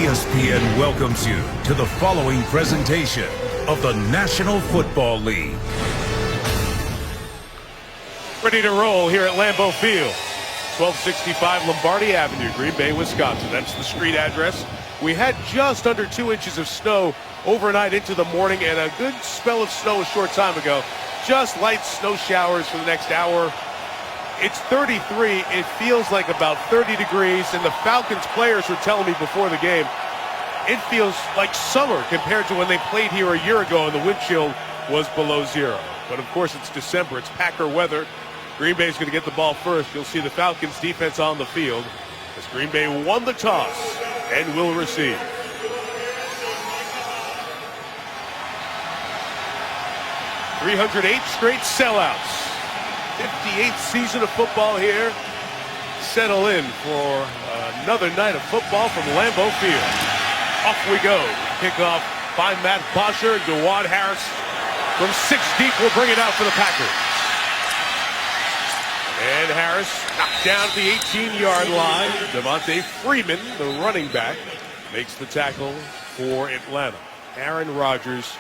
ESPN welcomes you to the following presentation of the National Football League. Ready to roll here at Lambeau Field. 1265 Lombardi Avenue, Green Bay, Wisconsin. That's the street address. We had just under 2 inches of snow overnight into the morning and a good spell of snow a short time ago. Just light snow showers for the next hour. It's 33. It feels like about 30 degrees, and the Falcons players were telling me before the game, it feels like summer compared to when they played here a year ago and the wind chill was below zero. But of course it's December. It's Packer weather. Green Bay's going to get the ball first. You'll see the Falcons defense on the field as Green Bay won the toss and will receive. '308 straight sellouts. 58th season of football here. Settle in for another night of football from Lambeau Field. Off we go. Kickoff by Matt Bosher. DeWad Harris from 6 deep will bring it out for the Packers. And Harris knocked down the 18-yard line. Devontae Freeman, the running back, makes the tackle for Atlanta. Aaron Rodgers,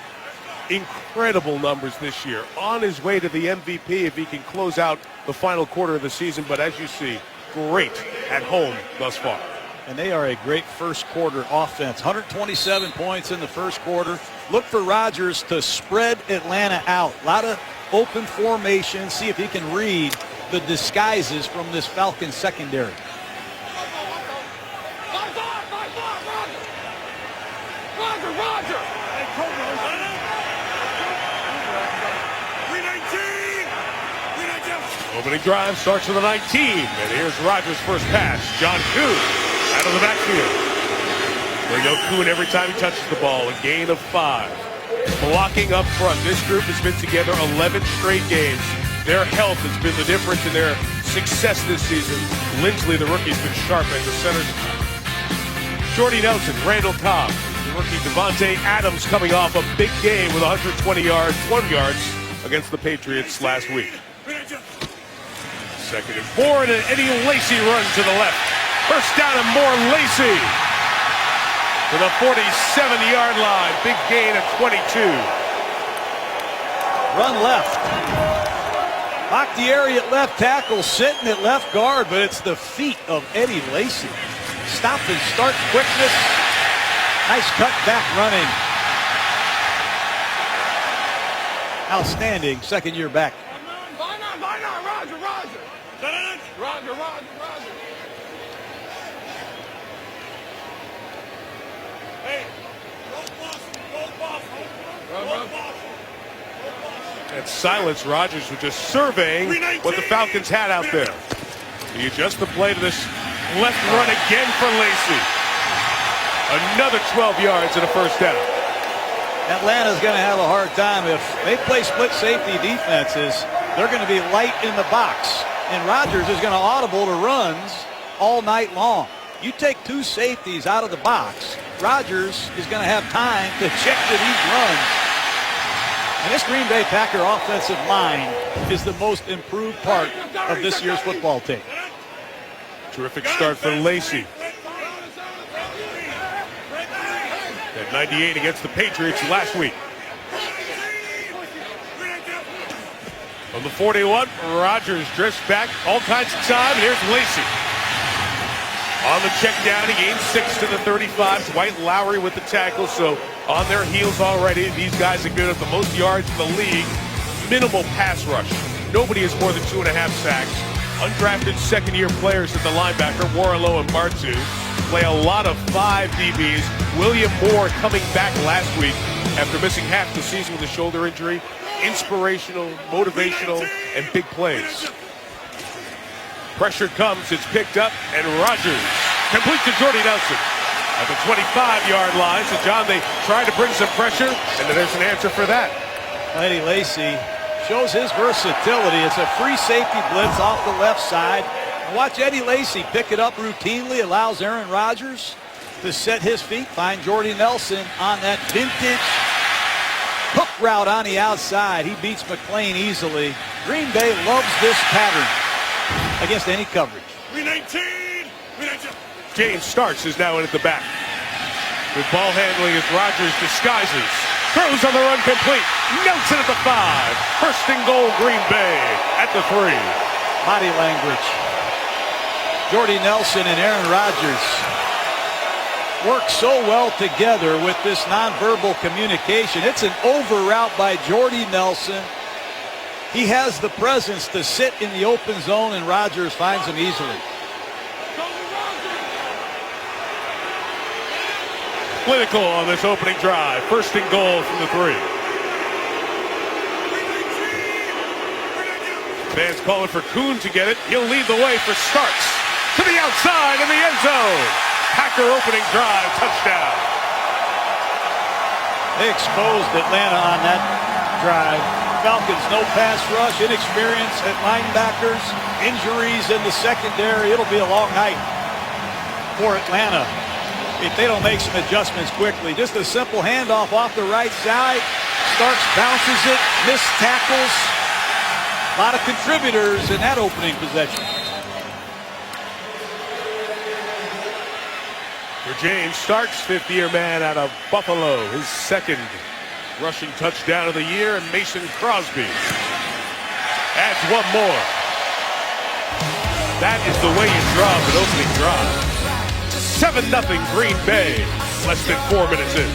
incredible numbers this year. On his way to the MVP if he can close out the final quarter of the season. But as you see, great at home thus far. And they are a great first quarter offense. 127 points in the first quarter. Look for Rodgers to spread Atlanta out. A lot of open formation. See if he can read the disguises from this Falcons secondary. Roger. Opening drive starts with the 19, and here's Rodgers' first pass. John Kuhn out of the backfield. There you go, Kuhn every time he touches the ball, a gain of 5. Blocking up front. This group has been together 11 straight games. Their health has been the difference in their success this season. Lindsley, the rookie, has been sharp at the center. Jordy Nelson, Randall Cobb, the rookie Devontae Adams coming off a big game with 120 yards, 1 yards against the Patriots last week. Second and 4, and Eddie Lacy runs to the left. First down and more, Lacy to the 47-yard line. Big gain of 22. Run left. Bakhtiari at left tackle, sitting at left guard, but it's the feet of Eddie Lacy. Stop and start quickness. Nice cut back running. Outstanding second year back. Roger. Hey, and silence. Rodgers was just surveying what the Falcons had out there. He adjusts the play to this left run again for Lacy. Another 12 yards and a first down. Atlanta's going to have a hard time. If they play split safety defenses, they're going to be light in the box. And Rodgers is going to audible to runs all night long. You take 2 safeties out of the box, Rodgers is going to have time to check to these runs. And this Green Bay Packer offensive line is the most improved part of this year's football team. Terrific start for Lacy. At 98 against the Patriots last week. From the 41, Rodgers drifts back all kinds of time, and here's Lacy. On the check down, he gains 6 to the 35. Dwight Lowry with the tackle, so on their heels already. These guys are good at the most yards in the league. Minimal pass rush. Nobody has more than 2.5 sacks. Undrafted second-year players at the linebacker, Warlow and Martu, play a lot of 5 DBs. William Moore coming back last week after missing half the season with a shoulder injury. Inspirational, motivational, and big plays. Pressure comes, it's picked up, and Rodgers complete to Jordy Nelson at the 25-yard line. So, John, they tried to bring some pressure, and then there's an answer for that. Eddie Lacy shows his versatility. It's a free safety blitz off the left side. And watch Eddie Lacy pick it up routinely, allows Aaron Rodgers to set his feet, find Jordy Nelson on that vintage hook route on the outside. He beats McClain easily. Green Bay loves this pattern against any coverage. 319. James Starks is now in at the back. With ball handling as Rodgers disguises. Throws on the run complete. Nelson at the 5. First and goal, Green Bay at the 3. Body language. Jordy Nelson and Aaron Rodgers work so well together with this nonverbal communication. It's an over route by Jordy Nelson. He has the presence to sit in the open zone, and Rodgers finds him easily. Clinical on this opening drive. First and goal from the 3. Fans calling for Kuhn to get it. He'll lead the way for Starks. To the outside in the end zone. Packer opening drive. Touchdown. They exposed Atlanta on that drive. Falcons no pass rush, inexperience at linebackers, injuries in the secondary. It'll be a long night for Atlanta if they don't make some adjustments quickly. Just a simple handoff off the right side. Starks bounces it, missed tackles. A lot of contributors in that opening possession. For James Starks, fifth-year man out of Buffalo, his second rushing touchdown of the year, and Mason Crosby adds one more. That is the way you draw an opening drive. 7-0 Green Bay, less than 4 minutes in.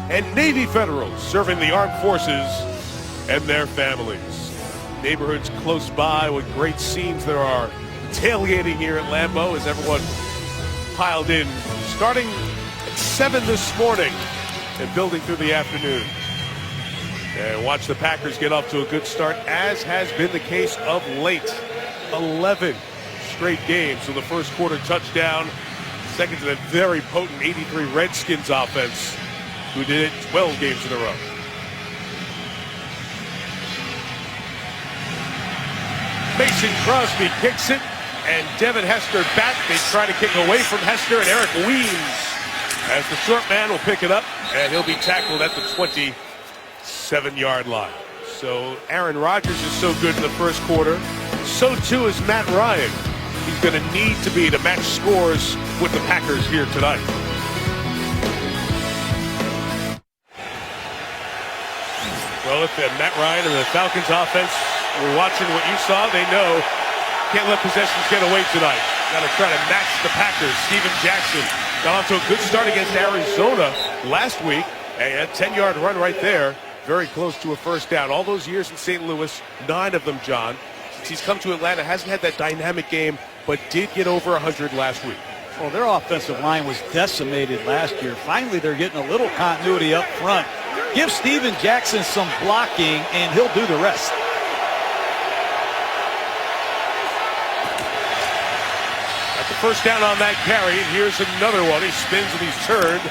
And Navy Federals serving the armed forces and their families. Neighborhoods close by with great scenes. There are tailgating here at Lambeau as everyone piled in, starting at 7 this morning and building through the afternoon. And watch the Packers get off to a good start, as has been the case of late. 11 straight games with the first quarter touchdown. Second to that very potent 83 Redskins offense, who did it 12 games in a row. Mason Crosby kicks it, and Devin Hester back. They try to kick away from Hester, and Eric Weems, as the short man, will pick it up, and he'll be tackled at the 27-yard line. So Aaron Rodgers is so good in the first quarter. So too is Matt Ryan. He's going to need to be to match scores with the Packers here tonight. Well, if Matt Ryan and the Falcons offense were watching what you saw, they know can't let possessions get away tonight. Got to try to match the Packers. Steven Jackson got off to a good start against Arizona last week. A 10-yard run right there. Very close to a first down. All those years in St. Louis, 9 of them, John. Since he's come to Atlanta, hasn't had that dynamic game, but did get over 100 last week. Well, their offensive line was decimated last year. Finally, they're getting a little continuity up front. Give Steven Jackson some blocking, and he'll do the rest. Got the first down on that carry, and here's another one. He spins and he's turned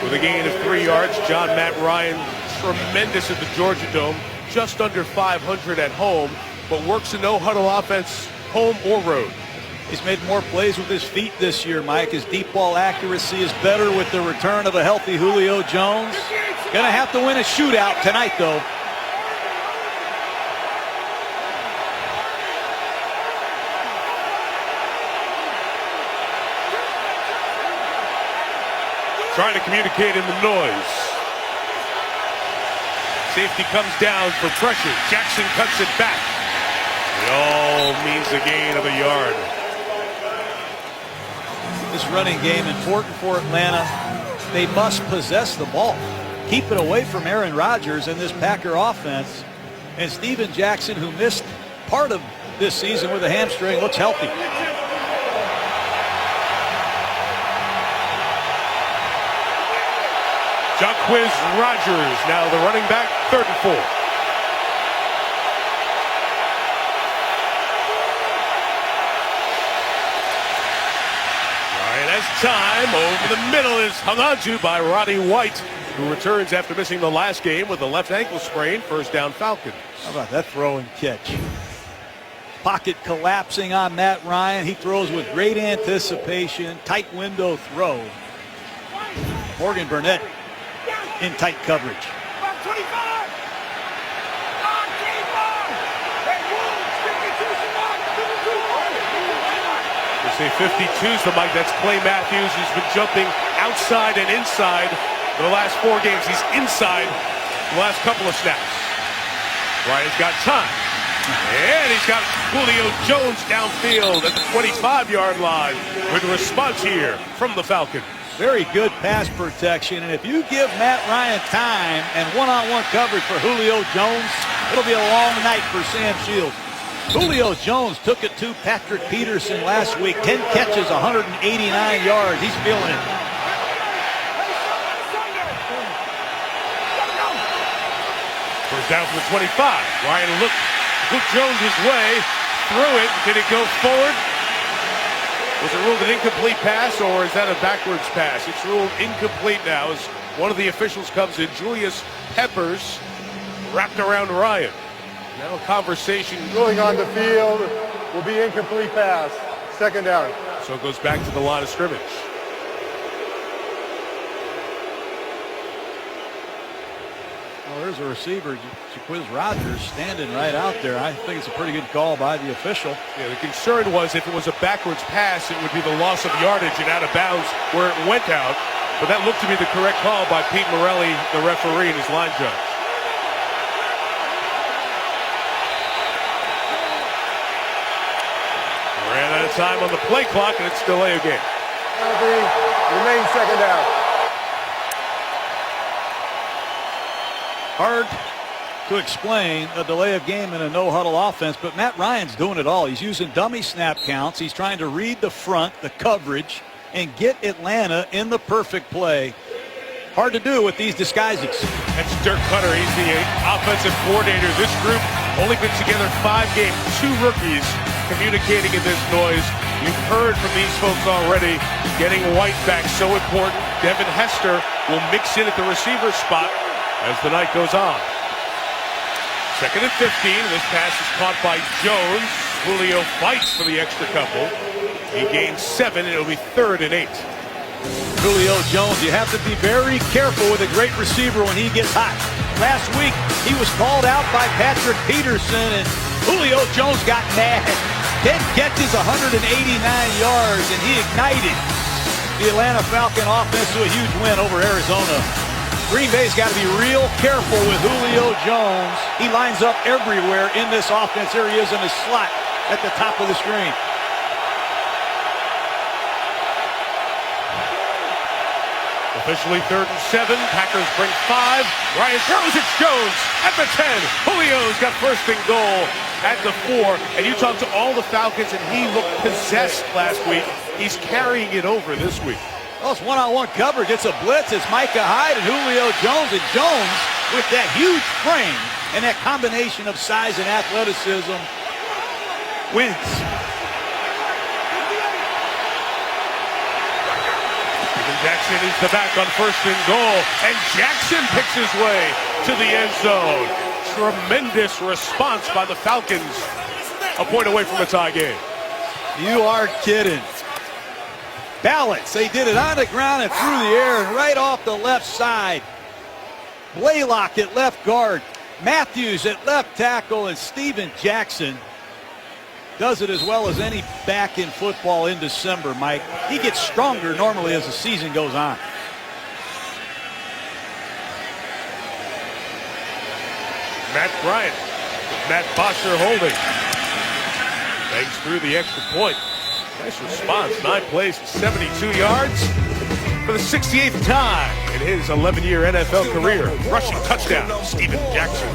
with a gain of 3 yards. John Matt Ryan, tremendous at the Georgia Dome, just under 500 at home, but works a no-huddle offense, home or road. He's made more plays with his feet this year, Mike. His deep ball accuracy is better with the return of a healthy Julio Jones. Gonna have to win a shootout tonight, though. Trying to communicate in the noise. Safety comes down for pressure. Jackson cuts it back. It all means a gain of a yard. This running game important for Atlanta. They must possess the ball. Keep it away from Aaron Rodgers and this Packer offense. And Steven Jackson, who missed part of this season with a hamstring, looks healthy. Jacquizz Rodgers, now the running back, 3rd and 4. Ryan has time. Over the middle is hung on to by Roddy White, who returns after missing the last game with a left ankle sprain. First down, Falcons. How about that throw and catch? Pocket collapsing on Matt Ryan. He throws with great anticipation. Tight window throw. Morgan Burnett in tight coverage. Say 52's the mic. That's Clay Matthews, who's been jumping outside and inside for the last 4 games. He's inside the last couple of snaps. Ryan's got time. And he's got Julio Jones downfield at the 25-yard line with a response here from the Falcons. Very good pass protection, and if you give Matt Ryan time and one-on-one coverage for Julio Jones, it'll be a long night for Sam Shields. Julio Jones took it to Patrick Peterson last week. 10 catches, 189 yards. He's feeling it. First down from the 25. Ryan looked Jones' way, threw it. Did it go forward? Was it ruled an incomplete pass, or is that a backwards pass? It's ruled incomplete now as one of the officials comes in. Julius Peppers wrapped around Ryan. Now a conversation. Ruling on the field will be incomplete pass. Second down. So it goes back to the line of scrimmage. Well, there's a receiver, Jaquiz Rogers, standing right out there. I think it's a pretty good call by the official. Yeah, the concern was if it was a backwards pass, it would be the loss of yardage and out of bounds where it went out. But that looked to be the correct call by Pete Morelli, the referee, and his line judge. Ran out of time on the play clock, and it's delay of game. Remain second down. Hard to explain a delay of game in a no-huddle offense, but Matt Ryan's doing it all. He's using dummy snap counts. He's trying to read the front, the coverage, and get Atlanta in the perfect play. Hard to do with these disguises. That's Dirk Cutter. He's the offensive coordinator. This group only been together 5 games, 2 rookies communicating in this noise. You've heard from these folks already. Getting White back so important. Devin Hester will mix in at the receiver spot as the night goes on. 2nd and 15. This pass is caught by Jones. Julio fights for the extra couple. He gains 7, and it'll be 3rd and 8. Julio Jones, you have to be very careful with a great receiver when he gets hot. Last week, he was called out by Patrick Peterson, and Julio Jones got mad. 10 catches, 189 yards, and he ignited the Atlanta Falcon offense to a huge win over Arizona. Green Bay's got to be real careful with Julio Jones. He lines up everywhere in this offense. There he is in the slot at the top of the screen. Officially 3rd and 7. Packers bring 5. Ryan throws it. Jones at the 10. Julio's got 1st and goal at the 4. And you talked to all the Falcons, and he looked possessed last week. He's carrying it over this week. Well, it's one-on-one coverage. It's a blitz. It's Micah Hyde and Julio Jones. And Jones, with that huge frame and that combination of size and athleticism, wins. Jackson is the back on 1st and goal. And Jackson picks his way to the end zone. Tremendous response by the Falcons. A point away from a tie game. You are kidding. Balance. They did it on the ground and through the air and right off the left side. Blaylock at left guard. Matthews at left tackle, and Steven Jackson does it as well as any back in football in December, Mike. He gets stronger normally as the season goes on. Matt Bryant. Matt Bosher holding. Bangs through the extra point. Nice response. 9 plays, 72 yards for the 68th time in his 11-year NFL career. Rushing touchdown, Steven Jackson.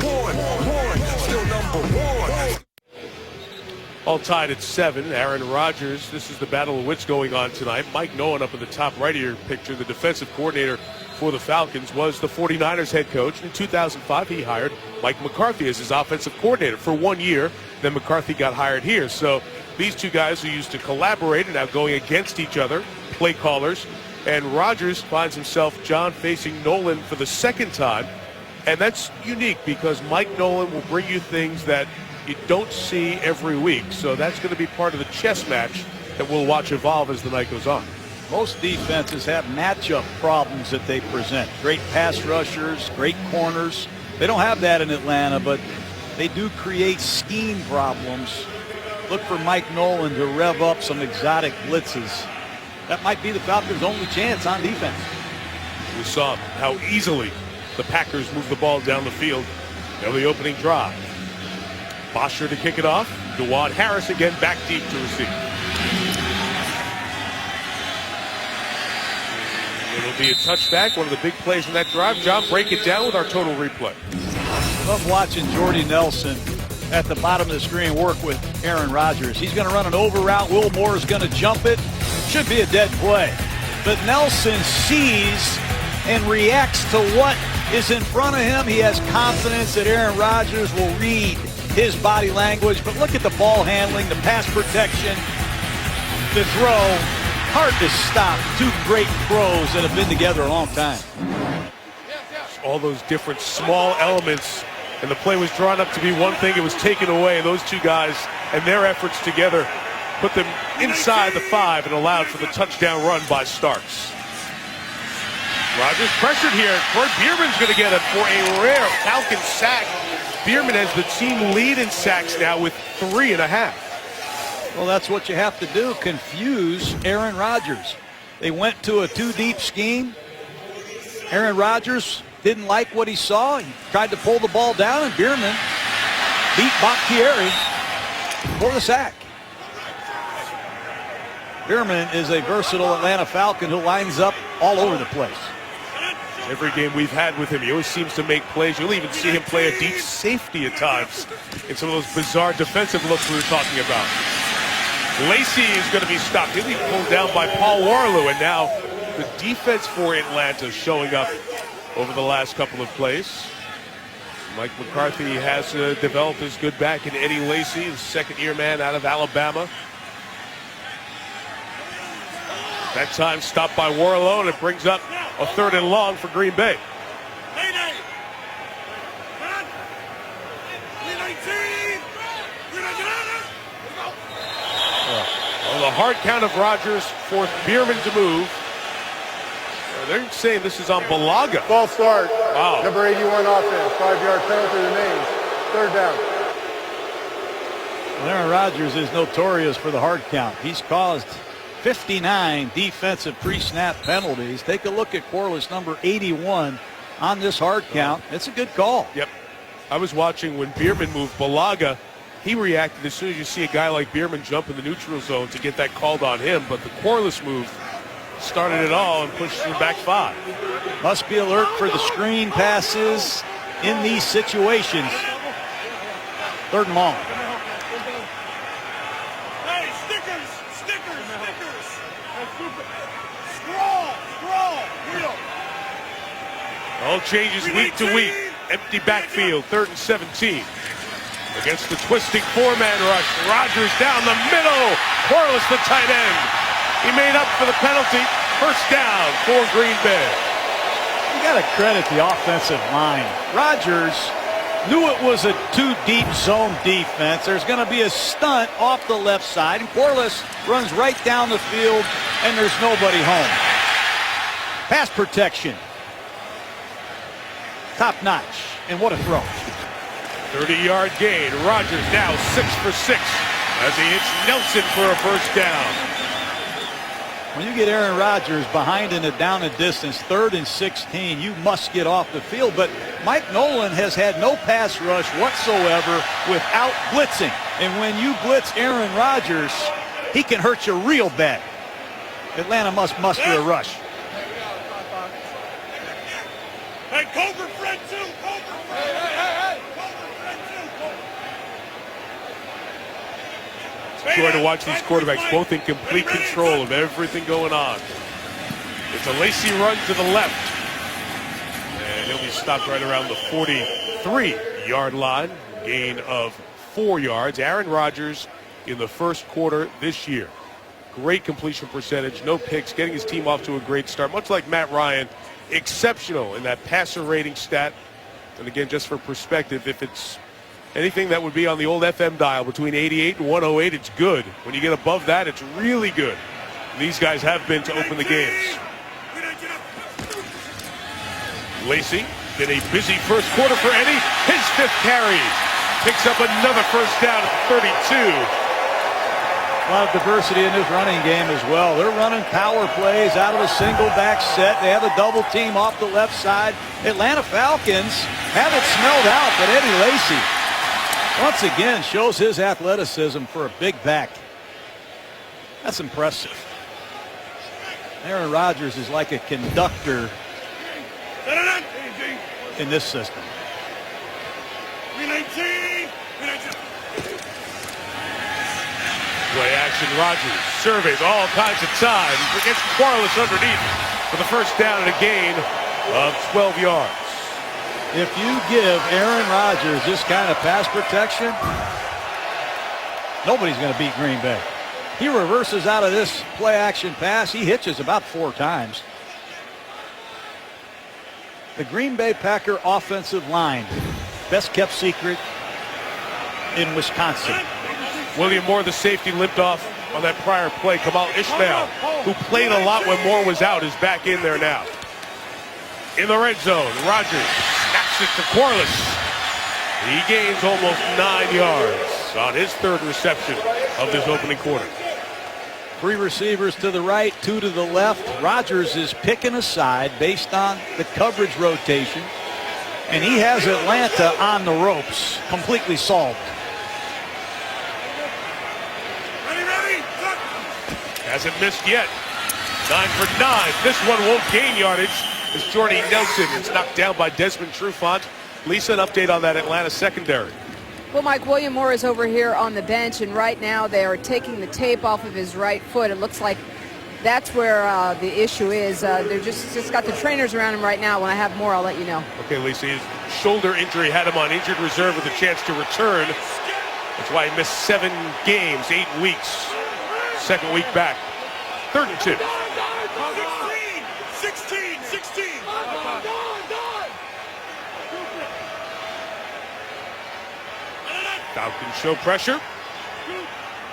All tied at 7. Aaron Rodgers. This is the battle of wits going on tonight. Mike Nolan up in the top right of your picture, the defensive coordinator for the Falcons, was the 49ers head coach. In 2005, he hired Mike McCarthy as his offensive coordinator for 1 year. Then McCarthy got hired here. So these two guys who used to collaborate are now going against each other, play callers. And Rodgers finds himself, John, facing Nolan for the 2nd time. And that's unique because Mike Nolan will bring you things that you don't see every week. So that's going to be part of the chess match that we'll watch evolve as the night goes on. Most defenses have matchup problems that they present. Great pass rushers, great corners. They don't have that in Atlanta, but they do create scheme problems. look for Mike Nolan to rev up some exotic blitzes. That might be the Falcons' only chance on defense. We saw how easily the Packers moved the ball down the field in the opening drive. Bosher to kick it off. DeWan Harris again back deep to receive. It'll be a touchback, one of the big plays in that drive. John, break it down with our total replay. Love watching Jordy Nelson at the bottom of the screen work with Aaron Rodgers. He's going to run an over route. Will Moore is going to jump it. Should be a dead play. But Nelson sees and reacts to what is in front of him. He has confidence that Aaron Rodgers will read his body language. But look at the ball handling, the pass protection, the throw. Hard to stop two great pros that have been together a long time. All those different small elements, and the play was drawn up to be one thing. It was taken away. Those two guys and their efforts together put them inside the 5 and allowed for the touchdown run by Starks. Rodgers pressured here. Troy Bierman's going to get it for a rare Falcon sack. Bierman has the team lead in sacks now with 3.5. Well, that's what you have to do, confuse Aaron Rodgers. They went to a 2-deep scheme. Aaron Rodgers didn't like what he saw. He tried to pull the ball down, and Bierman beat Bakhtiari for the sack. Bierman is a versatile Atlanta Falcon who lines up all over the place. Every game we've had with him, he always seems to make plays. You'll even see him play a deep safety at times in some of those bizarre defensive looks we were talking about. Lacey is going to be stopped. He'll be pulled down by Paul Warlew, and now the defense for Atlanta showing up over the last couple of plays. Mike McCarthy has developed his good back in Eddie Lacy, the second-year man out of Alabama. That time stopped by Warlow, and it brings up a 3rd and long for Green Bay. On the hard count of Rodgers, forced Bierman to move. They're saying this is on Balaga. False start. Wow. Number 81 offense. 5-yard penalty remains. 3rd down. Well, Aaron Rodgers is notorious for the hard count. He's caused 59 defensive pre-snap penalties. Take a look at Corliss, number 81, on this hard count. It's a good call. Yep. I was watching when Bierman moved. Balaga, he reacted as soon as you see a guy like Bierman jump in the neutral zone to get that called on him. But the Corliss move started it all and pushed him back 5. Must be alert for the screen passes in these situations. 3rd and long. All changes week to week. Empty backfield, 3rd and 17. Against the twisting 4-man rush. Rodgers down the middle. Corliss, the tight end. He made up for the penalty. 1st down for Green Bay. You got to credit the offensive line. Rodgers knew it was a 2-deep zone defense. There's going to be a stunt off the left side, and Corliss runs right down the field, and there's nobody home. Pass protection. Top notch. And what a throw. 30-yard gain. Rodgers now 6 for 6 as he hits Nelson for a 1st down. When you get Aaron Rodgers behind in a down and distance, 3rd and 16, you must get off the field. But Mike Nolan has had no pass rush whatsoever without blitzing. And when you blitz Aaron Rodgers, he can hurt you real bad. Atlanta must muster a rush. Hey, Cobra Fred too! Cobra Fred! Hey! Cobra Fred too! Joy to watch these quarterbacks both in complete control of everything going on. It's a Lacey run to the left. And he'll be stopped right around the 43-yard line. Gain of 4 yards. Aaron Rodgers in the 1st quarter this year. Great completion percentage, no picks, getting his team off to a great start. Much like Matt Ryan, exceptional in that passer rating stat. And again, just for perspective, if it's anything that would be on the old FM dial between 88 and 108, it's good. When you get above that, it's really good. These guys have been to open the games. Lacey, been a busy 1st quarter for Eddie. His 5th carry. Picks up another 1st down at 32. A lot of diversity in this running game as well. They're running power plays out of a single back set. They have a double team off the left side. Atlanta Falcons have it smelled out, but Eddie Lacy once again shows his athleticism for a big back. That's impressive. Aaron Rodgers is like a conductor in this system. Play action, Rodgers surveys all kinds of time. Gets Quarles underneath for the first down and a gain of 12 yards. If you give Aaron Rodgers this kind of pass protection, nobody's going to beat Green Bay. He reverses out of this play action pass. He hitches about 4 times. The Green Bay Packer offensive line, best kept secret in Wisconsin. William Moore, the safety, limped off on that prior play. Kamal Ishmael, who played a lot when Moore was out, is back in there now. In the red zone, Rodgers snaps it to Quarles. He gains almost 9 yards on his third reception of this opening quarter. 3 receivers to the right, 2 to the left. Rodgers is picking a side based on the coverage rotation, and he has Atlanta on the ropes, completely solved. Hasn't missed yet. 9 for 9. This one won't gain yardage as Jordy Nelson is knocked down by Desmond Trufant. Lisa, an update on that Atlanta secondary. Well, Mike, William Moore is over here on the bench, and right now they are taking the tape off of his right foot. It looks like that's where the issue is. They're just got the trainers around him right now. When I have more, I'll let you know. Okay, Lisa, his shoulder injury had him on injured reserve with a chance to return. That's why he missed 7 games, 8 weeks. Second week back. 3rd and 2. 16. Falcons show pressure.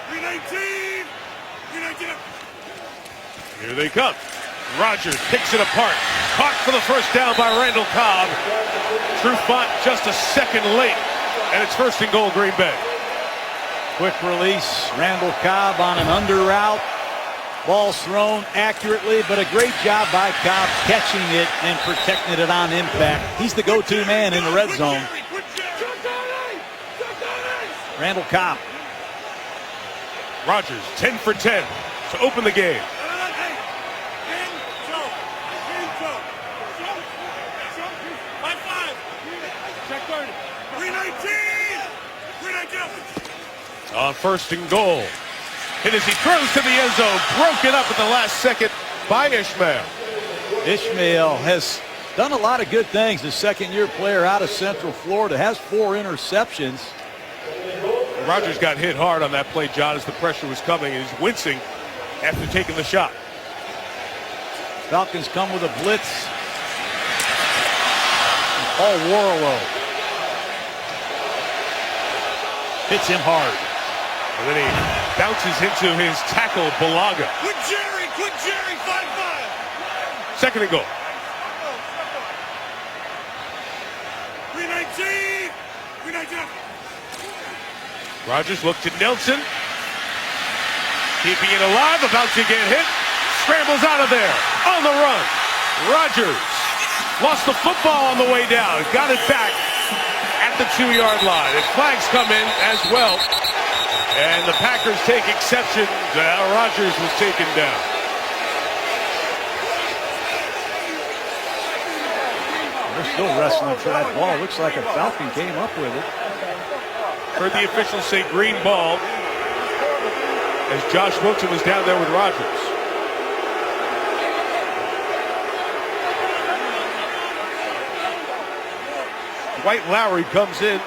319. Here they come. Rodgers picks it apart. Caught for the first down by Randall Cobb. Trufant just a second late. And it's 1st and goal, Green Bay. Quick release. Randall Cobb on an under route. Ball's thrown accurately, but a great job by Cobb catching it and protecting it on impact. He's the go-to man in the red zone. Randall Cobb. Rodgers, 10 for 10 to open the game. On 1st and goal. And as he throws to the end zone, broken up at the last second by Ishmael. Ishmael has done a lot of good things. The second-year player out of Central Florida has 4 interceptions. Rodgers got hit hard on that play, John, as the pressure was coming, and he's wincing after taking the shot. Falcons come with a blitz. Paul Warlow hits him hard. And then he bounces into his tackle, Balaga. Quick Jerry, 5-5. 2nd and goal. 319. Rodgers looked to Nelson. Keeping it alive, about to get hit. Scrambles out of there. On the run. Rodgers lost the football on the way down. Got it back at the 2-yard line. And flags come in as well. And the Packers take exception. Rodgers was taken down. They're still wrestling for that ball. Looks like a Falcon came up with it. Heard the officials say green ball as Josh Wilson was down there with Rodgers. Dwight Lowry comes in,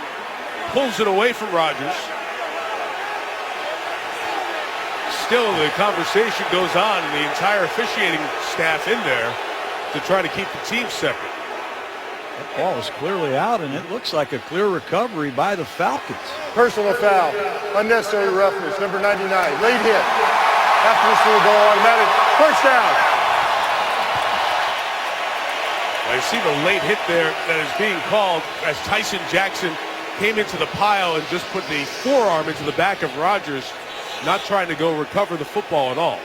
pulls it away from Rodgers. Still, the conversation goes on, and the entire officiating staff in there to try to keep the team separate. That ball is clearly out, and it looks like a clear recovery by the Falcons. Personal foul. Unnecessary roughness. Number 99. Late hit. After this will go automatic. First down. I see the late hit there that is being called as Tyson Jackson came into the pile and just put the forearm into the back of Rodgers. not trying to go recover the football at all.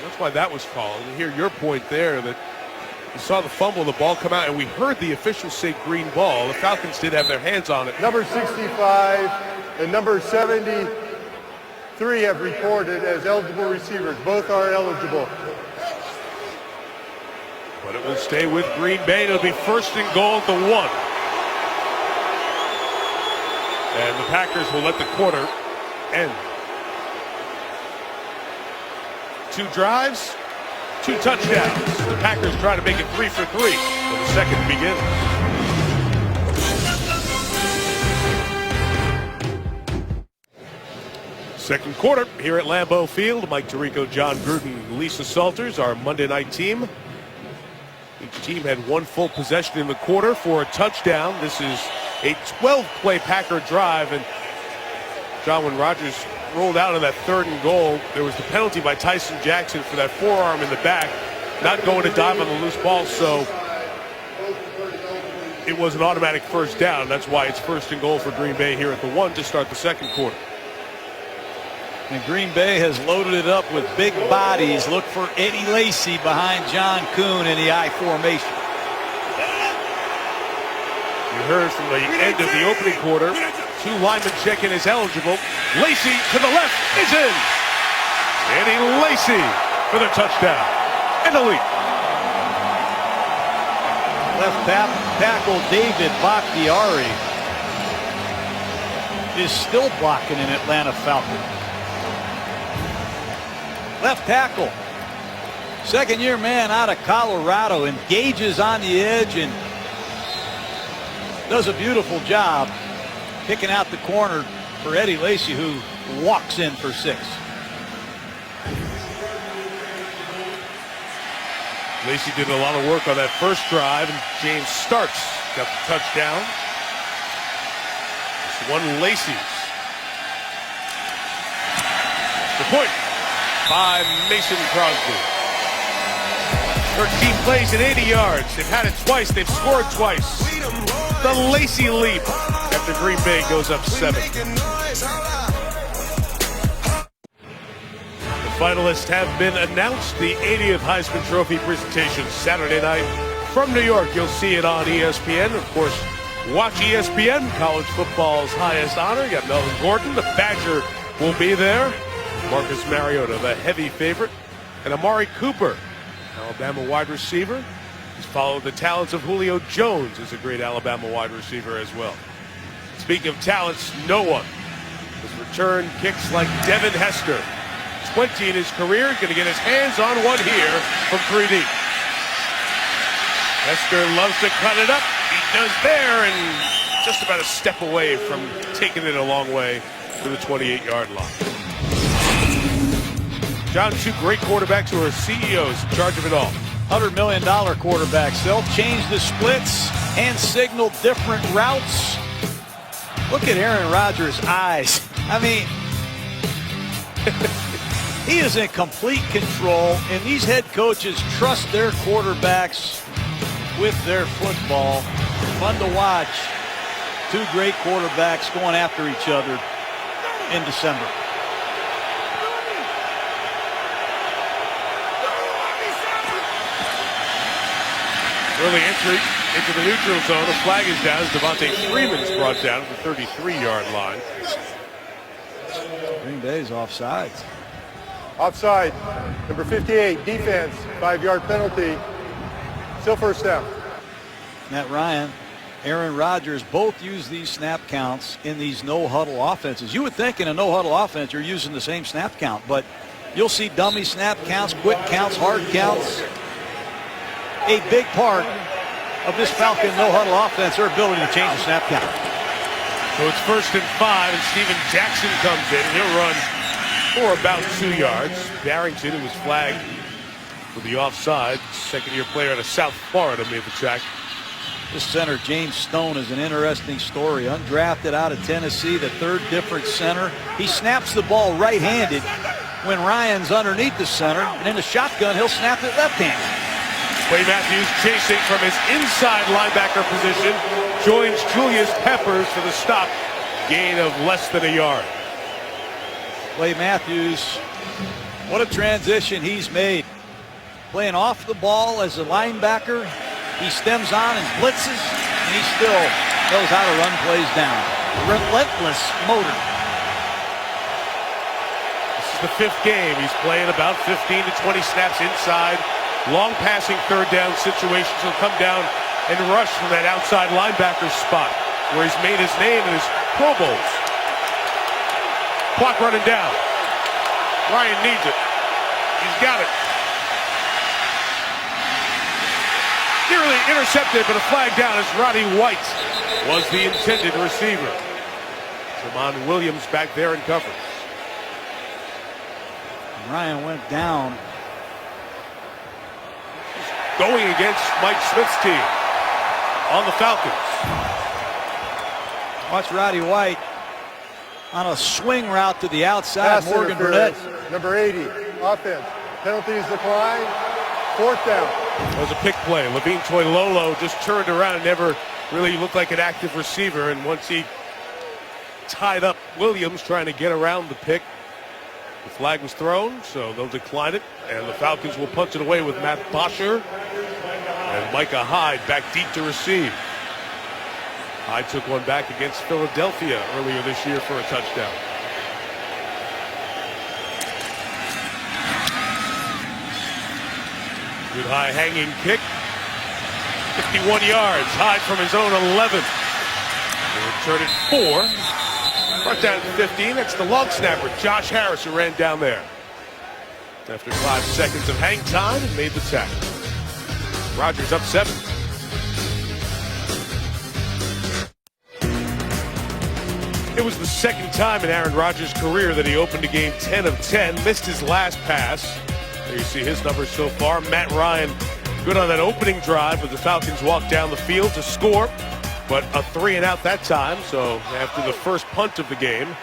That's why that was called. And hear your point there that you saw the fumble, the ball come out, and we heard the officials say green ball. The Falcons did have their hands on it. Number 65 and number 73 have reported as eligible receivers. Both are eligible. But it will stay with Green Bay. It'll be 1st and goal at the 1. And the Packers will let the quarter end. 2 drives, 2 touchdowns. The Packers try to make it 3 for 3 when the second begins. Second quarter here at Lambeau Field. Mike Tirico, John Gruden, Lisa Salters, our Monday night team. Each team had 1 full possession in the quarter for a touchdown. This is a 12-play Packer drive. And John, when Rodgers rolled out on that 3rd and goal, there was the penalty by Tyson Jackson for that forearm in the back, not going to dive on the loose ball, so it was an automatic 1st down. That's why it's 1st and goal for Green Bay here at the 1 to start the second quarter. And Green Bay has loaded it up with big bodies. Look for Eddie Lacy behind John Kuhn in the I formation. You heard from the end of the opening quarter, 2 linemen check-in is eligible. Lacy to the left is in. Eddie Lacy for the touchdown and the lead. Left tackle David Bakhtiari is still blocking an Atlanta Falcon. Left tackle, 2nd-year man out of Colorado, engages on the edge and does a beautiful job picking out the corner for Eddie Lacy, who walks in for 6. Lacy did a lot of work on that first drive, and James Starks got the touchdown. This one Lacy's. The point by Mason Crosby. 13 plays at 80 yards. They've had it twice. They've scored twice. The Lacy leap after Green Bay goes up 7. The finalists have been announced. The 80th Heisman Trophy presentation Saturday night from New York. You'll see it on ESPN. Of course, watch ESPN, college football's highest honor. You got Melvin Gordon, the Badger, will be there. Marcus Mariota, the heavy favorite, and Amari Cooper, Alabama wide receiver. He's followed the talents of Julio Jones as a great Alabama wide receiver as well. Speaking of talents, no one has returned kicks like Devin Hester. 20 in his career, going to get his hands on one here from 3 deep. Hester loves to cut it up. He does there, and just about a step away from taking it a long way to the 28-yard line. John, 2 great quarterbacks who are CEOs in charge of it all. $100 million quarterbacks. They'll change the splits and signal different routes. Look at Aaron Rodgers' eyes. I mean, he is in complete control, and these head coaches trust their quarterbacks with their football. Fun to watch. 2 great quarterbacks going after each other in December. Early entry into the neutral zone. The flag is down as Devontae Freeman's brought down at the 33-yard line. Green Bay's offsides. Offside. Number 58, defense, 5-yard penalty. Still 1st down. Matt Ryan, Aaron Rodgers both use these snap counts in these no-huddle offenses. You would think in a no-huddle offense you're using the same snap count, but you'll see dummy snap counts, quick counts, hard counts. A big part of this Falcon no-huddle offense, their ability to change the snap count. So it's 1st and 5, and Steven Jackson comes in. He'll run for about 2 yards. Barrington, who was flagged for the offside, 2nd-year player out of South Florida, made the check. This center, James Stone, is an interesting story. Undrafted out of Tennessee, the 3rd different center. He snaps the ball right-handed when Ryan's underneath the center, and in the shotgun, he'll snap it left-handed. Clay Matthews chasing from his inside linebacker position, joins Julius Peppers for the stop gain of less than a yard. Clay Matthews, what a transition he's made. Playing off the ball as a linebacker, he stems on and blitzes, and he still knows how to run plays down. Relentless motor. This is the 5th game. He's playing about 15 to 20 snaps inside. Long passing third down situations. He'll come down and rush from that outside linebacker spot where he's made his name in his Pro Bowls. Clock running down. Ryan needs it. He's got it. Nearly intercepted, but a flag down as Roddy White was the intended receiver. Jamon Williams back there in coverage. Ryan went down. Going against Mike Smith's team on the Falcons. Watch Roddy White on a swing route to the outside. Pass Morgan Burnett. interference. Number 80, offense. Penalties decline. 4th down. That was a pick play. Levine Toilolo just turned around and never really looked like an active receiver. And once he tied up Williams trying to get around the pick, the flag was thrown, so they'll decline it. And the Falcons will punt it away with Matt Bosher. And Micah Hyde back deep to receive. Hyde took one back against Philadelphia earlier this year for a touchdown. Good high hanging kick. 51 yards. Hyde from his own 11. They return it 4. Brought down to 15. That's the long snapper, Josh Harris, who ran down there. After 5 seconds of hang time, and made the tackle. Rodgers up 7. It was the 2nd time in Aaron Rodgers' career that he opened a game 10 of 10. Missed his last pass. There you see his numbers so far. Matt Ryan good on that opening drive, but the Falcons walked down the field to score, but a 3-and-out that time. So after the first punt of the game,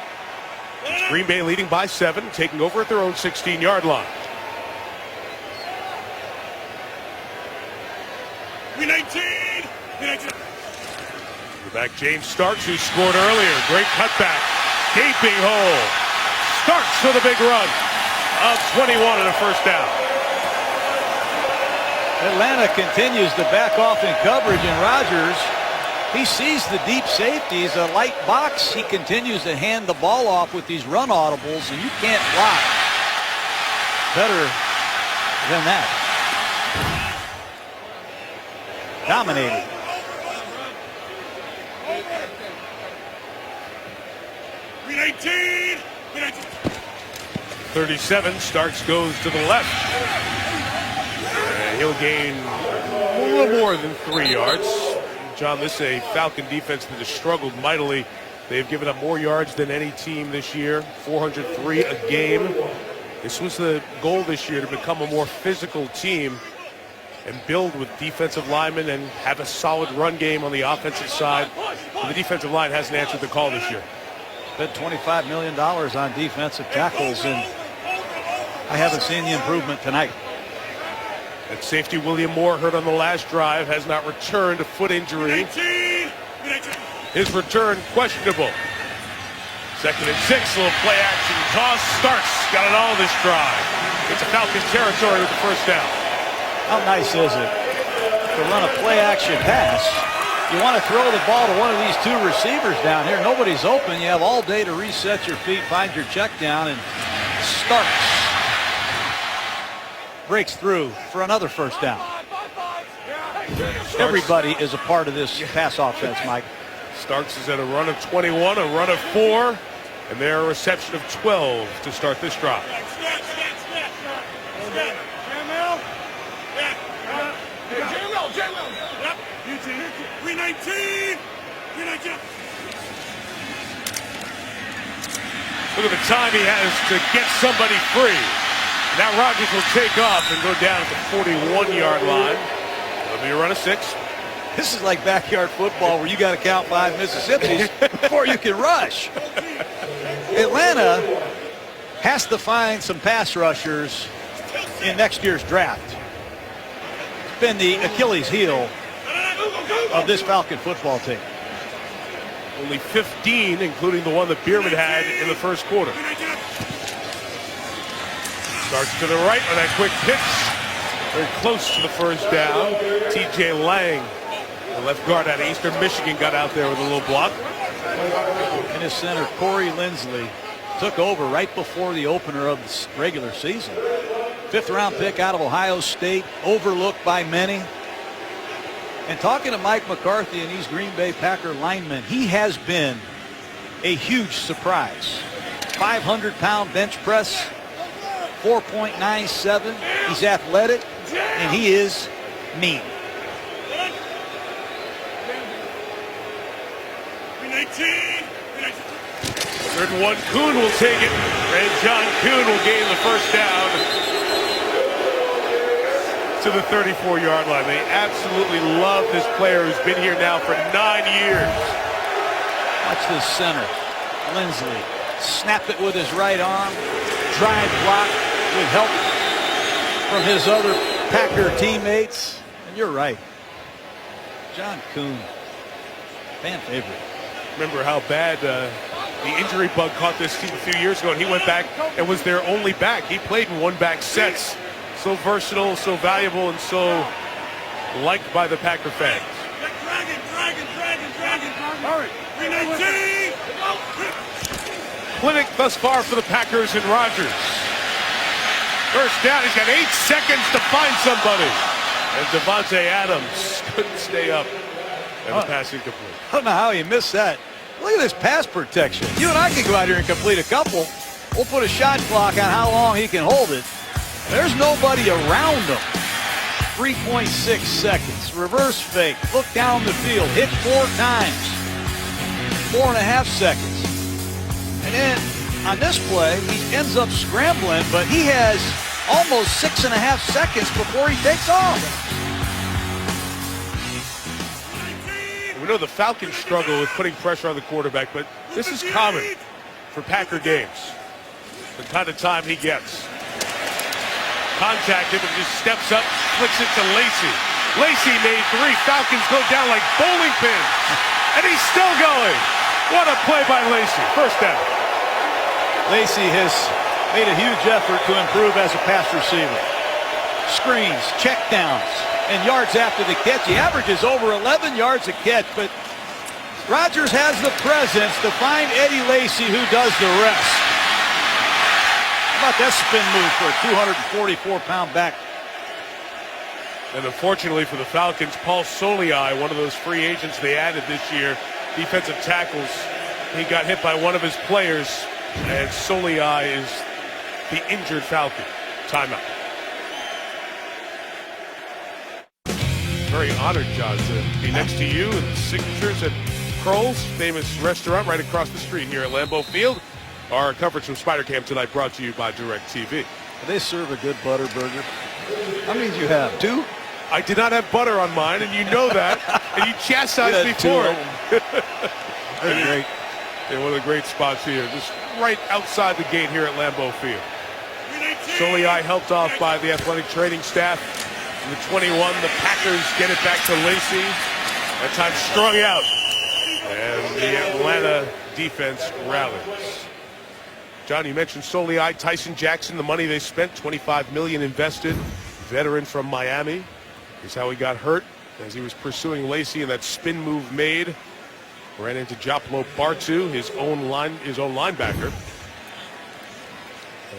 it's Green Bay leading by 7, taking over at their own 16-yard line. W14. Back James Starks, who scored earlier. Great cutback. Gaping hole. Starks for the big run of 21 and a first down. Atlanta continues to back off in coverage, and Rodgers, he sees the deep safeties, a light box. He continues to hand the ball off with these run audibles, and you can't block better than that. Dominating. W19. 37, Starks goes to the left. And he'll gain a little more than 3 yards. John, this is a Falcon defense that has struggled mightily. They've given up more yards than any team this year, 403 a game. This was the goal this year, to become a more physical team and build with defensive linemen and have a solid run game on the offensive side. But the defensive line hasn't answered the call this year. Spent $25 million on defensive tackles, and I haven't seen the improvement tonight. At safety, William Moore, hurt on the last drive, has not returned, a foot injury. His return questionable. 2nd and 6, little play action toss. Starks got it all this drive. It's a Falcons territory with the first down. How nice is it to run a play action pass? You want to throw the ball to one of these 2 receivers down here. Nobody's open. You have all day to reset your feet, find your check down, and Starks breaks through for another first down. Everybody is a part of this pass offense, Mike. Starks is at a run of 21, a run of 4, and they're a reception of 12 to start this drive. Look at the time he has to get somebody free. Now Rodgers will take off and go down at the 41-yard line. It'll be a run of 6. This is like backyard football where you got to count 5 Mississippis before you can rush. Atlanta has to find some pass rushers in next year's draft. It's been the Achilles heel of this Falcon football team. Only 15, including the one that Bierman had in the first quarter. Starts to the right on that quick pitch. Very close to the first down. T.J. Lang, the left guard out of Eastern Michigan, got out there with a little block. And his center, Corey Lindsley, took over right before the opener of the regular season. 5th-round pick out of Ohio State, overlooked by many. And talking to Mike McCarthy and these Green Bay Packer linemen, he has been a huge surprise. 500-pound bench press, 4.97. He's athletic, and he is mean. 3rd and 1, Kuhn will take it, and John Kuhn will gain the first down to the 34-yard line. They absolutely love this player who's been here now for 9 years. Watch this center, Lindsley. Snapped it with his right arm. Drive block with help from his other Packer teammates. And you're right. John Kuhn, fan favorite. Remember how bad the injury bug caught this team a few years ago, and he went back and was their only back. He played in one-back sets. So versatile, so valuable, and so liked by the Packer fans. All right. Clinic thus far for the Packers and Rodgers. First down, he's got 8 seconds to find somebody. And Devontae Adams couldn't stay up. And the pass incomplete. I don't know how he missed that. Look at this pass protection. You and I can go out here and complete a couple. We'll put a shot clock on how long he can hold it. There's nobody around him. 3.6 seconds. Reverse fake. Look down the field. Hit 4 times. 4.5 seconds. And then on this play, he ends up scrambling, but he has almost 6.5 seconds before he takes off. We know the Falcons struggle with putting pressure on the quarterback, but this is common for Packer games. The kind of time he gets. Contacted and just steps up, flicks it to Lacy. Lacy made 3. Falcons go down like bowling pins. And he's still going. What a play by Lacy. First down. Lacy has made a huge effort to improve as a pass receiver. Screens, checkdowns, and yards after the catch. He averages over 11 yards a catch, but Rodgers has the presence to find Eddie Lacy, who does the rest. How about that spin move for a 244-pound back? And unfortunately for the Falcons, Paul Soliai, one of those free agents they added this year, defensive tackles, he got hit by one of his players, and Soliai is the injured Falcon. Timeout. Very honored, John, to be next to you and signatures at Kroll's, famous restaurant right across the street here at Lambeau Field. Our coverage from Spider Camp tonight brought to you by DirecTV. They serve a good butter burger. How many do you have? 2? I did not have butter on mine, and you know that. And you chastised me for it. They're great. Yeah, one of the great spots here, just right outside the gate here at Lambeau Field. Soliai helped off by the athletic training staff. In the 21, the Packers get it back to Lacy. That time strung out. And the Atlanta defense rallies. John, you mentioned Soliai, Tyson Jackson, the money they spent, $25 million invested. Veteran from Miami. Is how he got hurt as he was pursuing Lacy, and that spin move made. Ran into Joplo Bartu, his own linebacker.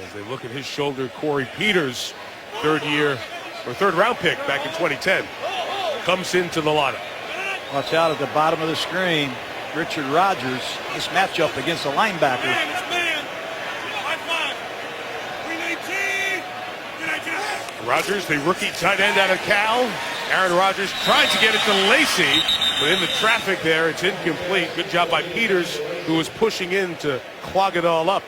As they look at his shoulder, Corey Peters, third round pick back in 2010, comes into the lineup. Watch out at the bottom of the screen. Richard Rodgers, this matchup against a linebacker. Rodgers, the rookie tight end out of Cal. Aaron Rodgers tried to get it to Lacy, but in the traffic there, it's incomplete. Good job by Peters, who was pushing in to clog it all up,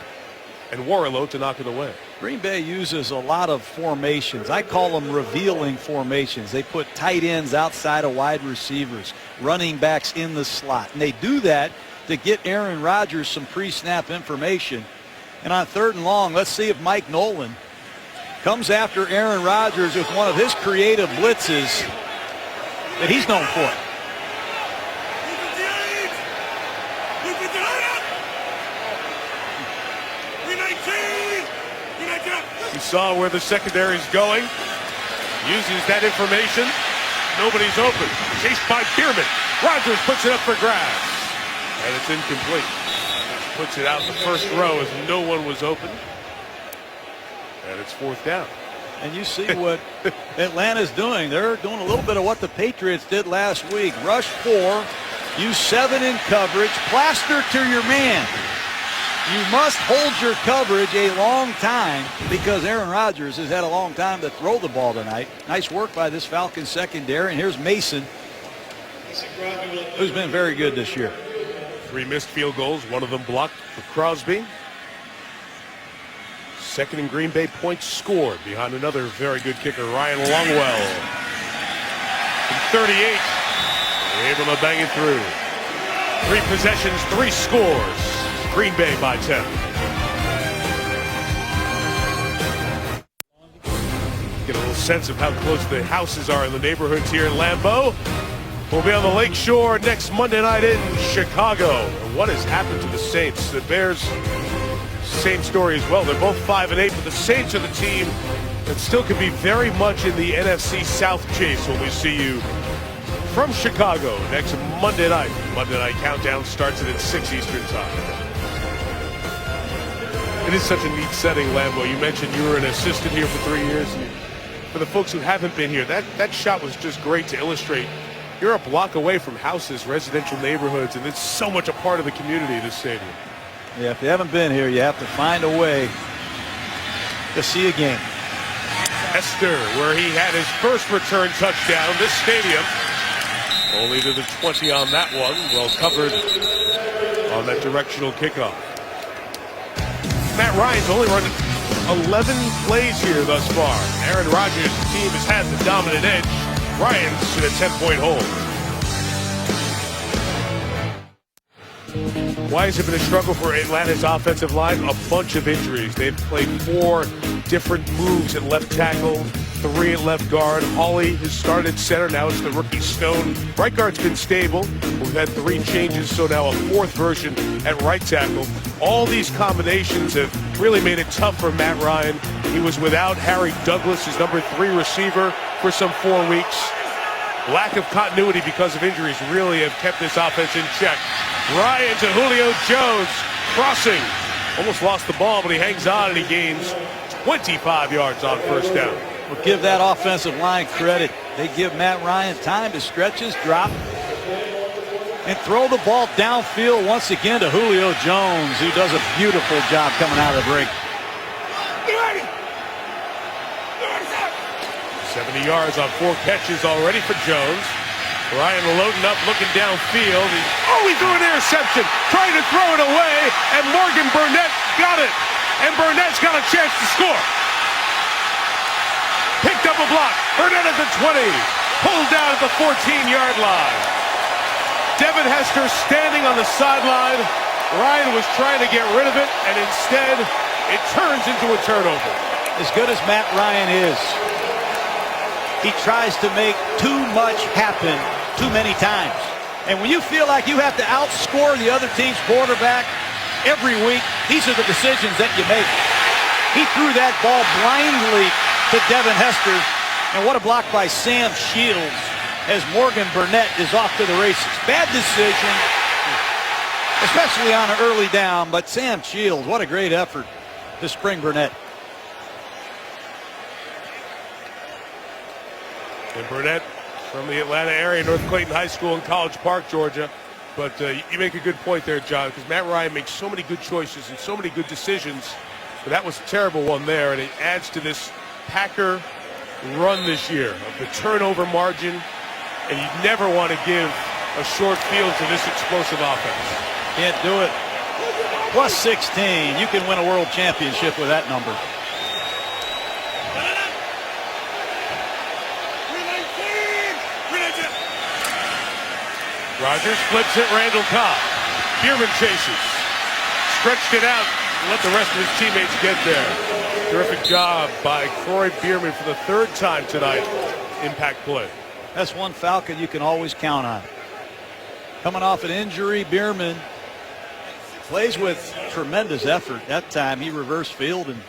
and Warrilow to knock it away. Green Bay uses a lot of formations. I call them revealing formations. They put tight ends outside of wide receivers, running backs in the slot. And they do that to get Aaron Rodgers some pre-snap information. And on 3rd and long, let's see if Mike Nolan comes after Aaron Rodgers with one of his creative blitzes that he's known for. He saw where the secondary is going, uses that information. Nobody's open. Chased by Bierman. Rogers puts it up for grabs. And it's incomplete. Puts it out in the first row as no one was open. And it's 4th down. And you see what Atlanta's doing. They're doing a little bit of what the Patriots did last week. Rush 4, use 7 in coverage, plaster to your man. You must hold your coverage a long time because Aaron Rodgers has had a long time to throw the ball tonight. Nice work by this Falcons secondary. And here's Mason, who's been very good this year. 3 missed field goals, one of them blocked for Crosby. Second in Green Bay, points scored behind another very good kicker, Ryan Longwell. From 38, able to bang it through. 3 possessions, 3 scores. Green Bay by 10. Get a little sense of how close the houses are in the neighborhoods here in Lambeau. We'll be on the Lake Shore next Monday night in Chicago. And what has happened to the Saints? The Bears, same story as well. They're both 5-8, but the Saints are the team that still could be very much in the NFC South chase when we see you from Chicago next Monday night. Monday night countdown starts at 6 Eastern time. It is such a neat setting, Lambeau. You mentioned you were an assistant here for 3 years. And for the folks who haven't been here, that shot was just great to illustrate. You're a block away from houses, residential neighborhoods, and it's so much a part of the community, this stadium. Yeah, if you haven't been here, you have to find a way to see a game. Esther, where he had his first return touchdown, this stadium. Only to the 20 on that one. Well covered on that directional kickoff. Matt Ryan's only run 11 plays here thus far. Aaron Rodgers' team has had the dominant edge. Ryan's in a 10-point hold. Why has it been a struggle for Atlanta's offensive line? A bunch of injuries. They've played 4 different moves at left tackle, 3 at left guard. Hawley has started center. Now it's the rookie Stone. Right guard's been stable. We've had 3 changes, so now a 4th version at right tackle. All these combinations have really made it tough for Matt Ryan. He was without Harry Douglas, his number 3 receiver, for some 4 weeks. Lack of continuity because of injuries really have kept this offense in check. Ryan to Julio Jones, crossing. Almost lost the ball, but he hangs on and he gains 25 yards on first down. We'll give that offensive line credit. They give Matt Ryan time to stretch his drop and throw the ball downfield once again to Julio Jones, who does a beautiful job coming out of the break. 70 yards on 4 catches already for Jones. Ryan loading up, looking downfield. He threw an interception, trying to throw it away, and Morgan Burnett got it. And Burnett's got a chance to score. Picked up a block. Burnett at the 20. Pulled down at the 14-yard line. Devin Hester standing on the sideline. Ryan was trying to get rid of it, and instead, it turns into a turnover. As good as Matt Ryan is, he tries to make too much happen too many times. And when you feel like you have to outscore the other team's quarterback every week, these are the decisions that you make. He threw that ball blindly to Devin Hester. And what a block by Sam Shields as Morgan Burnett is off to the races. Bad decision, especially on an early down, but Sam Shields, what a great effort to spring Burnett. And Burnett from the Atlanta area, North Clayton High School in College Park, Georgia. But you make a good point there, John, because Matt Ryan makes so many good choices and so many good decisions. But that was a terrible one there, and it adds to this Packer run this year of the turnover margin. And you never want to give a short field to this explosive offense. Can't do it. Plus 16. You can win a world championship with that number. Rodgers flips it, Randall Cobb. Bierman chases. Stretched it out, let the rest of his teammates get there. Terrific job by Troy Bierman for the 3rd time tonight. Impact play. That's one Falcon you can always count on. Coming off an injury, Bierman plays with tremendous effort. That time he reversed field and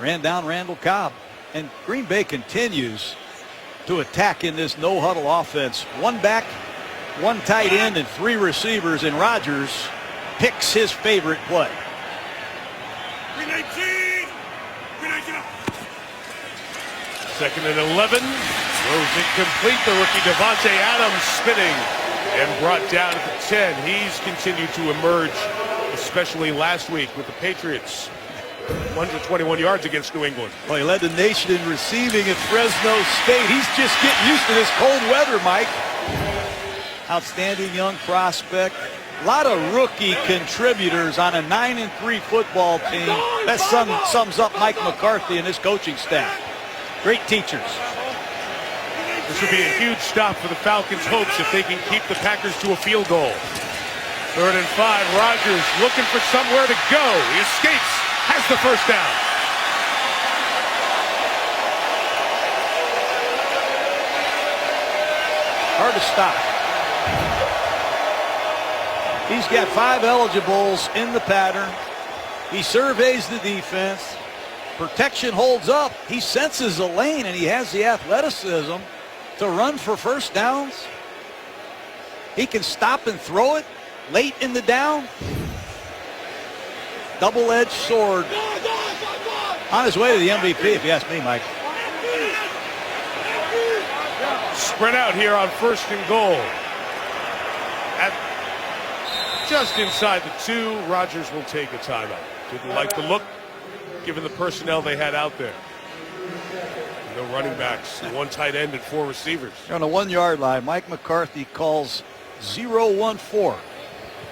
ran down Randall Cobb. And Green Bay continues to attack in this no-huddle offense. One back, one tight end, and three receivers, and Rodgers picks his favorite play. 319. 319 up. 2nd and 11. Throws incomplete. The rookie Devontae Adams spinning and brought down at the 10. He's continued to emerge, especially last week with the Patriots. 121 yards against New England. Well, he led the nation in receiving at Fresno State. He's just getting used to this cold weather, Mike. Outstanding young prospect. A lot of rookie contributors on a 9-3 football team. That sums up Mike McCarthy and his coaching staff. Great teachers. This would be a huge stop for the Falcons' hopes if they can keep the Packers to a field goal. 3rd and 5. Rodgers looking for somewhere to go. He escapes. Has the first down. Hard to stop. He's got 5 eligibles in the pattern. He surveys the defense. Protection holds up. He senses a lane, and he has the athleticism to run for first downs. He can stop and throw it late in the down. Double-edged sword. On his way to the MVP, if you ask me, Mike. Spread out here on 1st and goal. At just inside the 2, Rodgers will take a timeout. Didn't like the look, given the personnel they had out there. No running backs, 1 tight end and 4 receivers. You're on the 1-yard line. Mike McCarthy calls 0-1-4.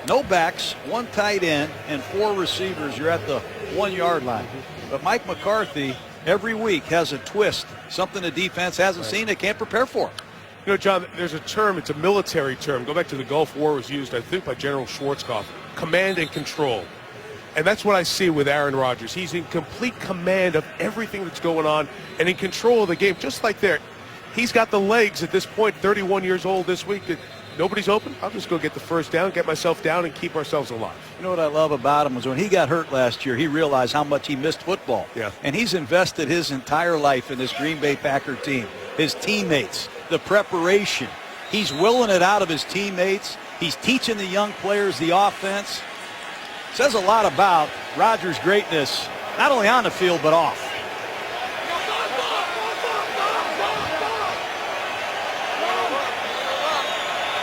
No backs, 1 tight end, and 4 receivers. You're at the 1-yard line. But Mike McCarthy every week has a twist, something the defense hasn't seen, they can't prepare for. You know, John, there's a term, it's a military term. Go back to the Gulf War, it was used, I think, by General Schwarzkopf. Command and control. And that's what I see with Aaron Rodgers. He's in complete command of everything that's going on and in control of the game, just like there. He's got the legs at this point, 31 years old this week. Nobody's open. I'll just go get the first down, get myself down, and keep ourselves alive. You know what I love about him is when he got hurt last year, he realized how much he missed football. Yeah. And he's invested his entire life in this Green Bay Packer team, his teammates, the preparation. He's willing it out of his teammates. He's teaching the young players the offense. Says a lot about Rodgers' greatness, not only on the field, but off.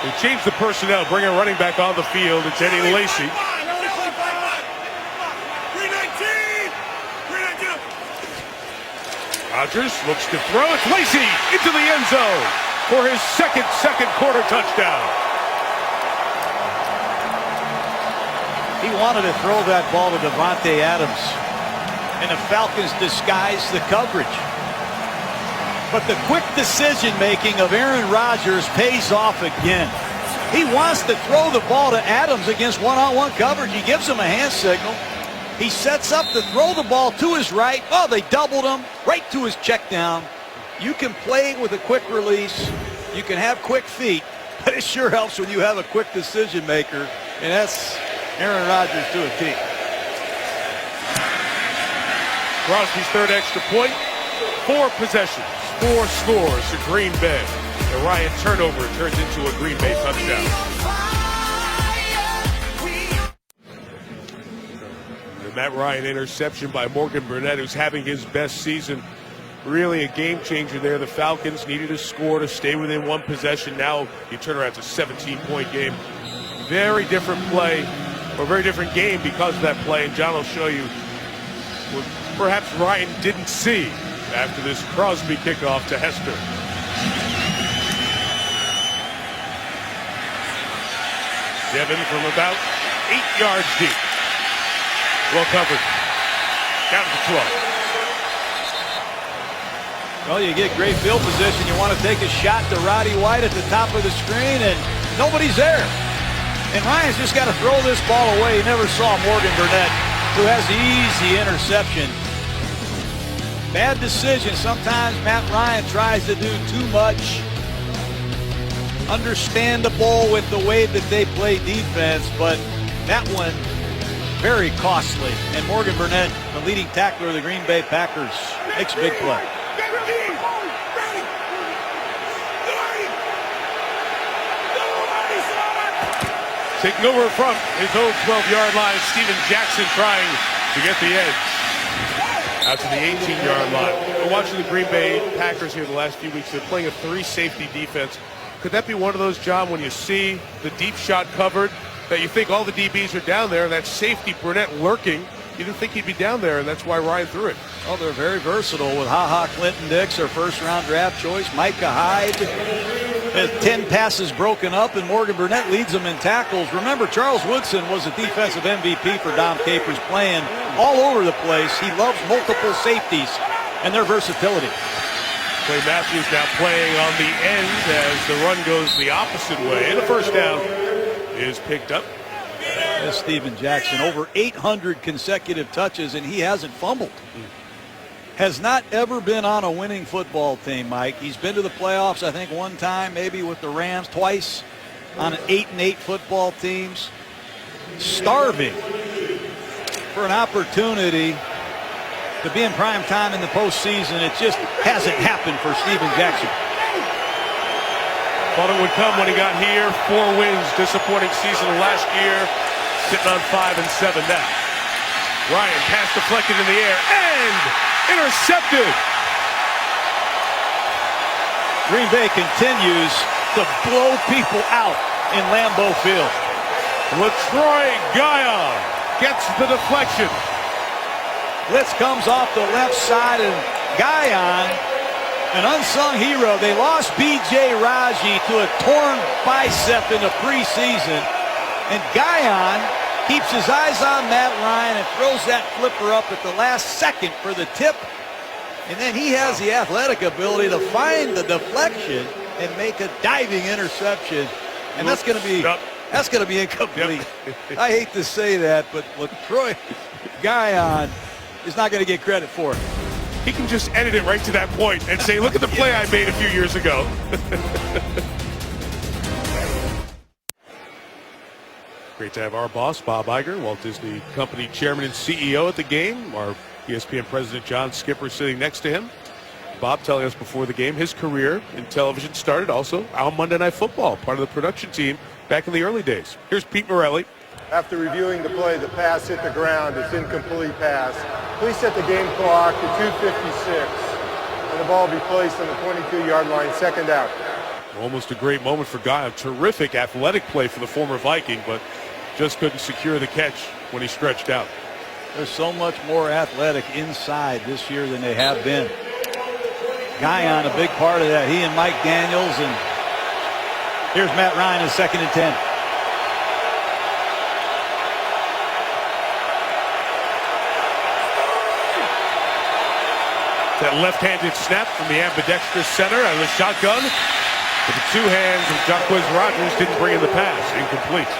They changed the personnel, bring a running back on the field. It's Eddie Lacy. 319. Rodgers looks to throw. It's Lacy into the end zone for his second quarter touchdown. He wanted to throw that ball to Devontae Adams, and the Falcons disguised the coverage. But the quick decision-making of Aaron Rodgers pays off again. He wants to throw the ball to Adams against one-on-one coverage. He gives him a hand signal. He sets up to throw the ball to his right. Oh, they doubled him right to his check down. You can play with a quick release. You can have quick feet, but it sure helps when you have a quick decision-maker, and that's Aaron Rodgers to a T. Crosby's 3rd extra point. 4 possessions, 4 scores to Green Bay. The Ryan turnover turns into a Green Bay touchdown. The Matt Ryan interception by Morgan Burnett, who's having his best season. Really a game changer there. The Falcons needed a score to stay within 1 possession. Now you turn around to a 17-point game. Very different play, or very different game because of that play. And John will show you what perhaps Ryan didn't see after this Crosby kickoff to Hester. Devin from about 8 yards deep. Well covered. Down to 12. Well, you get great field position. You want to take a shot to Roddy White at the top of the screen, and nobody's there. And Ryan's just got to throw this ball away. He never saw Morgan Burnett, who has the easy interception. Bad decision. Sometimes Matt Ryan tries to do too much. Understandable with the way that they play defense, but that one very costly. And Morgan Burnett, the leading tackler of the Green Bay Packers, makes a big play. Taking over from his own 12-yard line, Steven Jackson trying to get the edge out to the 18-yard line. We're watching the Green Bay Packers here the last few weeks. They're playing a 3-safety defense. Could that be one of those, John, when you see the deep shot covered, that you think all the DBs are down there, and that safety, Burnett, lurking? You didn't think he'd be down there, and that's why Ryan threw it. Oh, they're very versatile with Clinton Dix, their first-round draft choice. Micah Hyde has 10 passes broken up, and Morgan Burnett leads them in tackles. Remember, Charles Woodson was a defensive MVP for Dom Capers, playing all over the place. He loves multiple safeties and their versatility. Clay Matthews now playing on the end as the run goes the opposite way. And the first down is picked up. That's Steven Jackson, over 800 consecutive touches, and he hasn't fumbled. Has not ever been on a winning football team, Mike. He's been to the playoffs, I think, one time, maybe with the Rams, twice on an 8-8 football teams. Starving for an opportunity to be in prime time in the postseason. It just hasn't happened for Steven Jackson. Thought it would come when he got here. 4 wins, disappointing season last year. Sitting on 5-7 now. Ryan, pass deflected in the air and intercepted. Green Bay continues to blow people out in Lambeau Field. LaTroy Guion gets the deflection. Blitz comes off the left side, and Guion, an unsung hero. They lost B.J. Raji to a torn bicep in the preseason, and Guion keeps his eyes on Matt Ryan and throws that flipper up at the last second for the tip. And then he has the athletic ability to find the deflection and make a diving interception. And that's going to be incomplete. Yep. I hate to say that, but LaTroy Guion is not going to get credit for it. He can just edit it right to that point and say, look at the play I made a few years ago. Great to have our boss, Bob Iger, Walt Disney Company Chairman and CEO at the game. Our ESPN President John Skipper sitting next to him. Bob telling us before the game his career in television started also on Monday Night Football, part of the production team back in the early days. Here's Pete Morelli. After reviewing the play, the pass hit the ground. It's incomplete pass. Please set the game clock to 2:56, and the ball be placed on the 22-yard line, second out. Almost a great moment for Guy. A terrific athletic play for the former Viking, but just couldn't secure the catch when he stretched out. There's so much more athletic inside this year than they have been. Guion, a big part of that. He and Mike Daniels, and here's Matt Ryan in 2nd and 10. That left-handed snap from the ambidextrous center out of the shotgun. But the 2 hands of Jacquizz Rodgers didn't bring in the pass. Incomplete.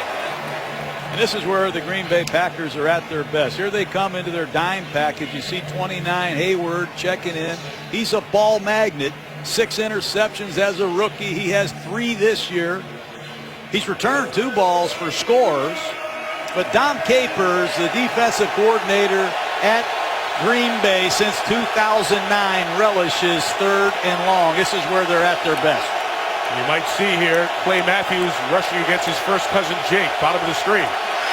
And this is where the Green Bay Packers are at their best. Here they come into their dime package. You see 29, Hayward checking in. He's a ball magnet. 6 interceptions as a rookie. He has 3 this year. He's returned 2 balls for scores. But Dom Capers, the defensive coordinator at Green Bay since 2009, relishes 3rd and long. This is where they're at their best. You might see here Clay Matthews rushing against his first cousin Jake, bottom of the screen.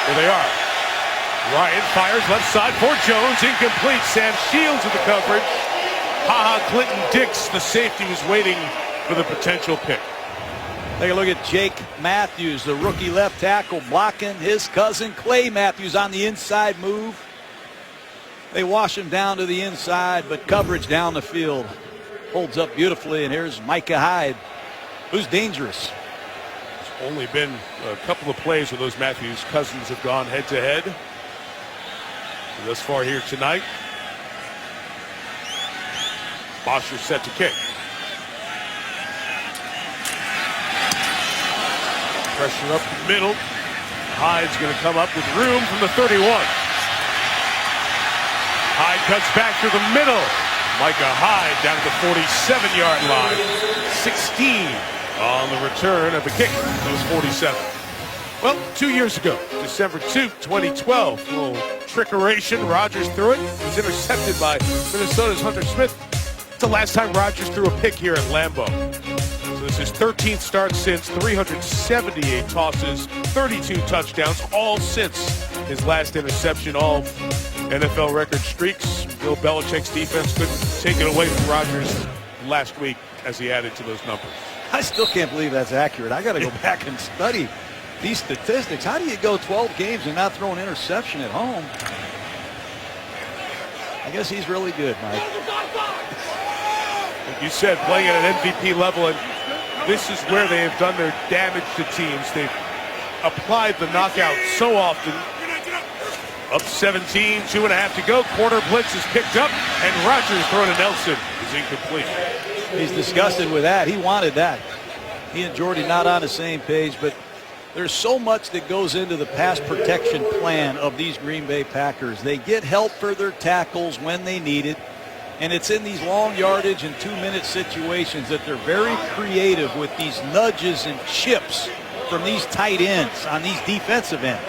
There they are. Ryan fires left side for Jones, incomplete. Sam Shields with the coverage. Clinton Dix, the safety, was waiting for the potential pick. Take a look at Jake Matthews, the rookie left tackle, blocking his cousin Clay Matthews on the inside move. They wash him down to the inside, but coverage down the field holds up beautifully. And here's Micah Hyde, who's dangerous. There's only been a couple of plays where those Matthews cousins have gone head-to-head. Thus far here tonight. Bosher set to kick. Pressure up the middle. Hyde's going to come up with room from the 31. Hyde cuts back through the middle. Micah Hyde down to the 47-yard line. 16 on the return of the kick. It was 47. Well, 2 years ago, December 2, 2012, a little trickeration. Rodgers threw it. It was intercepted by Minnesota's Hunter Smith. It's the last time Rodgers threw a pick here at Lambeau. So this is his 13th start since, 378 tosses, 32 touchdowns, all since his last interception, all NFL record streaks. Bill Belichick's defense couldn't take it away from Rodgers last week as he added to those numbers. I still can't believe that's accurate. I got to go back and study these statistics. How do you go 12 games and not throw an interception at home? I guess he's really good, Mike. Like you said, playing at an MVP level, and this is where they have done their damage to teams. They've applied the knockout so often. Up 17, 2.5 to go. Corner blitz is picked up, and Rodgers throwing to Nelson is incomplete. He's disgusted with that. He wanted that. He and Jordy not on the same page, but there's so much that goes into the pass protection plan of these Green Bay Packers. They get help for their tackles when they need it, and it's in these long yardage and 2-minute situations that they're very creative with these nudges and chips from these tight ends on these defensive ends.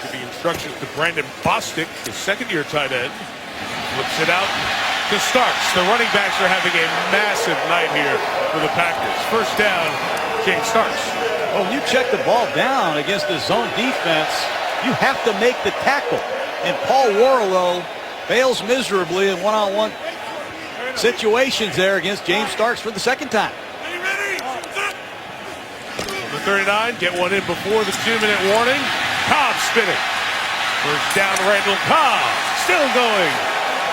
Giving instructions to Brandon Bostic, the second-year tight end. Flips it out to Starks. The running backs are having a massive night here for the Packers. First down, James Starks. Well, when you check the ball down against the zone defense, you have to make the tackle. And Paul Warlow fails miserably in one-on-one situations there against James Starks for the second time. The 39, get one in before the 2-minute warning. Cobb spinning. First down, Randall Cobb. Still going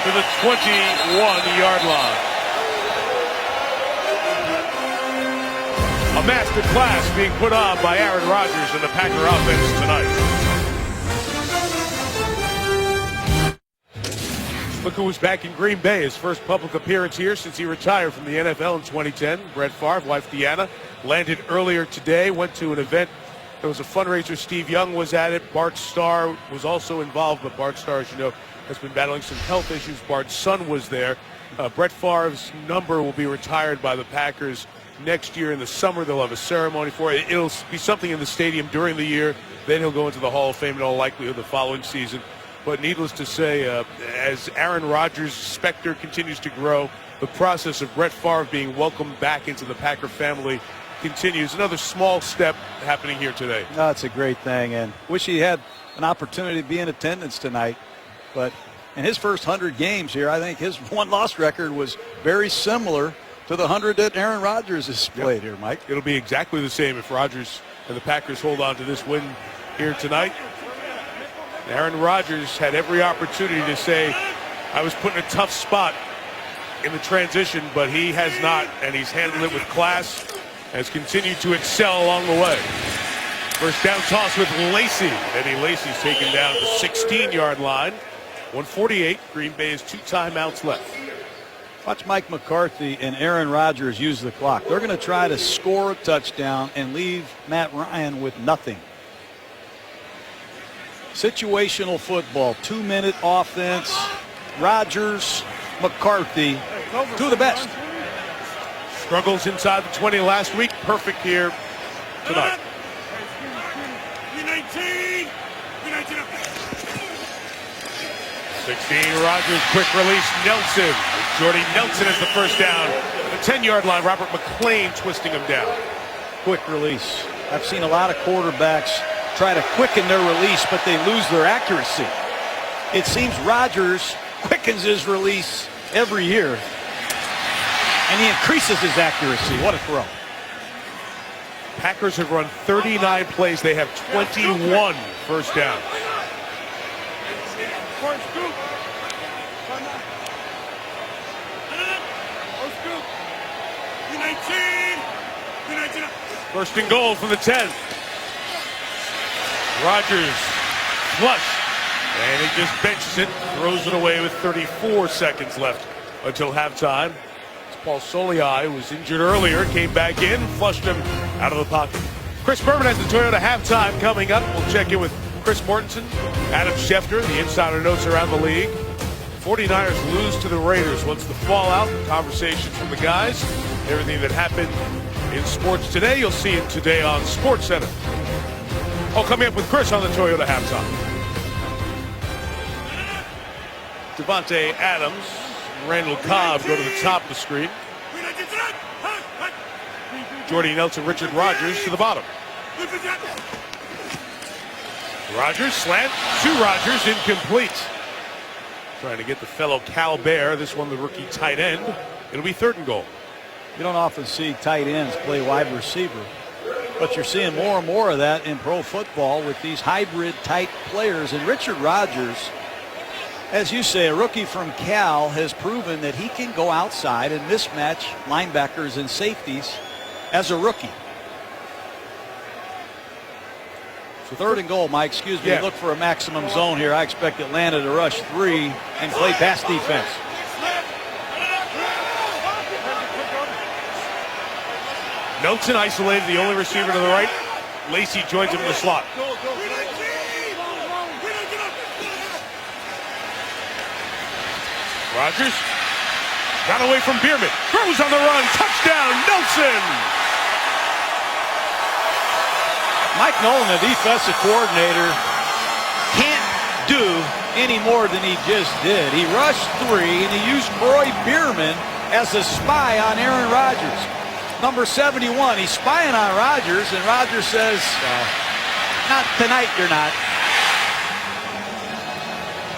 to the 21-yard line. A master class being put on by Aaron Rodgers and the Packer offense tonight. Look who was back in Green Bay. His first public appearance here since he retired from the NFL in 2010. Brett Favre, wife Deanna, landed earlier today, went to an event. There was a fundraiser. Steve Young was at it. Bart Starr was also involved, but Bart Starr, as you know, has been battling some health issues. Bart's son was there. Brett Favre's number will be retired by the Packers next year in the summer. They'll have a ceremony for it. It'll be something in the stadium during the year. Then he'll go into the Hall of Fame in all likelihood the following season. But needless to say, as Aaron Rodgers' specter continues to grow, the process of Brett Favre being welcomed back into the Packer family continues. Another small step happening here today. No, it's a great thing, and wish he had an opportunity to be in attendance tonight. But in his first 100 games here, I think his one-loss record was very similar to the 100 that Aaron Rodgers has played here, Mike. It'll be exactly the same if Rodgers and the Packers hold on to this win here tonight. Aaron Rodgers had every opportunity to say, I was put in a tough spot in the transition, but he has not, and he's handled it with class, has continued to excel along the way. First down toss with Lacy. Eddie Lacy's taken down to the 16-yard line. 1:48. Green Bay has 2 timeouts left. Watch Mike McCarthy and Aaron Rodgers use the clock. They're going to try to score a touchdown and leave Matt Ryan with nothing. Situational football, 2-minute offense. Rodgers, McCarthy, 2 of the best. Struggles inside the 20 last week. Perfect here tonight. 16, Rodgers, quick release, Nelson. Jordy Nelson is the first down. The 10-yard line, Robert McClain twisting him down. Quick release. I've seen a lot of quarterbacks try to quicken their release, but they lose their accuracy. It seems Rodgers quickens his release every year, and he increases his accuracy. What a throw. Packers have run 39 plays. They have 21 first downs. First and goal from the 10. Rodgers flush, and he just benches it, throws it away with 34 seconds left until halftime. Paul Soliai, who was injured earlier, came back in, flushed him out of the pocket. Chris Berman has the Toyota halftime coming up. We'll check in with Chris Mortensen, Adam Schefter, the insider notes around the league. 49ers lose to the Raiders. What's the fallout? Conversations from the guys. Everything that happened in sports today, you'll see it today on SportsCenter. Oh, coming up with Chris on the Toyota halftime. Devontae Adams, Randall Cobb go to the top of the screen. Jordy Nelson, Richard Rodgers to the bottom. Rodgers slant to Rodgers, incomplete. Trying to get the fellow Cal Bear. This one the rookie tight end. It'll be 3rd and goal. You don't often see tight ends play wide receiver, but you're seeing more and more of that in pro football with these hybrid type players. And Richard Rodgers, as you say, a rookie from Cal, has proven that he can go outside and mismatch linebackers and safeties as a rookie. So 3rd and goal, Mike. Excuse me. Yeah. Look for a maximum zone here. I expect Atlanta to rush 3 and play pass defense. Nelson isolated, the only receiver to the right. Lacey joins him in the slot. Rodgers got away from Bierman. Throws on the run. Touchdown, Nelson! Mike Nolan, the defensive coordinator, can't do any more than he just did. He rushed 3, and he used Troy Bierman as a spy on Aaron Rodgers. Number 71, he's spying on Rodgers, and Rodgers says, not tonight, you're not.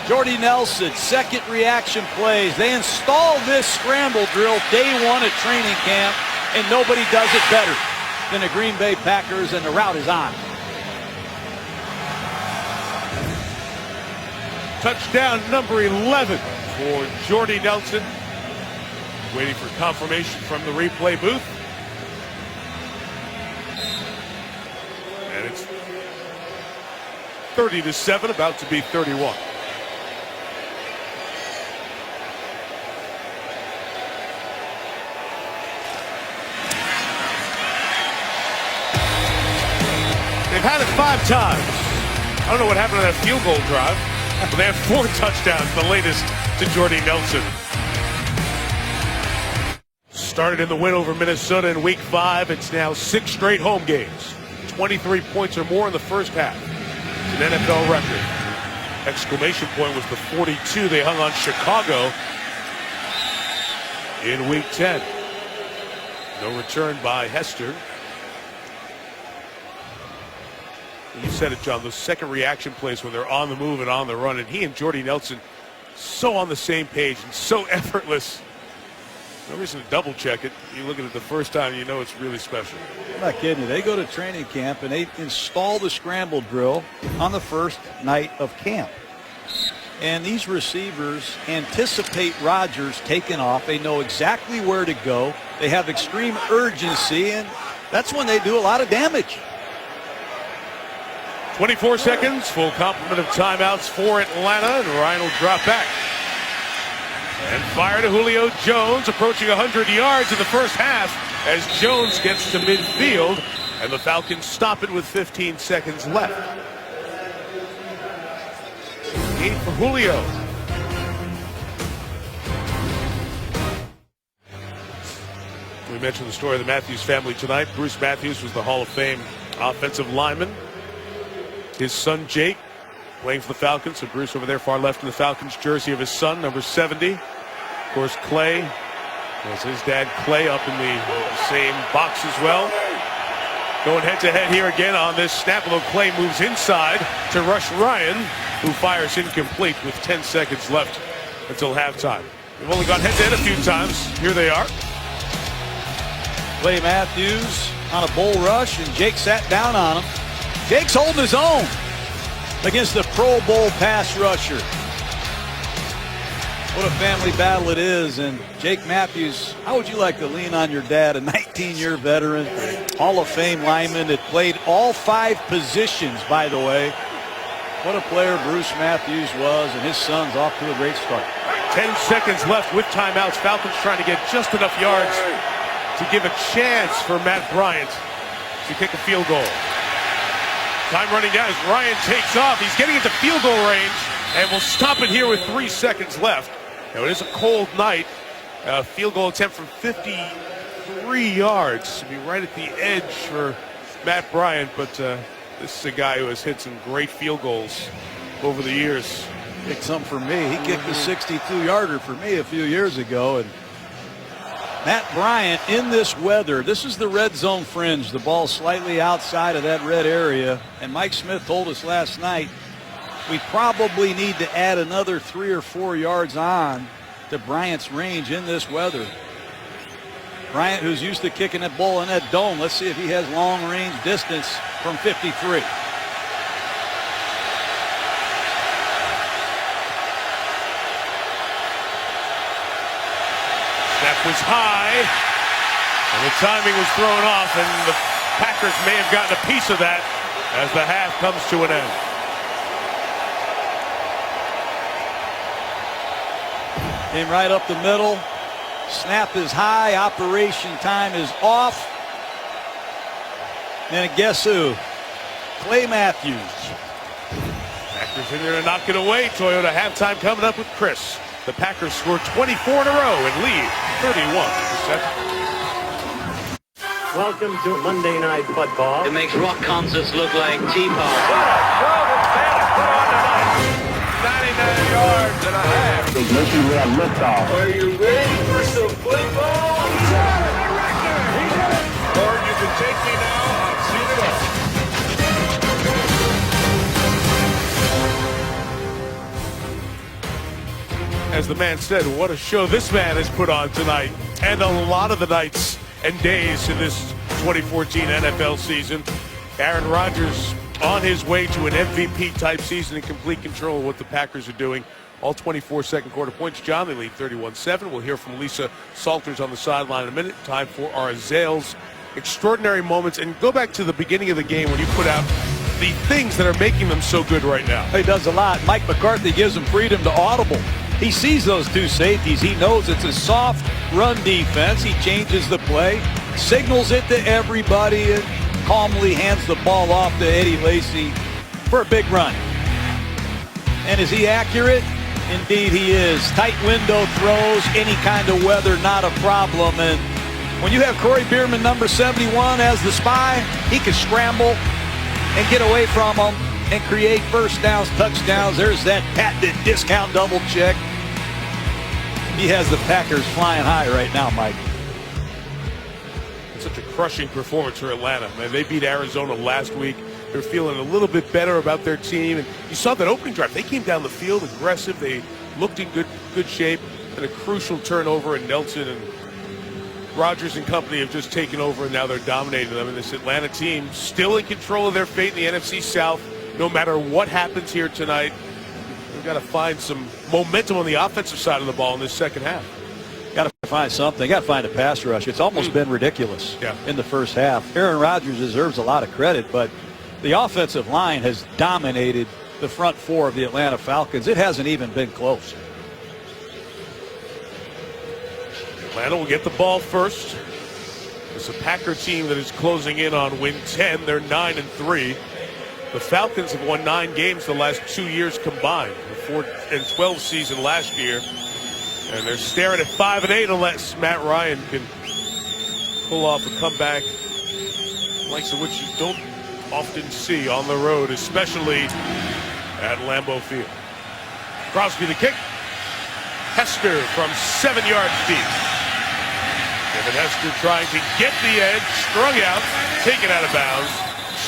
Jordy Nelson, second reaction plays. They installed this scramble drill day 1 at training camp, and nobody does it better than the Green Bay Packers, and the route is on. Touchdown number 11 for Jordy Nelson. Waiting for confirmation from the replay booth. And it's 30-7, about to be 31. They've had it 5 times. I don't know what happened to that field goal drive, but they have 4 touchdowns, the latest to Jordy Nelson. Started in the win over Minnesota in Week 5. It's now 6 straight home games. 23 points or more in the first half. It's an NFL record. Exclamation point was the 42 they hung on Chicago in Week 10. No return by Hester. You said it, John, those second reaction plays when they're on the move and on the run, and he and Jordy Nelson so on the same page and so effortless. No reason to double check it. You look at it the first time, you know it's really special. I'm not kidding you. They go to training camp and they install the scramble drill on the first night of camp. And these receivers anticipate Rodgers taking off. They know exactly where to go. They have extreme urgency, and that's when they do a lot of damage. 24 seconds, full complement of timeouts for Atlanta, and Ryan will drop back. And fire to Julio Jones, approaching 100 yards in the first half as Jones gets to midfield, and the Falcons stop it with 15 seconds left. Gain for Julio. We mentioned the story of the Matthews family tonight. Bruce Matthews was the Hall of Fame offensive lineman. His son Jake playing for the Falcons. So Bruce over there far left in the Falcons jersey of his son, number 70. Of course, Clay was his dad, Clay, up in the same box as well. Going head-to-head here again on this snap, although Clay moves inside to rush Ryan, who fires incomplete with 10 seconds left until halftime. They've only gone head-to-head a few times. Here they are. Clay Matthews on a bull rush, and Jake sat down on him. Jake's holding his own against the Pro Bowl pass rusher. What a family battle it is. And Jake Matthews, how would you like to lean on your dad, a 19-year veteran, Hall of Fame lineman that played all 5 positions, by the way. What a player Bruce Matthews was, and his son's off to a great start. 10 seconds left with timeouts. Falcons trying to get just enough yards to give a chance for Matt Bryant to kick a field goal. Time running down as Ryan takes off. He's getting into field goal range, and we'll stop it here with 3 seconds left. Now, it is a cold night. Field goal attempt from 53 yards. To be right at the edge for Matt Bryant, but this is a guy who has hit some great field goals over the years. Kicked some for me. He kicked a 62-yarder for me a few years ago. And Matt Bryant in this weather, this is the red zone fringe. The ball slightly outside of that red area. And Mike Smith told us last night we probably need to add another 3 or 4 yards on to Bryant's range in this weather. Bryant, who's used to kicking that ball in that dome, let's see if he has long range distance from 53. Snap was high, and the timing was thrown off, and the Packers may have gotten a piece of that as the half comes to an end. Came right up the middle. Snap is high. Operation time is off. And guess who? Clay Matthews. Packers in there to knock it away. Toyota halftime coming up with Chris. The Packers score 24 in a row and lead 31-7. Welcome to Monday Night Football. It makes rock concerts look like T-Bone. 99 yards and a half. Are you ready for some football? Or you can take me now. I've seen it all. As the man said, what a show this man has put on tonight, and a lot of the nights and days in this 2014 NFL season. Aaron Rodgers on his way to an MVP-type season in complete control of what the Packers are doing. All 24 second quarter points. John, they lead 31-7. We'll hear from Lisa Salters on the sideline in a minute. Time for our Azale's extraordinary moments. And go back to the beginning of the game when you put out the things that are making them so good right now. He does a lot. Mike McCarthy gives him freedom to audible. He sees those two safeties. He knows it's a soft run defense. He changes the play, signals it to everybody, and calmly hands the ball off to Eddie Lacy for a big run. And is he accurate? Indeed he is. Tight window throws, any kind of weather, not a problem. And when you have Corey Bierman, number 71, as the spy, he can scramble and get away from them and create first downs, touchdowns. There's that patented discount double check. He has the Packers flying high right now, Mike. Such a crushing performance for Atlanta. Man, they beat Arizona last week. They're feeling a little bit better about their team. And you saw that opening drive. They came down the field aggressive. They looked in good shape. And a crucial turnover, and Nelson and Rodgers and company have just taken over, and now they're dominating them. And this Atlanta team still in control of their fate in the NFC South. No matter what happens here tonight, we've got to find some momentum on the offensive side of the ball in this second half. Got to find something. Got to find a pass rush. It's almost been ridiculous in the first half. Aaron Rodgers deserves a lot of credit, but the offensive line has dominated the front four of the Atlanta Falcons. It hasn't even been close. Atlanta will get the ball first. It's a Packer team that is closing in on win 10. They're 9-3. The Falcons have won 9 games the last 2 years combined. The 4-12 season last year. And they're staring at 5-8 unless Matt Ryan can pull off a comeback, likes of which you don't often see on the road, especially at Lambeau Field. Crosby the kick. Hester from 7 yards deep. Kevin Hester trying to get the edge, strung out, taken out of bounds,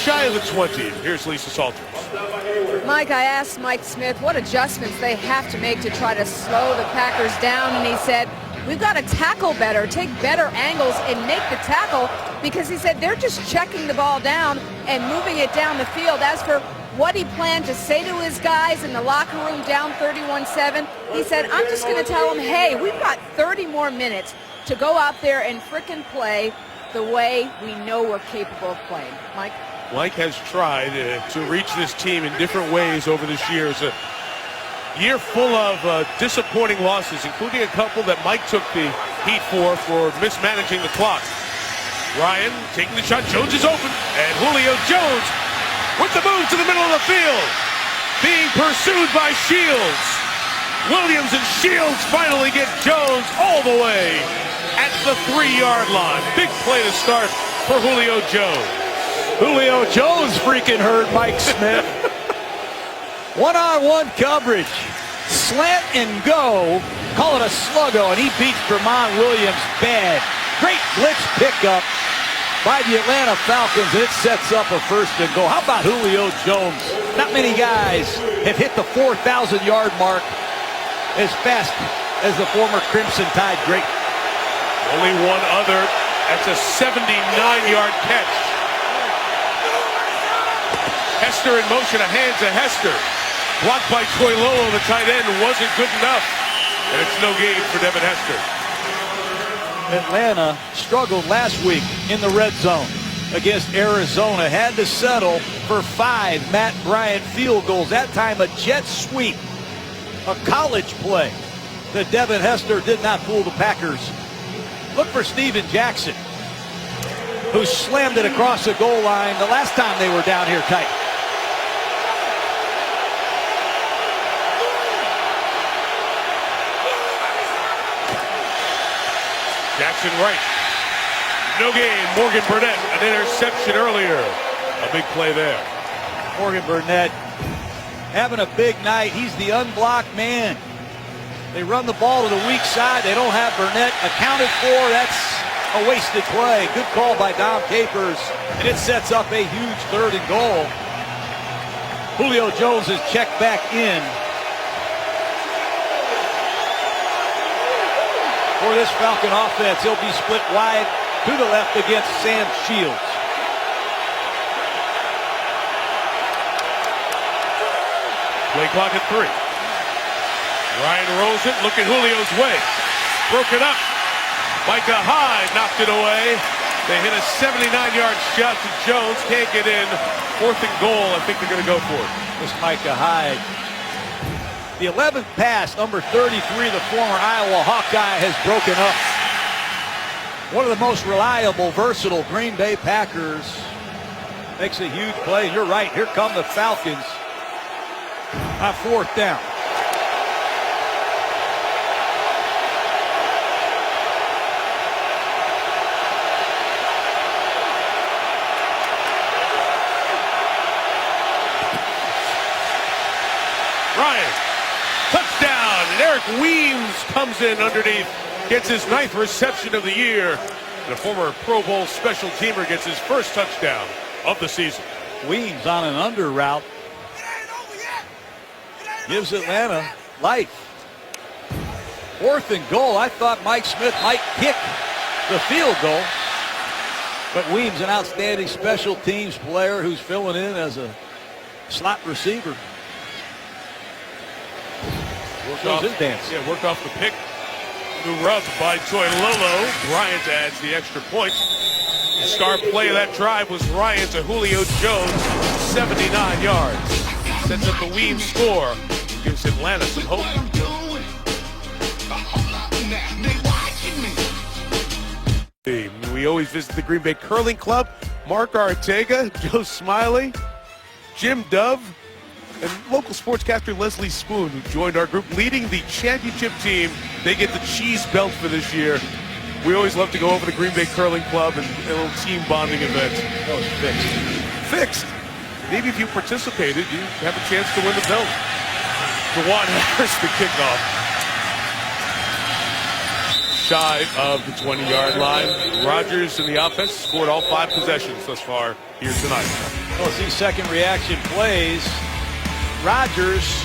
shy of the 20. Here's Lisa Salters. Mike, I asked Mike Smith what adjustments they have to make to try to slow the Packers down, and he said, we've got to tackle better, take better angles, and make the tackle, because he said they're just checking the ball down and moving it down the field. As for what he planned to say to his guys in the locker room down 31-7, he said, I'm just going to tell them, hey, we've got 30 more minutes to go out there and frickin' play the way we know we're capable of playing. Mike? Mike has tried to reach this team in different ways over this year. It's a year full of disappointing losses, including a couple that Mike took the heat for mismanaging the clock. Ryan taking the shot. Jones is open, and Julio Jones with the move to the middle of the field. Being pursued by Shields. Williams and Shields finally get Jones all the way at the 3-yard line. Big play to start for Julio Jones. Julio Jones freaking hurt Mike Smith. One-on-one coverage. Slant and go. Call it a sluggo, and he beats Vermont Williams bad. Great blitz pickup by the Atlanta Falcons, and it sets up a 1st and goal. How about Julio Jones? Not many guys have hit the 4,000-yard mark as fast as the former Crimson Tide great. Only one other. That's a 79-yard catch. Hester in motion, a hand to Hester. Blocked by Toilolo, the tight end, wasn't good enough. And it's no gain for Devin Hester. Atlanta struggled last week in the red zone against Arizona. Had to settle for 5 Matt Bryant field goals. That time a jet sweep. A college play that Devin Hester did not fool the Packers. Look for Steven Jackson, who slammed it across the goal line the last time they were down here tight. Jackson right. No gain. Morgan Burnett, an interception earlier. A big play there. Morgan Burnett having a big night. He's the unblocked man. They run the ball to the weak side. They don't have Burnett accounted for. That's a wasted play. Good call by Dom Capers. And it sets up a huge 3rd and goal. Julio Jones is checked back in for this Falcon offense. He'll be split wide to the left against Sam Shields. Play clock at 3. Ryan rolls it. Look at Julio's way. Broken up. Micah Hyde knocked it away. They hit a 79-yard shot to Jones. Can't get in. 4th and goal. I think they're going to go for it. This Micah Hyde. The 11th pass, number 33, the former Iowa Hawkeye, has broken up. One of the most reliable, versatile Green Bay Packers makes a huge play. You're right. Here come the Falcons on 4th down. Ryan, touchdown, and Eric Weems comes in underneath, gets his 9th reception of the year, and a former Pro Bowl special teamer gets his 1st touchdown of the season. Weems on an under route gives Atlanta life. 4th and goal. I thought Mike Smith might kick the field goal, but Weems, an outstanding special teams player who's filling in as a slot receiver. Work off the pick. The rub by Toilolo. Bryant adds the extra point. The star play of that drive was Ryan to Julio Jones, 79 yards. Sets up the Weems score. Gives Atlanta some hope. We always visit the Green Bay Curling Club. Mark Ortega, Joe Smiley, Jim Dove, and local sportscaster Leslie Spoon, who joined our group, leading the championship team. They get the cheese belt for this year. We always love to go over to the Green Bay Curling Club and a little team bonding event. That was fixed. Fixed. Maybe if you participated, you have a chance to win the belt. DeJuan Harris, the kickoff. Shy of the 20-yard line. Rodgers in the offense scored all 5 possessions thus far here tonight. Well, as these second reaction plays, Rodgers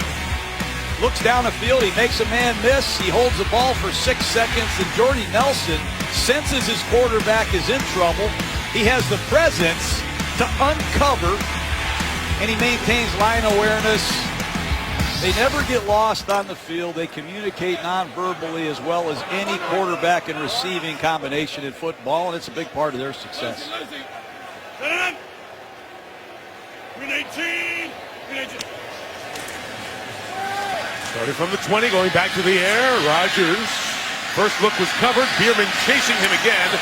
looks down the field. He makes a man miss. He holds the ball for 6 seconds, and Jordy Nelson senses his quarterback is in trouble. He has the presence to uncover, and he maintains line awareness. They never get lost on the field. They communicate non-verbally as well as any quarterback and receiving combination in football, and it's a big part of their success. Green 18. Starting from the 20, going back to the air. Rodgers, first look was covered. Bierman chasing him again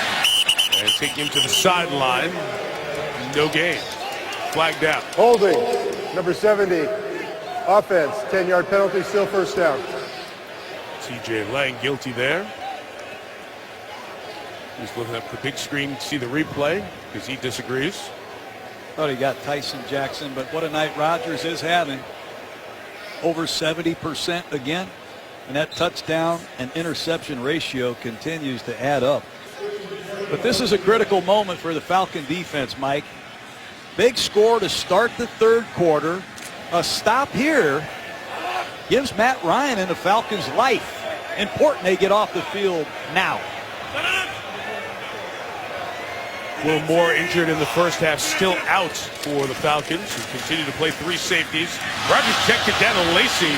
and taking him to the sideline. No gain. Flag down. Holding, number 70. Offense, 10-yard penalty, still first down. TJ Lang guilty there. He's looking up the big screen to see the replay because he disagrees. Thought he got Tyson Jackson, but what a night Rodgers is having. Over 70% again, and that touchdown and interception ratio continues to add up. But this is a critical moment for the Falcon defense, Mike. Big score to start the third quarter. A stop here gives Matt Ryan and the Falcons life. Important they get off the field now. Will Moore injured in the first half, still out for the Falcons, who continue to play three safeties. Rodgers checked it down to Lacey,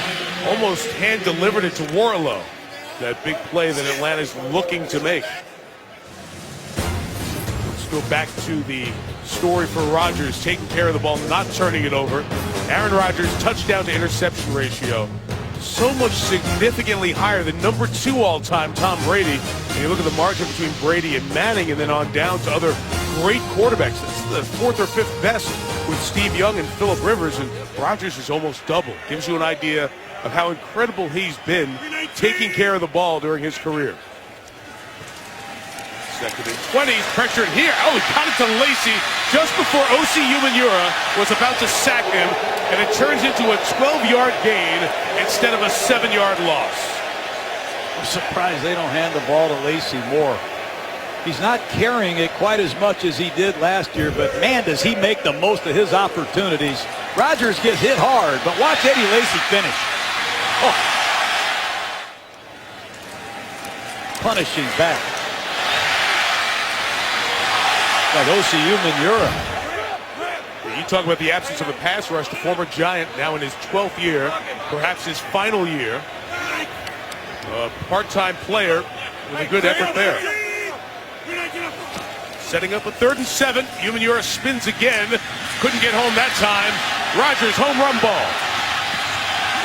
almost hand-delivered it to Warlow. That big play that Atlanta's looking to make. Let's go back to the story for Rodgers, taking care of the ball, not turning it over. Aaron Rodgers' touchdown to interception ratio, so much significantly higher than number 2 all-time, Tom Brady. And you look at the margin between Brady and Manning, and then on down to other great quarterbacks. It's the 4th or 5th best with Steve Young and Phillip Rivers, and Rodgers is almost double. Gives you an idea of how incredible he's been taking care of the ball during his career. Second and 20, he's pressured here. Oh, he got it to Lacey just before O.C. Umenyiora was about to sack him, and it turns into a 12-yard gain instead of a 7-yard loss. I'm surprised they don't hand the ball to Lacey more. He's not carrying it quite as much as he did last year, but man, does he make the most of his opportunities. Rodgers gets hit hard, but watch Eddie Lacey finish. Oh. Punishing back. Like O.C. Umenyiora. You talk about the absence of a pass rush. The former Giant, now in his 12th year, perhaps his final year. A part-time player with a good effort there. Setting up a 3rd and 7. Umenyiora spins again. Couldn't get home that time. Rodgers, home run ball.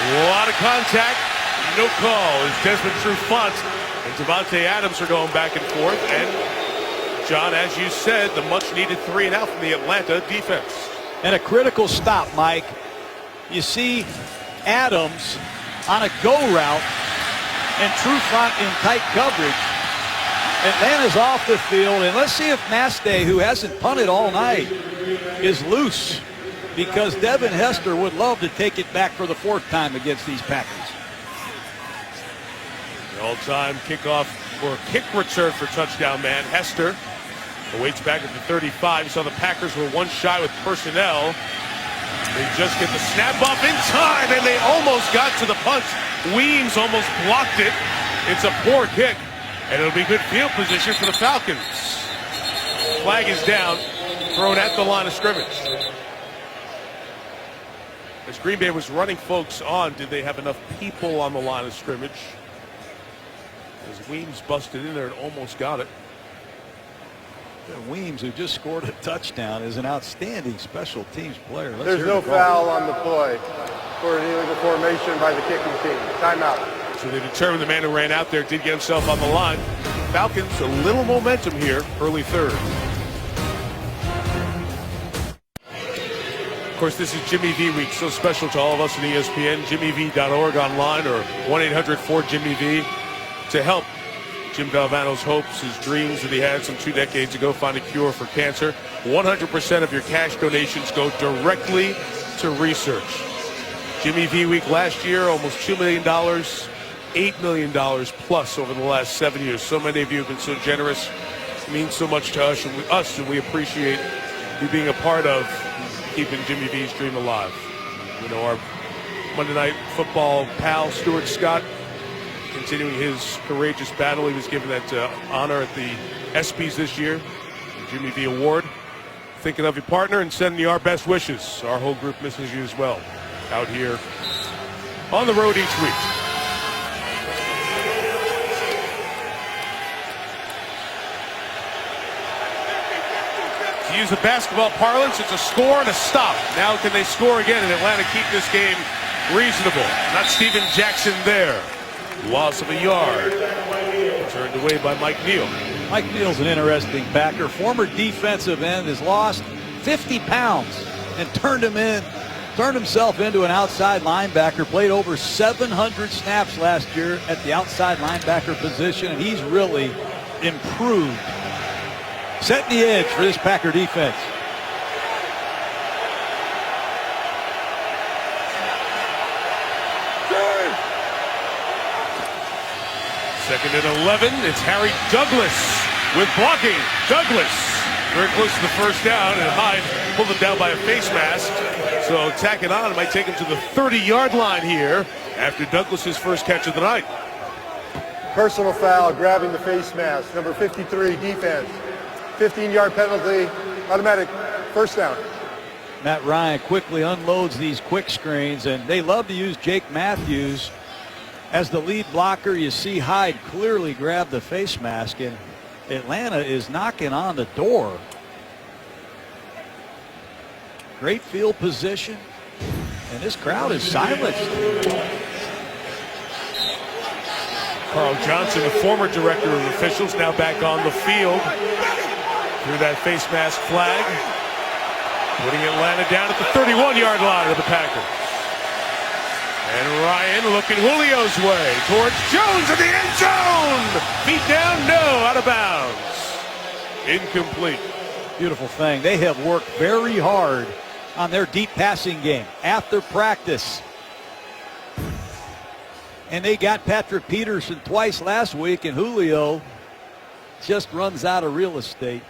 A lot of contact. No call as Desmond Trufant and Devontae Adams are going back and forth. And John, as you said, the much-needed 3 and out from the Atlanta defense. And a critical stop, Mike. You see Adams on a go route and Trufant in tight coverage. Atlanta's off the field, and let's see if Mastay, who hasn't punted all night, is loose, because Devin Hester would love to take it back for the 4th time against these Packers. The all-time kickoff or kick return for touchdown man, Hester. Awaits back at the 35. You saw the Packers were one shy with personnel. They just get the snap off in time, and they almost got to the punt. Weems almost blocked it. It's a poor kick, and it'll be good field position for the Falcons. Flag is down, thrown at the line of scrimmage. As Green Bay was running folks on, did they have enough people on the line of scrimmage? As Weems busted in there and almost got it. Weems, who just scored a touchdown, is an outstanding special teams player. There's no foul on the play for an illegal formation by the kicking team. Timeout. So they determined the man who ran out there did get himself on the line. Falcons, a little momentum here, early 3rd. Of course, this is Jimmy V week, so special to all of us at ESPN. JimmyV.org online or 1-800-4-JIMMY-V to help Jim Valvano's hopes, his dreams that he had some 2 decades ago, find a cure for cancer. 100% of your cash donations go directly to research. Jimmy V week last year, almost $2 million, $8 million plus over the last 7 years. So many of you have been so generous. It means so much to us, and we appreciate you being a part of keeping Jimmy V's dream alive. You know, our Monday Night Football pal, Stuart Scott, continuing his courageous battle. He was given that honor at the ESPYs this year, the Jimmy V Award. Thinking of your partner and sending you our best wishes. Our whole group misses you as well. Out here on the road each week. To use the basketball parlance, it's a score and a stop. Now can they score again and Atlanta keep this game reasonable? Not Steven Jackson there. Loss of a yard. Turned away by Mike Neal. Mike Neal's an interesting Packer. Former defensive end, has lost 50 pounds and turned himself into an outside linebacker. Played over 700 snaps last year at the outside linebacker position, and he's really improved. Setting the edge for this Packer defense. Second and 11. It's Harry Douglas with blocking. Douglas very close to the first down, and Hyde pulled him down by a face mask. So tacking on, it might take him to the 30-yard line here after Douglas's first catch of the night. Personal foul, grabbing the face mask. Number 53, defense. 15-yard penalty, automatic first down. Matt Ryan quickly unloads these quick screens, and they love to use Jake Matthews as the lead blocker. You see Hyde clearly grab the face mask, and Atlanta is knocking on the door. Great field position, and this crowd is silenced. Carl Johnson, the former director of officials, now back on the field through that face mask flag, putting Atlanta down at the 31-yard line of the Packers. And Ryan looking Julio's way towards Jones in the end zone. Feet down, no, out of bounds. Incomplete. Beautiful thing. They have worked very hard on their deep passing game after practice. And they got Patrick Peterson twice last week, and Julio just runs out of real estate.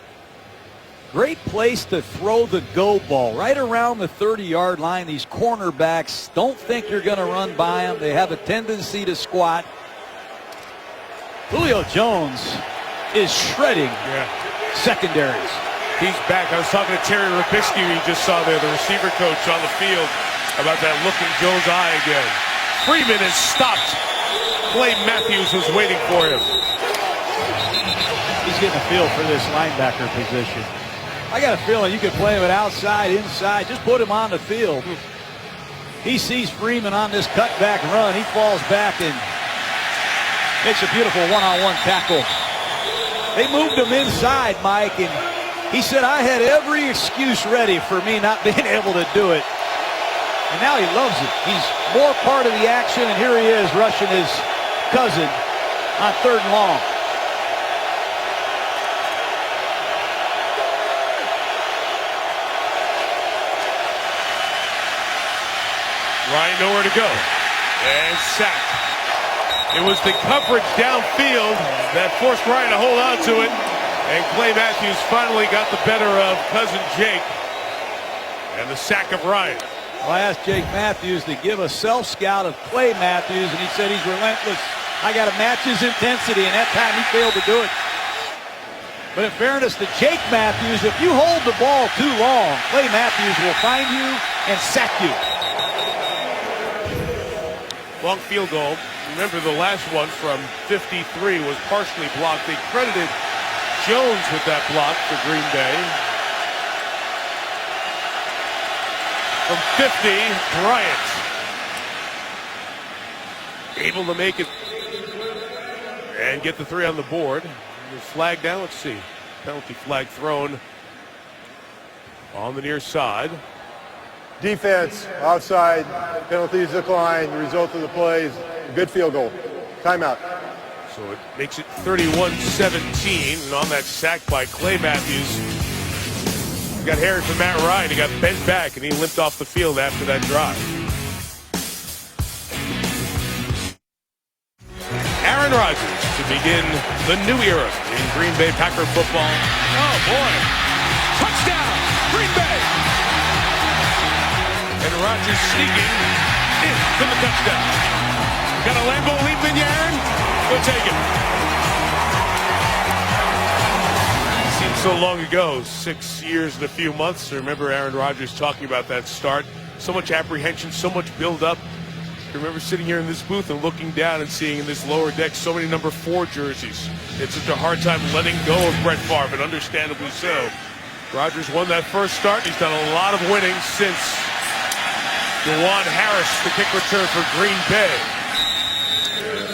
Great place to throw the go ball, right around the 30-yard line. These cornerbacks don't think you're going to run by them. They have a tendency to squat. Julio Jones is shredding secondaries. He's back. I was talking to Terry Rapinski, who you just saw there, the receiver coach on the field, about that look in Jones' eye again. Freeman is stopped. Clay Matthews was waiting for him. He's getting a feel for this linebacker position. I got a feeling you could play him at outside, inside. Just put him on the field. He sees Freeman on this cutback run. He falls back and makes a beautiful one-on-one tackle. They moved him inside, Mike, and he said, I had every excuse ready for me not being able to do it. And now he loves it. He's more part of the action, and here he is rushing his cousin on 3rd and long. Ryan nowhere to go. And sacked. It was the coverage downfield that forced Ryan to hold on to it. And Clay Matthews finally got the better of cousin Jake. And the sack of Ryan. Well, I asked Jake Matthews to give a self-scout of Clay Matthews, and he said he's relentless. I got to match his intensity, and that time he failed to do it. But in fairness to Jake Matthews, if you hold the ball too long, Clay Matthews will find you and sack you. Long field goal. Remember, the last one from 53 was partially blocked. They credited Jones with that block for Green Bay. From 50, Bryant able to make it and get the 3 on the board. There's flag down. Let's see. Penalty flag thrown on the near side. Defense, outside, penalties declined. The result of the play is a good field goal. Timeout. So it makes it 31-17. And on that sack by Clay Matthews, you got Harry from Matt Ryan. He got bent back, and he limped off the field after that drive. Aaron Rodgers to begin the new era in Green Bay Packer football. Oh, boy. Touchdown, Green Bay. And Rodgers sneaking into the touchdown. Got a Lambeau leap in you, Aaron? Go take it. Seems so long ago, 6 years and a few months. I remember Aaron Rodgers talking about that start. So much apprehension, so much build-up. I remember sitting here in this booth and looking down and seeing in this lower deck so many number 4 jerseys. It's such a hard time letting go of Brett Favre, but understandably so. Rodgers won that first start. He's done a lot of winning since DeJuan Harris, the kick return for Green Bay.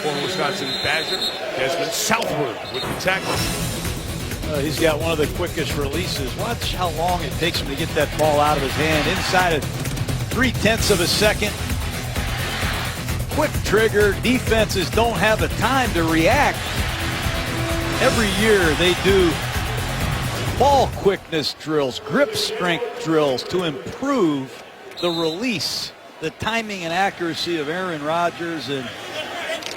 Former Wisconsin Badger, Desmond Southward with the tackle. He's got one of the quickest releases. Watch how long it takes him to get that ball out of his hand. Inside of 0.3 of a second. Quick trigger. Defenses don't have the time to react. Every year they do ball quickness drills, grip strength drills to improve the release, the timing and accuracy of Aaron Rodgers. And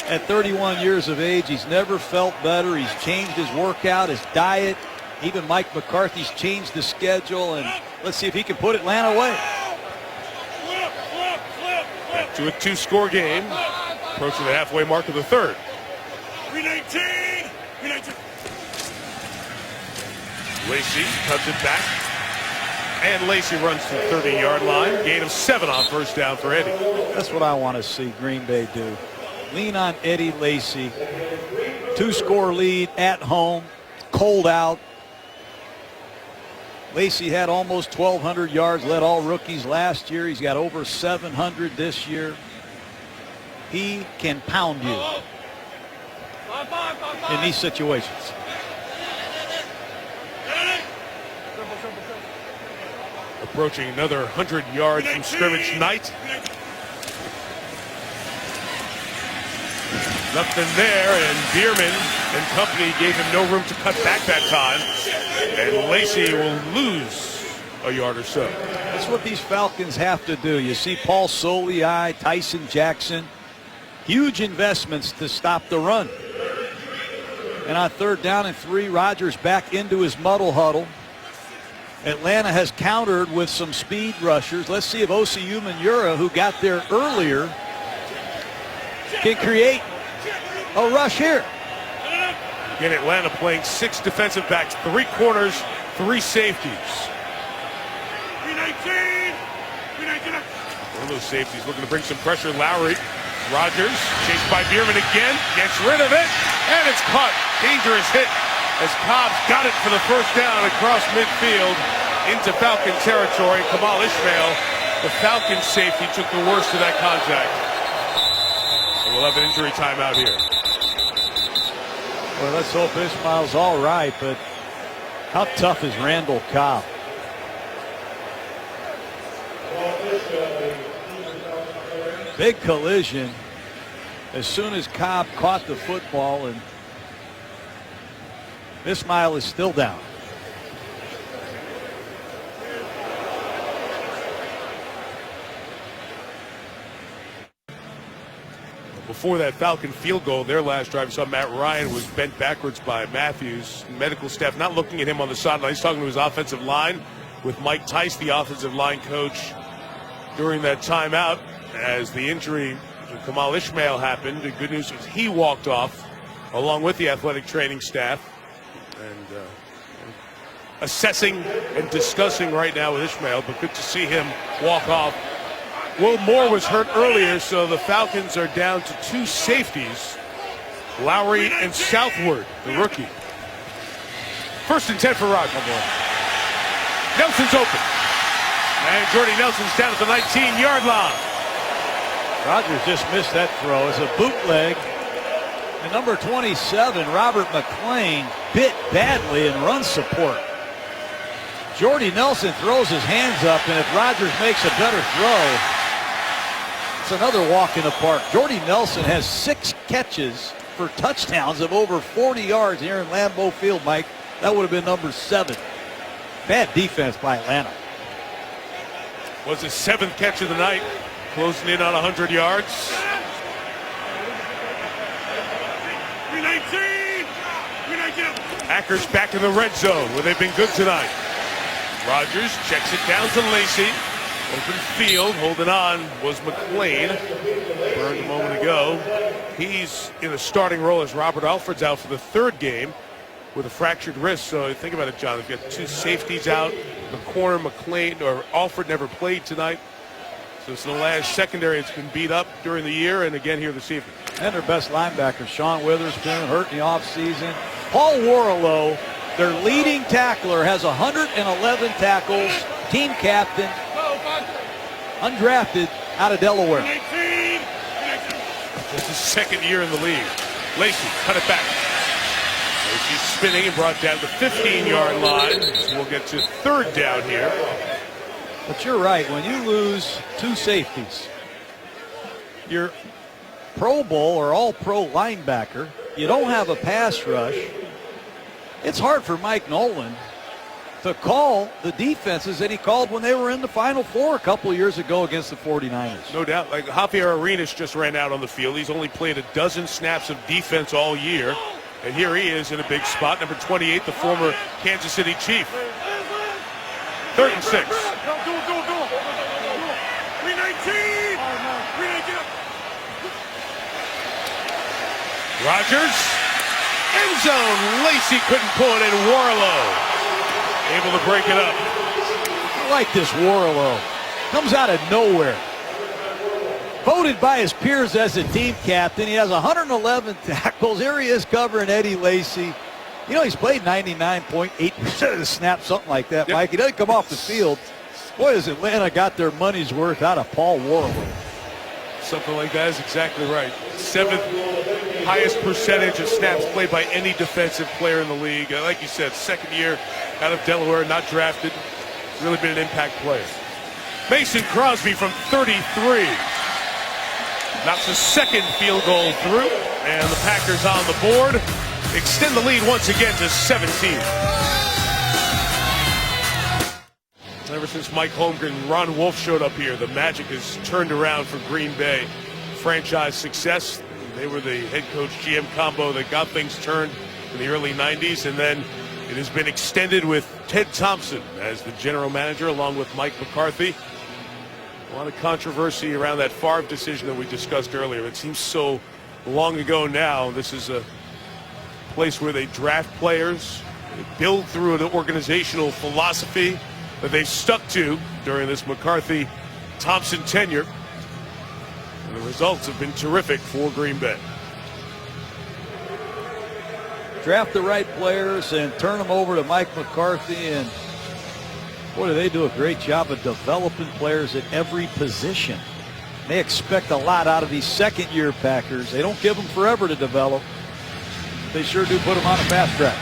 at 31 years of age, he's never felt better. He's changed his workout, his diet. Even Mike McCarthy's changed the schedule. And let's see if he can put Atlanta away. Back to a 2-score game. Approaching the halfway mark of the third. 319. 319. Lacy cuts it back. And Lacy runs to the 30-yard line. Gain of 7 on first down for Eddie. That's what I want to see Green Bay do. Lean on Eddie Lacy. 2-score lead at home. Cold out. Lacy had almost 1,200 yards, led all rookies last year. He's got over 700 this year. He can pound you in these situations. Approaching another 100 yards from scrimmage night. Nothing there, and Bierman and company gave him no room to cut back that time. And Lacy will lose a yard or so. That's what these Falcons have to do. You see Paul Soliai, Tyson Jackson, huge investments to stop the run. And on 3rd down and 3, Rodgers back into his muddle huddle. Atlanta has countered with some speed rushers. Let's see if Osi Umenyiora, who got there earlier, can create a rush here. Again, Atlanta playing 6 defensive backs, 3 corners, 3 safeties. 319. 319. One of those safeties looking to bring some pressure. Lowry. Rodgers chased by Bierman again. Gets rid of it. And it's caught. Dangerous hit as Cobbs got it for the first down across midfield into Falcon territory. Kamal Ishmael, the Falcon safety, took the worst of that contact. And we'll have an injury timeout here. Well, let's hope Ishmael's all right, but how tough is Randall Cobb? Big collision as soon as Cobb caught the football, and Ishmael is still down. Before that Falcon field goal, their last drive, you saw Matt Ryan was bent backwards by Matthews. Medical staff not looking at him on the sideline. He's talking to his offensive line with Mike Tice, the offensive line coach, during that timeout as the injury to Kamal Ishmael happened. The good news was he walked off along with the athletic training staff. And assessing and discussing right now with Ishmael, but good to see him walk off. Will Moore was hurt earlier, so the Falcons are down to 2 safeties, Lowry and Southward, the rookie. 1st and 10 for Rodgers. Nelson's open. And Jordy Nelson's down at the 19-yard line. Rodgers just missed that throw. It's a bootleg. And number 27, Robert McClain, bit badly in run support. Jordy Nelson throws his hands up, and if Rodgers makes a better throw, it's another walk in the park. Jordy Nelson has 6 catches for touchdowns of over 40 yards here in Lambeau Field, Mike. That would have been number 7. Bad defense by Atlanta. Was his 7th catch of the night, closing in on 100 yards. 319. 319. Packers back in the red zone where they've been good tonight. Rodgers checks it down to Lacy. Open field, holding on was McClain. Burned a moment ago. He's in a starting role as Robert Alford's out for the 3rd game with a fractured wrist. So think about it, John. They've got 2 safeties out. The corner, McClain, or Alford never played tonight. So it's the last secondary that's been beat up during the year and again here this evening. And their best linebacker, Sean Witherspoon, hurt in the offseason. Paul Warlow, their leading tackler, has 111 tackles, team captain, undrafted out of Delaware. 319. It's his 2nd year in the league. Lacy cut it back. She's spinning and brought down the 15-yard line. So we'll get to third down here. But you're right. When you lose two safeties, your Pro Bowl or all-pro linebacker, you don't have a pass rush. It's hard for Mike Nolan to call the defenses that he called when they were in the Final Four a couple of years ago against the 49ers. No doubt. Like Javier Arenas just ran out on the field. He's only played a dozen snaps of defense all year. And here he is in a big spot. Number 28, the former Kansas City Chief. 3rd and 6. 319. Rodgers. End zone. Lacey couldn't pull it in. Warlow able to break it up. I like this Warlow. Comes out of nowhere. Voted by his peers as a team captain. He has 111 tackles. Here he is covering Eddie Lacy. You know, he's played 99.8% of the snaps, something like that, Yep. Mike. He doesn't come off the field. Boy, has Atlanta got their money's worth out of Paul Warlow. Something like that is exactly right. 7th highest percentage of snaps played by any defensive player in the league. Like you said, 2nd year out of Delaware, not drafted. Really been an impact player. Mason Crosby from 33. Knocks the 2nd field goal through. And the Packers on the board. Extend the lead once again to 17. Ever since Mike Holmgren and Ron Wolf showed up here, the magic has turned around for Green Bay. Franchise success. They were the head coach GM combo that got things turned in the early 90s, and then it has been extended with Ted Thompson as the general manager along with Mike McCarthy. A lot of controversy around that Favre decision that we discussed earlier. It seems so long ago now. This is a place where they draft players, they build through an organizational philosophy that they've stuck to during this McCarthy-Thompson tenure. And the results have been terrific for Green Bay. Draft the right players and turn them over to Mike McCarthy, and boy, do they do a great job of developing players at every position. They expect a lot out of these second-year Packers. They don't give them forever to develop. They sure do put them on a fast track.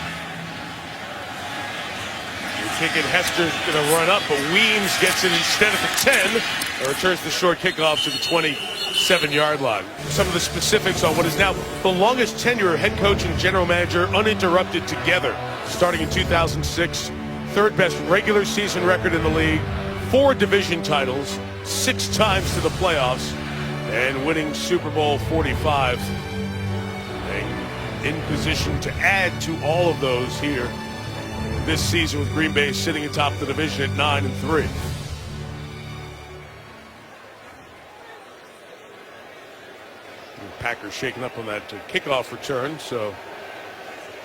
You're thinking Hester's going to run up, but Weems gets it instead of the 10. And returns the short kickoff to the 27-yard line. Some of the specifics on what is now the longest tenure of head coach and general manager uninterrupted together. Starting in 2006, 3rd best regular season record in the league, 4 division titles, 6 times to the playoffs, and winning Super Bowl 45. And in position to add to all of those here this season with Green Bay sitting atop the division at 9-3. Packers shaking up on that kickoff return, so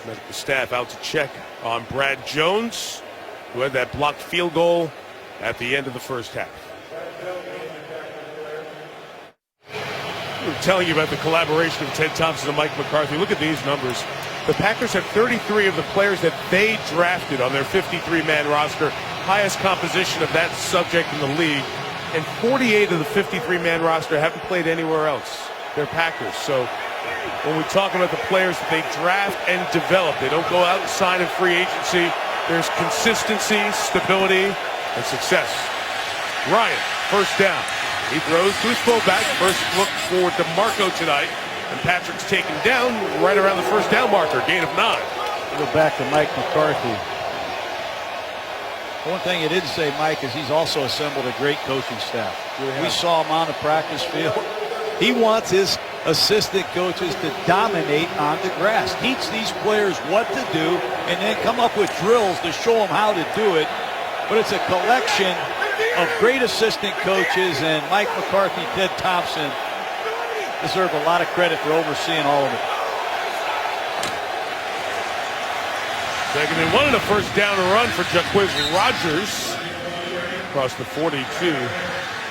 medical staff out to check on Brad Jones, who had that blocked field goal at the end of the first half. We were telling you about the collaboration of Ted Thompson and Mike McCarthy. Look at these numbers. The Packers have 33 of the players that they drafted on their 53-man roster, highest composition of that subject in the league, and 48 of the 53-man roster haven't played anywhere else. They're Packers. So when we talk about the players that they draft and develop, they don't go out and sign in free agency. There's consistency, stability, and success. Ryan, first down. He throws to his fullback. First look for DeMarco tonight. And Patrick's taken down right around the first down marker. Gain of 9. We'll go back to Mike McCarthy. One thing he didn't say, Mike, is he's also assembled a great coaching staff. We saw him on the practice field. He wants his assistant coaches to dominate on the grass. Teach these players what to do and then come up with drills to show them how to do it. But it's a collection of great assistant coaches, and Mike McCarthy, Ted Thompson deserve a lot of credit for overseeing all of it. Second and 1 and a first down run for Jaquiz Rodgers across the 42.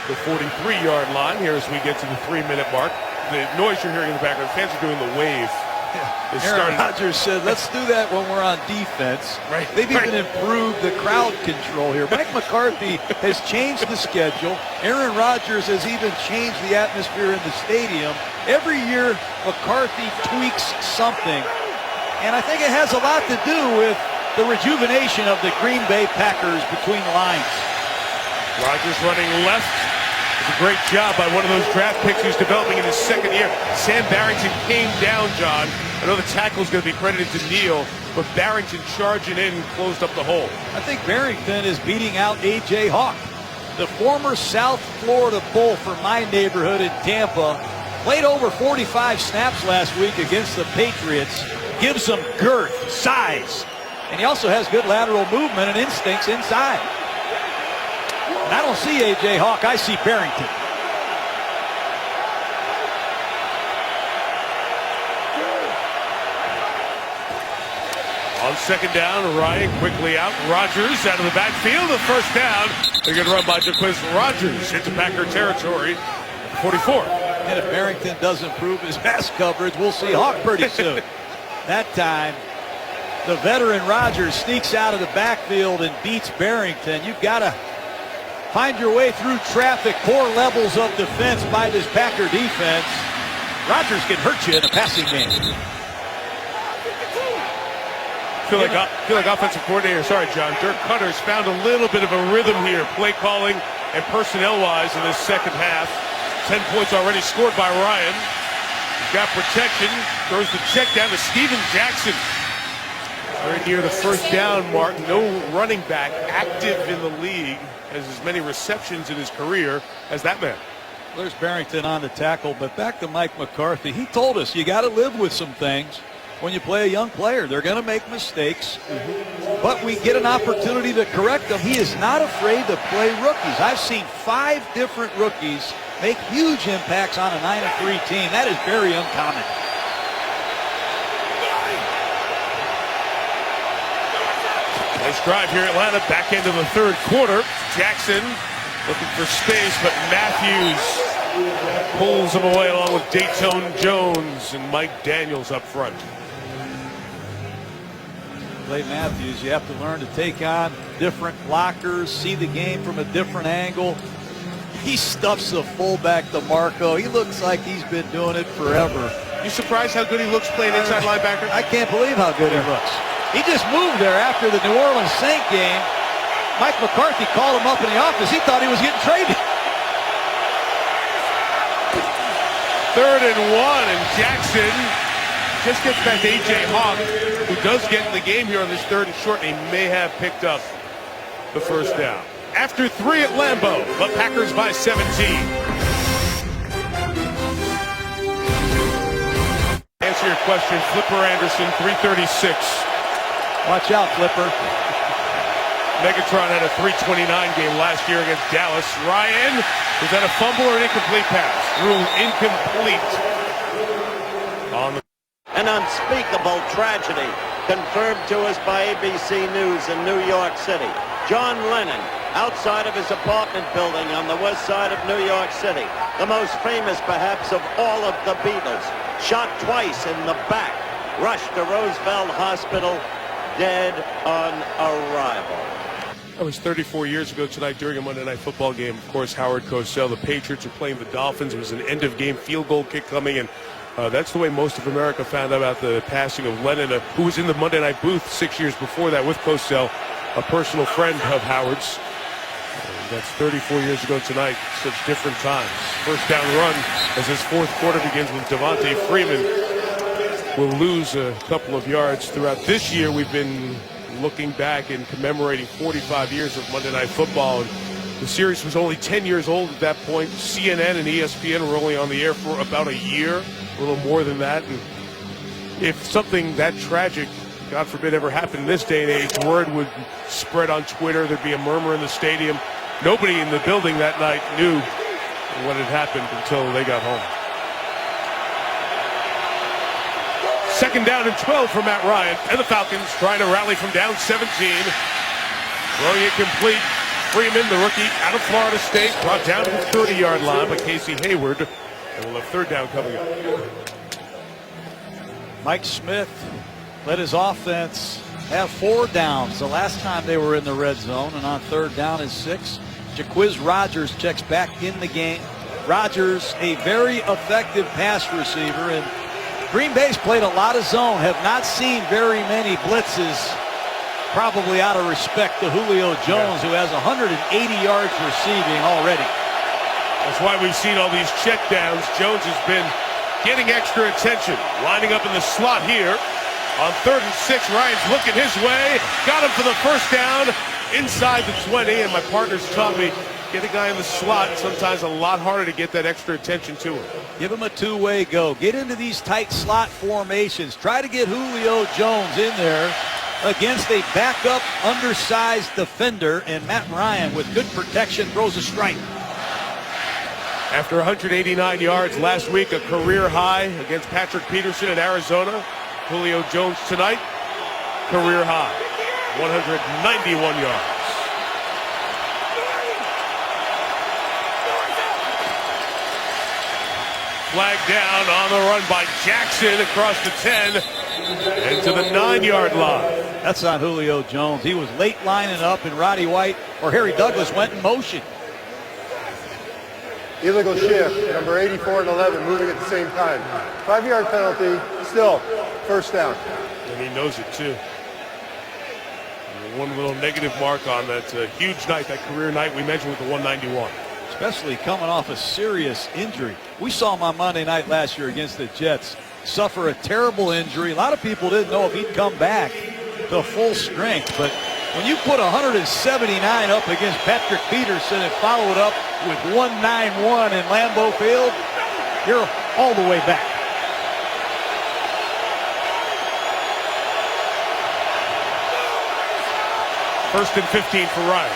The 43-yard line here as we get to the 3-minute mark. The noise you're hearing in the background, fans are doing the wave. Aaron Rodgers said, let's do that when we're on defense. Right. They've even improved the crowd control here. Mike McCarthy has changed the schedule. Aaron Rodgers has even changed the atmosphere in the stadium. Every year, McCarthy tweaks something. And I think it has a lot to do with the rejuvenation of the Green Bay Packers between the lines. Rodgers running left. It's a great job by one of those draft picks who's developing in his second year. Sam Barrington came down, John. I know the tackle's going to be credited to Neal, but Barrington charging in closed up the hole. I think Barrington is beating out A.J. Hawk. The former South Florida Bull from my neighborhood in Tampa played over 45 snaps last week against the Patriots. Gives them girth, size, and he also has good lateral movement and instincts inside. And I don't see A.J. Hawk, I see Barrington. On second down, Ryan quickly out. Rodgers out of the backfield. The first down. They're going to run by Jaquiz Rodgers into Packer territory. 44. And if Barrington doesn't prove his pass coverage, we'll see Hawk pretty soon. That time, the veteran Rodgers sneaks out of the backfield and beats Barrington. You've got to find your way through traffic, poor levels of defense by this Packer defense. Rodgers can hurt you in a passing game. Feel like offensive coordinator, sorry, John, Dirk Cutter's found a little bit of a rhythm here, play calling and personnel-wise in this second half. 10 points already scored by Ryan. He's got protection, throws the check down to Steven Jackson. Very near the first down mark. No running back active in the league has as many receptions in his career as that man. There's Barrington on the tackle, but back to Mike McCarthy. He told us you got to live with some things. When you play a young player, they're going to make mistakes, but we get an opportunity to correct them. He is not afraid to play rookies. I've seen 5 different rookies make huge impacts on a 9-3 team. That is very uncommon. Nice drive here, Atlanta. Back into the third quarter. Jackson looking for space, but Matthews pulls him away along with Dayton Jones and Mike Daniels up front. Play Matthews, you have to learn to take on different blockers, see the game from a different angle. He stuffs the fullback DeMarco. He looks like he's been doing it forever. You surprised how good he looks playing inside linebacker? I can't believe how good he looks. He just moved there after the New Orleans Saint game. Mike McCarthy called him up in the office. He thought he was getting traded. 3rd and 1, and Jackson just gets back to A.J. Hawk, who does get in the game here on this 3rd and short, and he may have picked up the first down. After 3 at Lambeau, the Packers by 17. Answer your question, Flipper Anderson, 336. Watch out, Flipper. Megatron had a 329 game last year against Dallas. Ryan, was that a fumble or an incomplete pass? Ruled incomplete. An unspeakable tragedy confirmed to us by ABC News in New York City. John Lennon, outside of his apartment building on the west side of New York City, the most famous perhaps of all of the Beatles, shot twice in the back, rushed to Roosevelt Hospital, dead on arrival. That was 34 years ago tonight during a Monday Night Football game. Of course, Howard Cosell, the Patriots were playing the Dolphins. It was an end-of-game field goal kick coming, and that's the way most of America found out about the passing of Lennon, who was in the Monday Night booth 6 years before that with Cosell, a personal friend of Howard's. And that's 34 years ago tonight. Such different times. First down run as this 4th quarter begins with Devontae Freeman. Will lose a couple of yards throughout this year. We've been looking back and commemorating 45 years of Monday Night Football. And the series was only 10 years old at that point. CNN and ESPN were only on the air for about a year, a little more than that. And if something that tragic, God forbid, ever happened in this day and age, word would spread on Twitter. There'd be a murmur in the stadium. Nobody in the building that night knew what had happened until they got home. 2nd down and 12 for Matt Ryan and the Falcons trying to rally from down 17. Throwing it complete. Freeman, the rookie out of Florida State, brought down to the 30-yard line by Casey Hayward. And we'll have 3rd down coming up. Mike Smith let his offense have 4 downs the last time they were in the red zone, and on 3rd down is 6. Jaquiz Rodgers checks back in the game. Rodgers, a very effective pass receiver, and Green Bay's played a lot of zone, have not seen very many blitzes, probably out of respect to Julio Jones, who has 180 yards receiving already. That's why we've seen all these checkdowns. Jones has been getting extra attention, lining up in the slot here. On 3rd and 6, Ryan's looking his way. Got him for the first down inside the 20, and my partners taught me, get a guy in the slot, sometimes a lot harder to get that extra attention to him. Give him a two-way go. Get into these tight slot formations. Try to get Julio Jones in there against a backup, undersized defender, and Matt Ryan, with good protection, throws a strike. After 189 yards last week, a career high against Patrick Peterson in Arizona. Julio Jones tonight, career high, 191 yards. Flag down on the run by Jackson across the 10 and to the 9-yard line. That's not Julio Jones. He was late lining up, and Roddy White or Harry Douglas went in motion. Illegal shift, number 84 and 11 moving at the same time. 5-yard penalty, still first down. And he knows it too. And one little negative mark on that huge night, that career night we mentioned with the 191. Especially coming off a serious injury. We saw him on Monday night last year against the Jets suffer a terrible injury. A lot of people didn't know if he'd come back to full strength, but when you put 179 up against Patrick Peterson and follow it up with 191 in Lambeau Field, you're all the way back. First and 15 for Ryan.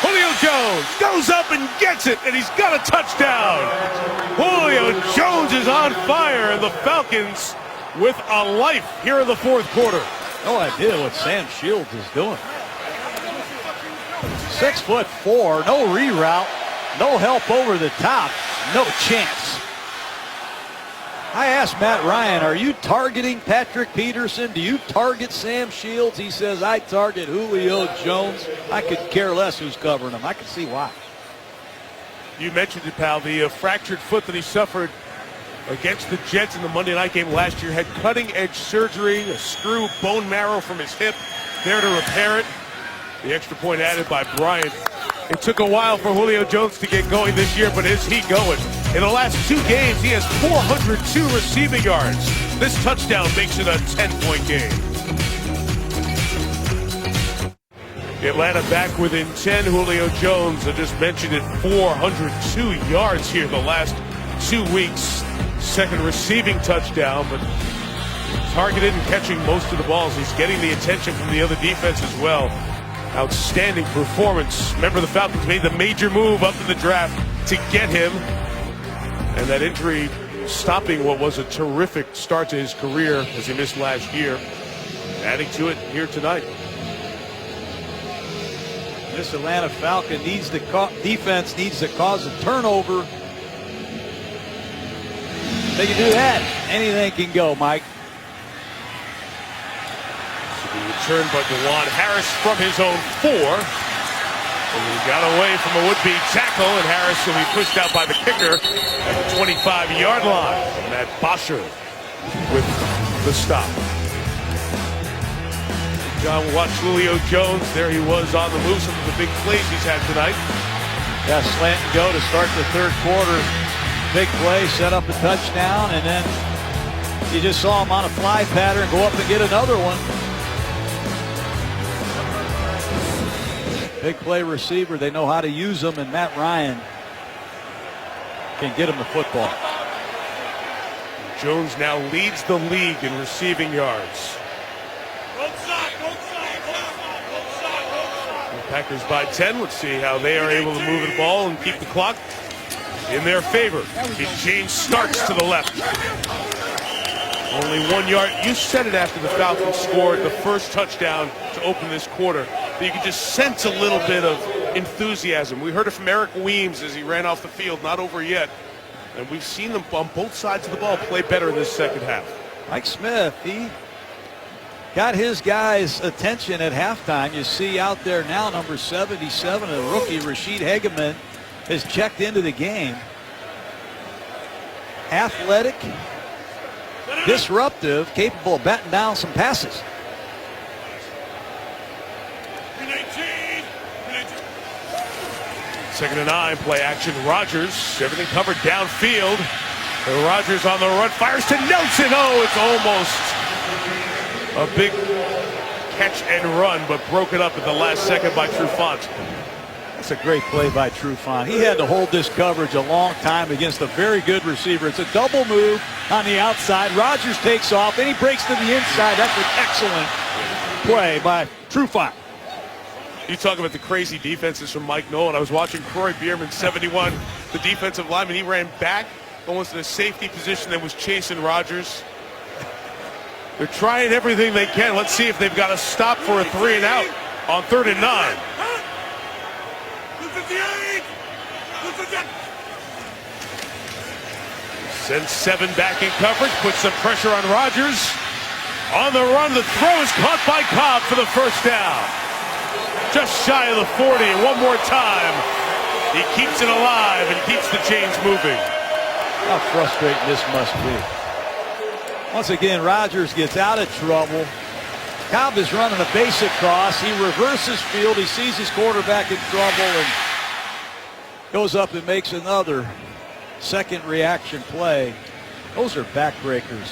Julio Jones goes up and gets it, and he's got a touchdown. Julio Jones is on fire, and the Falcons with a life here in the fourth quarter. No idea what Sam Shields is doing. 6'4", no reroute, no help over the top, no chance. I asked Matt Ryan, are you targeting Patrick Peterson? Do you target Sam Shields? He says, I target Julio Jones. I could care less who's covering him. I can see why. You mentioned it, pal, the fractured foot that he suffered against the Jets in the Monday night game last year. Had cutting-edge surgery, a screw bone marrow from his hip, there to repair it. The extra point added by Bryant. It took a while for Julio Jones to get going this year, but is he going? In the last 2 games, he has 402 receiving yards. This touchdown makes it a 10-point game. Atlanta back within 10. Julio Jones, I just mentioned it, 402 yards here the last 2 weeks. Second receiving touchdown, but targeted and catching most of the balls. He's getting the attention from the other defense as well. Outstanding performance. Remember, the Falcons made the major move up in the draft to get him. And that injury stopping what was a terrific start to his career as he missed last year. Adding to it here tonight. This Atlanta Falcon needs the defense needs to cause a turnover. They can do that. Anything can go, Mike. Returned by DeJuan Harris from his own 4. And he got away from a would-be tackle, and Harris will be pushed out by the kicker at the 25-yard line. Matt Bosher with the stop. John watched Julio Jones. There he was on the move. Some of the big plays he's had tonight. Yeah, slant and go to start the third quarter. Big play, set up a touchdown, and then you just saw him on a fly pattern go up and get another one. Big play receiver. They know how to use them, and Matt Ryan can get him the football. Jones now leads the league in receiving yards. The Packers by 10. Let's see how they are able to move the ball and keep the clock in their favor. James Starks to the left. Only 1 yard. You said it after the Falcons scored the first touchdown to open this quarter. You could just sense a little bit of enthusiasm. We heard it from Eric Weems as he ran off the field, not over yet. And we've seen them on both sides of the ball play better in this second half. Mike Smith, he got his guys' attention at halftime. You see out there now, number 77, a rookie, Rashid Hageman, has checked into the game. athletic, disruptive, capable of batting down some passes. 319. 2nd and 9, play action. Rodgers, everything covered downfield. And Rodgers on the run, fires to Nelson. Oh, it's almost a big catch and run, but broken up at the last second by Trufant. That's a great play by Trufant. He had to hold this coverage a long time against a very good receiver. It's a double move on the outside. Rodgers takes off, then he breaks to the inside. That's an excellent play by Trufant. You talk about the crazy defenses from Mike Nolan. I was watching Croy Bierman, 71, the defensive lineman. He ran back almost in a safety position and was chasing Rodgers. They're trying everything they can. Let's see if they've got a stop for a 3 and out on 3rd and 9. 258. 258. Sends 7 back in coverage, puts some pressure on Rodgers. On the run, the throw is caught by Cobb for the first down. Just shy of the 40, and one more time. He keeps it alive and keeps the chains moving. How frustrating this must be. Once again, Rodgers gets out of trouble. Cobb is running a basic cross. He reverses field. He sees his quarterback in trouble and goes up and makes another second reaction play. Those are backbreakers.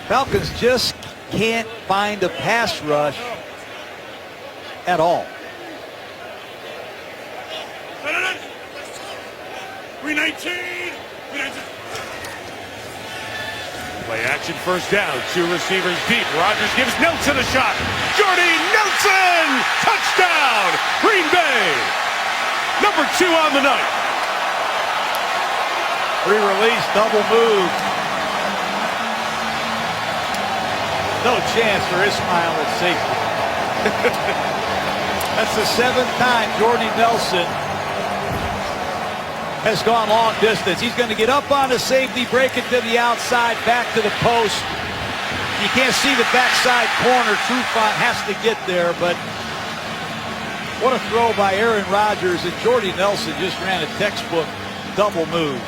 Falcons just can't find a pass rush at all. 319. Play action, first down. 2 receivers deep. Rodgers gives Nelson a shot. Jordy Nelson! Touchdown! Green Bay! Number 2 on the night. Free release, double move. No chance for Ismail at safety. That's the 7th time Jordy Nelson has gone long distance. He's going to get up on the safety, break it to the outside, back to the post. You can't see the backside corner. Trufant has to get there, but what a throw by Aaron Rodgers, and Jordy Nelson just ran a textbook double move.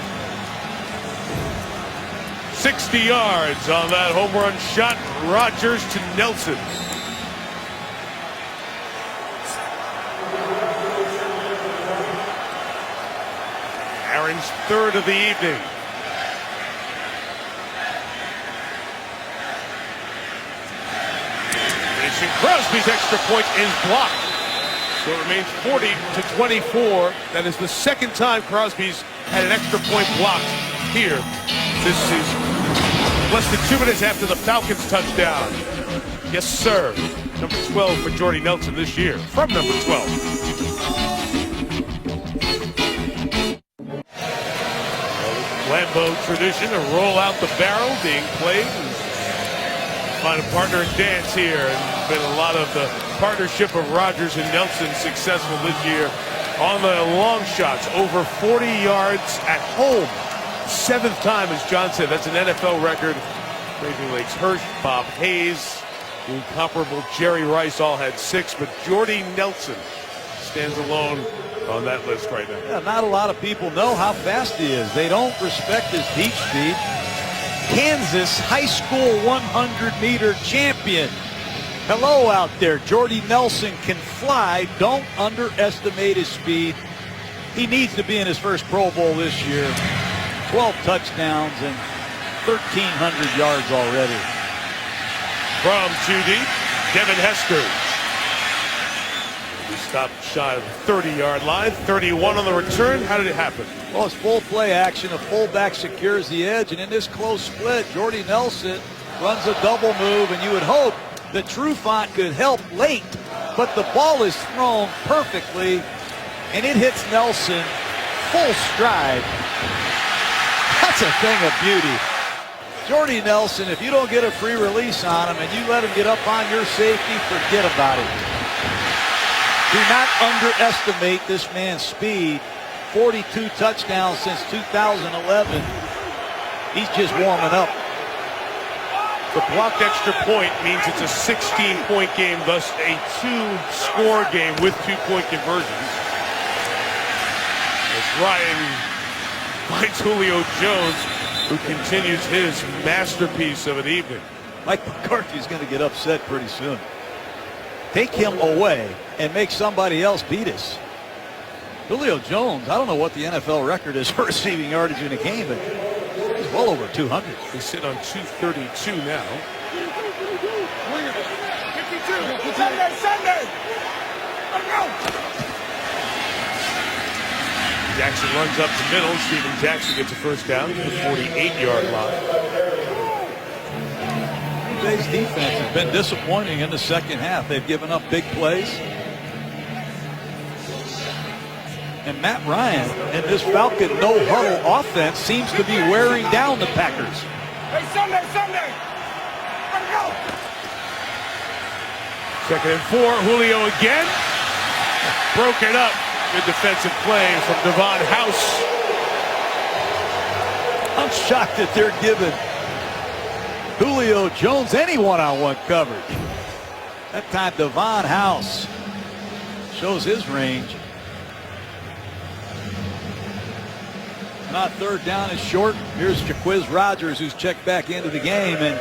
60 yards on that home run shot. Rodgers to Nelson. Aaron's 3rd of the evening. Mason Crosby's extra point is blocked. So it remains 40-24. That is the 2nd time Crosby's had an extra point blocked here this season. Less than 2 minutes after the Falcons touchdown. Yes, sir. Number 12 for Jordy Nelson this year. From number 12. Lambeau tradition, a roll out the barrel being played. Find a partner in dance here, and been a lot of the partnership of Rodgers and Nelson successful this year on the long shots. Over 40 yards at home. 7th time, as John said. That's an NFL record. Major Leagues Hirsch, Bob Hayes, the incomparable Jerry Rice all had 6, but Jordy Nelson stands alone on that list right now. Yeah, not a lot of people know how fast he is. They don't respect his peak speed. Kansas high school 100-meter champion. Hello out there. Jordy Nelson can fly. Don't underestimate his speed. He needs to be in his first Pro Bowl this year. 12 touchdowns and 1,300 yards already. From 2 deep, Devin Hester. He stopped shy of the 30-yard line. 31 on the return. How did it happen? Well, it's full play action. A fullback secures the edge, and in this close split, Jordy Nelson runs a double move, and you would hope that Trufant could help late, but the ball is thrown perfectly, and it hits Nelson full stride. That's a thing of beauty. Jordy Nelson, if you don't get a free release on him and you let him get up on your safety, forget about it. Do not underestimate this man's speed. 42 touchdowns since 2011. He's just warming up. The blocked extra point means it's a 16-point game, thus a 2-score game with 2-point conversions. As Ryan finds Julio Jones, who continues his masterpiece of an evening. Mike McCarthy's going to get upset pretty soon. Take him away and make somebody else beat us. Julio Jones, I don't know what the NFL record is for receiving yardage in a game, but he's well over 200. They sit on 232 now. 52. Sunday. Let's go. Jackson runs up the middle. Steven Jackson gets a first down to the 48-yard line. Green Bay's defense has been disappointing in the second half. They've given up big plays. And Matt Ryan and this Falcon no-huddle offense seems to be wearing down the Packers. Hey, Sunday. Let's go. 2nd and 4. Julio again. Broken up. Good defensive play from Devon House. I'm shocked that they're giving Julio Jones any one-on-one coverage. That time Devon House shows his range. And on 3rd down is short. Here's Jaquiz Rogers, who's checked back into the game, and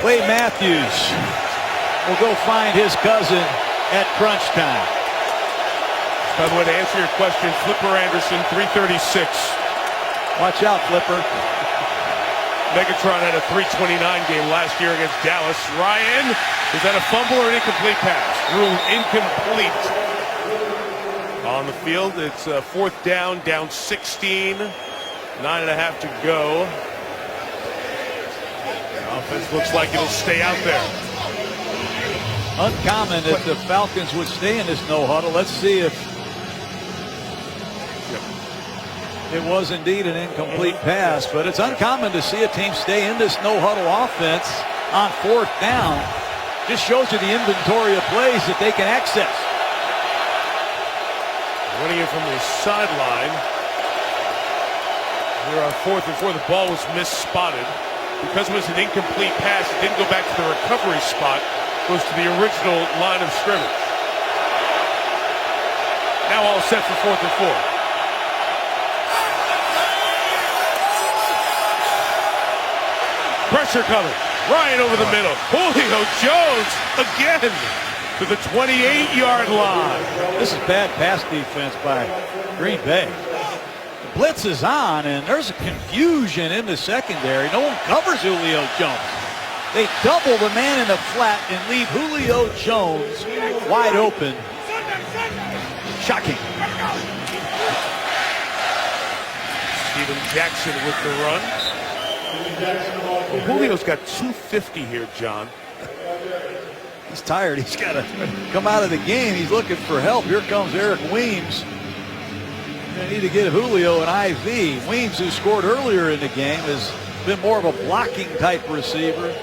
Clay Matthews will go find his cousin at crunch time. By the way, to answer your question, Flipper Anderson, 336. Watch out, Flipper. Megatron had a 329 game last year against Dallas. Ryan, is that a fumble or an incomplete pass? Ruled incomplete. On the field, it's 4th down, down 16. 9.5 to go. The offense looks like it'll stay out there. Uncommon if the Falcons would stay in this no-huddle. Let's see if it was indeed an incomplete pass, but it's uncommon to see a team stay in this no-huddle offense on 4th down. Just shows you the inventory of plays that they can access. Running in from the sideline. Here on 4th and 4, the ball was misspotted. Because it was an incomplete pass, it didn't go back to the recovery spot. It goes to the original line of scrimmage. Now all set for 4th and 4. Pressure coming. Ryan over the middle. Julio Jones again to the 28-yard line. This is bad pass defense by Green Bay. The blitz is on, and there's a confusion in the secondary. No one covers Julio Jones. They double the man in the flat and leave Julio Jones wide open. Shocking. Steven Jackson with the run. Well, Julio's got 250 here, John. He's tired. He's got to come out of the game. He's looking for help. Here comes Eric Weems. They need to get Julio an IV. Weems, who scored earlier in the game, has been more of a blocking type receiver.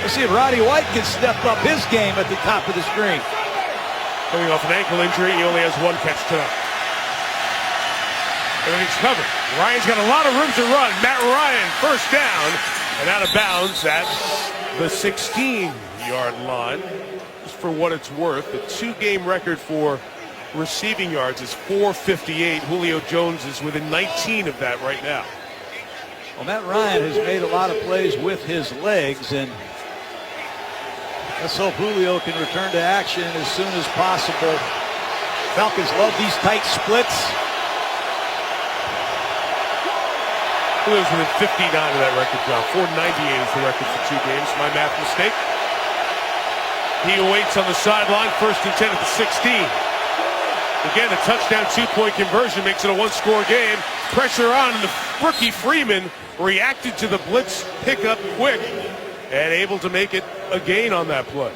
Let's see if Roddy White can step up his game at the top of the screen. Coming off an ankle injury, he only has 1 catch tonight. Everything's covered. Ryan's got a lot of room to run. Matt Ryan, first down, and out of bounds at the 16-yard line. Just for what it's worth, the 2-game record for receiving yards is 458. Julio Jones is within 19 of that right now. Well, Matt Ryan has made a lot of plays with his legs, and let's hope Julio can return to action as soon as possible. Falcons love these tight splits. Julio's within 59 of that record, John. 498 is the record for 2 games. My math mistake. He awaits on the sideline. 1st and 10 at the 16. Again, a touchdown 2-point conversion makes it a 1-score game. Pressure on, and the rookie Freeman reacted to the blitz pickup quick and able to make it a gain on that play.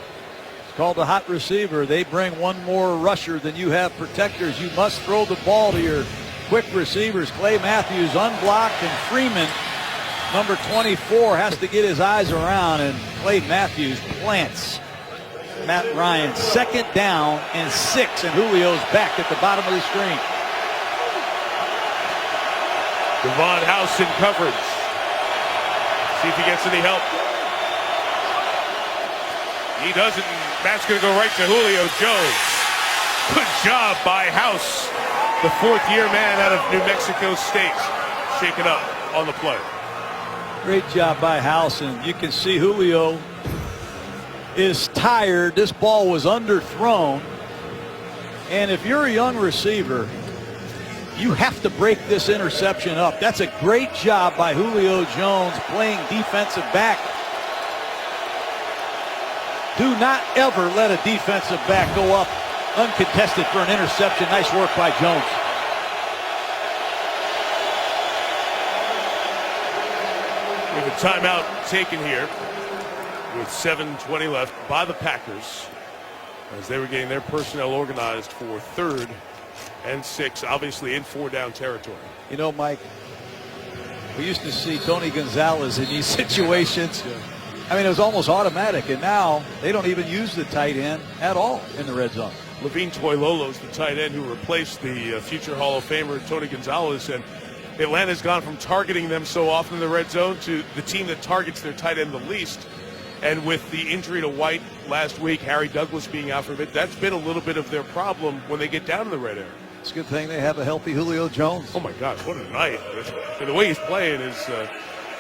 It's called a hot receiver. They bring one more rusher than you have protectors. You must throw the ball to your quick receivers. Clay Matthews unblocked, and Freeman, number 24, has to get his eyes around, and Clay Matthews plants Matt Ryan. 2nd down and 6, and Julio's back at the bottom of the screen. Devon House in coverage. See if he gets any help. He doesn't. Matt's going to go right to Julio Jones. Good job by House. the fourth-year man out of New Mexico State, shaken up on the play. Great job by House, and you can see Julio is tired. This ball was underthrown, and if you're a young receiver, you have to break this interception up. That's a great job by Julio Jones playing defensive back. Do not ever let a defensive back go up uncontested for an interception. Nice work by Jones. We have a timeout taken here with 7:20 left by the Packers as they were getting their personnel organized for 3rd and 6, obviously in 4-down territory. You know, Mike, we used to see Tony Gonzalez in these situations. I mean, it was almost automatic, and now they don't even use the tight end at all in the red zone. Levine Toilolo's the tight end who replaced the future Hall of Famer Tony Gonzalez, and Atlanta's gone from targeting them so often in the red zone to the team that targets their tight end the least. And with the injury to White last week, Harry Douglas being out for a bit, that's been a little bit of their problem when they get down in the red area. It's a good thing they have a healthy Julio Jones. Oh, my gosh, what a night. And the way he's playing is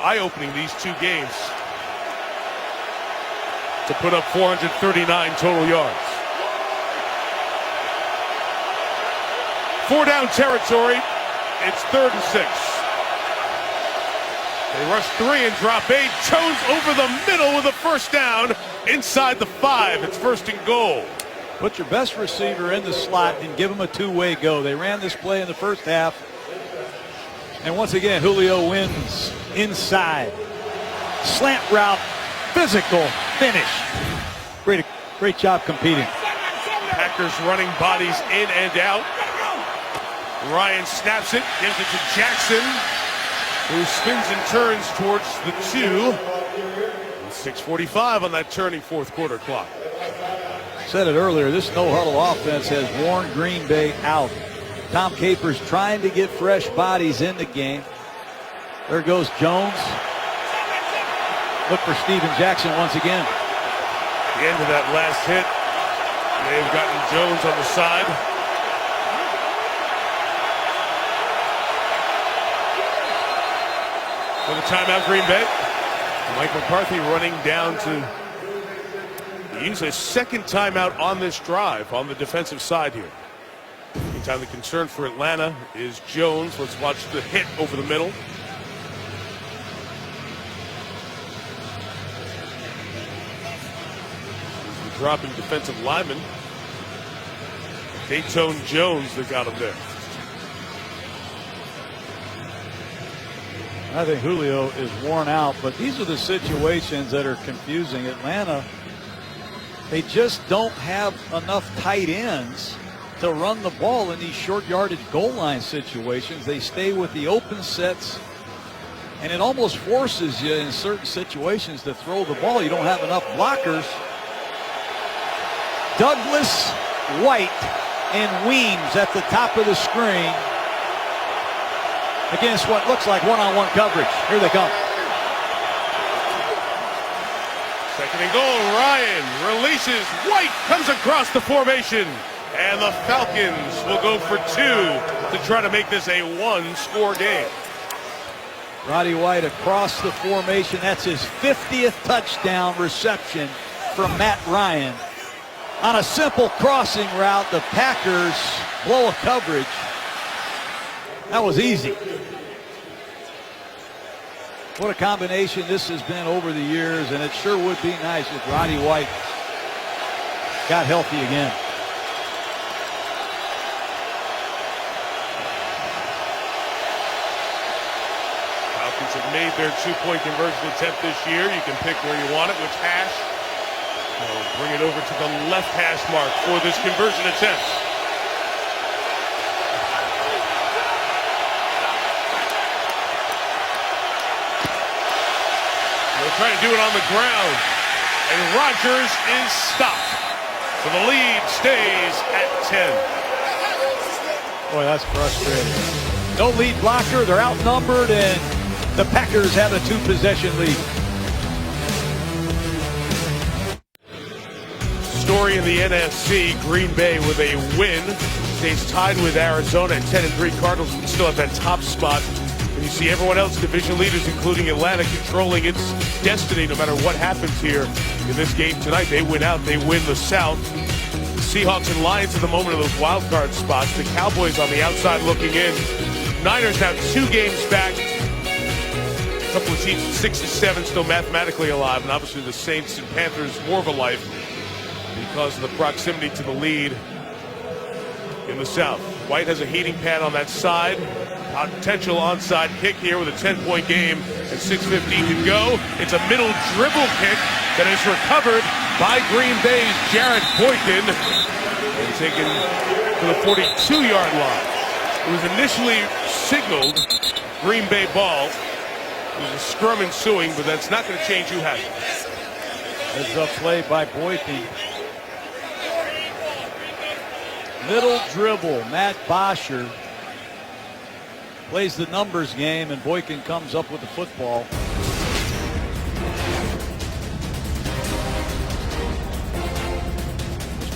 eye-opening these 2 games to put up 439 total yards. 4-down territory. It's 3rd and 6. They rush 3 and drop 8. Jones over the middle with a first down inside the 5. It's 1st and goal. Put your best receiver in the slot and give him a two-way go. They ran this play in the first half. And once again, Julio wins inside. Slant route, physical finish. Great job competing. Packers running bodies in and out. Ryan snaps it, gives it to Jackson, who spins and turns towards the 2. 6:45 on that turning 4th quarter clock. Said it earlier, this no-huddle offense has worn Green Bay out. Tom Capers trying to get fresh bodies in the game. There goes Jones. Look for Steven Jackson once again. The end of that last hit. They've gotten Jones on the side. For the timeout, Green Bay. Mike McCarthy running down to use a second timeout on this drive on the defensive side here. Meantime, the concern for Atlanta is Jones. Let's watch the hit over the middle. The dropping defensive lineman. Dayton Jones that got him there. I think Julio is worn out, but these are the situations that are confusing. Atlanta, they just don't have enough tight ends to run the ball in these short yardage goal line situations. They stay with the open sets, and it almost forces you in certain situations to throw the ball. You don't have enough blockers. Douglas, White, and Weems at the top of the screen against what looks like one-on-one coverage. Here they come. 2nd and goal. Ryan releases. White comes across the formation. And the Falcons will go for 2 to try to make this a 1-score game. Roddy White across the formation. That's his 50th touchdown reception from Matt Ryan. On a simple crossing route, the Packers blow a coverage. That was easy. What a combination this has been over the years, and it sure would be nice if Roddy White got healthy again. Falcons have made their 2-point conversion attempt this year. You can pick where you want it, which hash. They'll bring it over to the left hash mark for this conversion attempt. They'll try to do it on the ground, and Rodgers is stopped. So the lead stays at 10. Boy, that's frustrating. No lead blocker, they're outnumbered, and the Packers have a 2-possession lead. Story in the NFC, Green Bay with a win stays tied with Arizona at 10-3. Cardinals still have that top spot. And you see everyone else, division leaders, including Atlanta, controlling its destiny no matter what happens here in this game tonight. They win out, they win the South. The Seahawks and Lions at the moment of those wild card spots. The Cowboys on the outside looking in. Niners now 2 games back. A couple of teams 6 and 7 still mathematically alive, and obviously the Saints and Panthers more of a life because of the proximity to the lead in the South. White has a heating pad on that side. Potential onside kick here with a 10-point game and 6:15 to go. It's a middle dribble kick that is recovered by Green Bay's Jared Boykin and taken to the 42-yard line. It was initially signaled Green Bay ball. There's a scrum ensuing, but that's not going to change who has it. Heads up play by Boykin. Middle dribble, Matt Bosher plays the numbers game, and Boykin comes up with the football.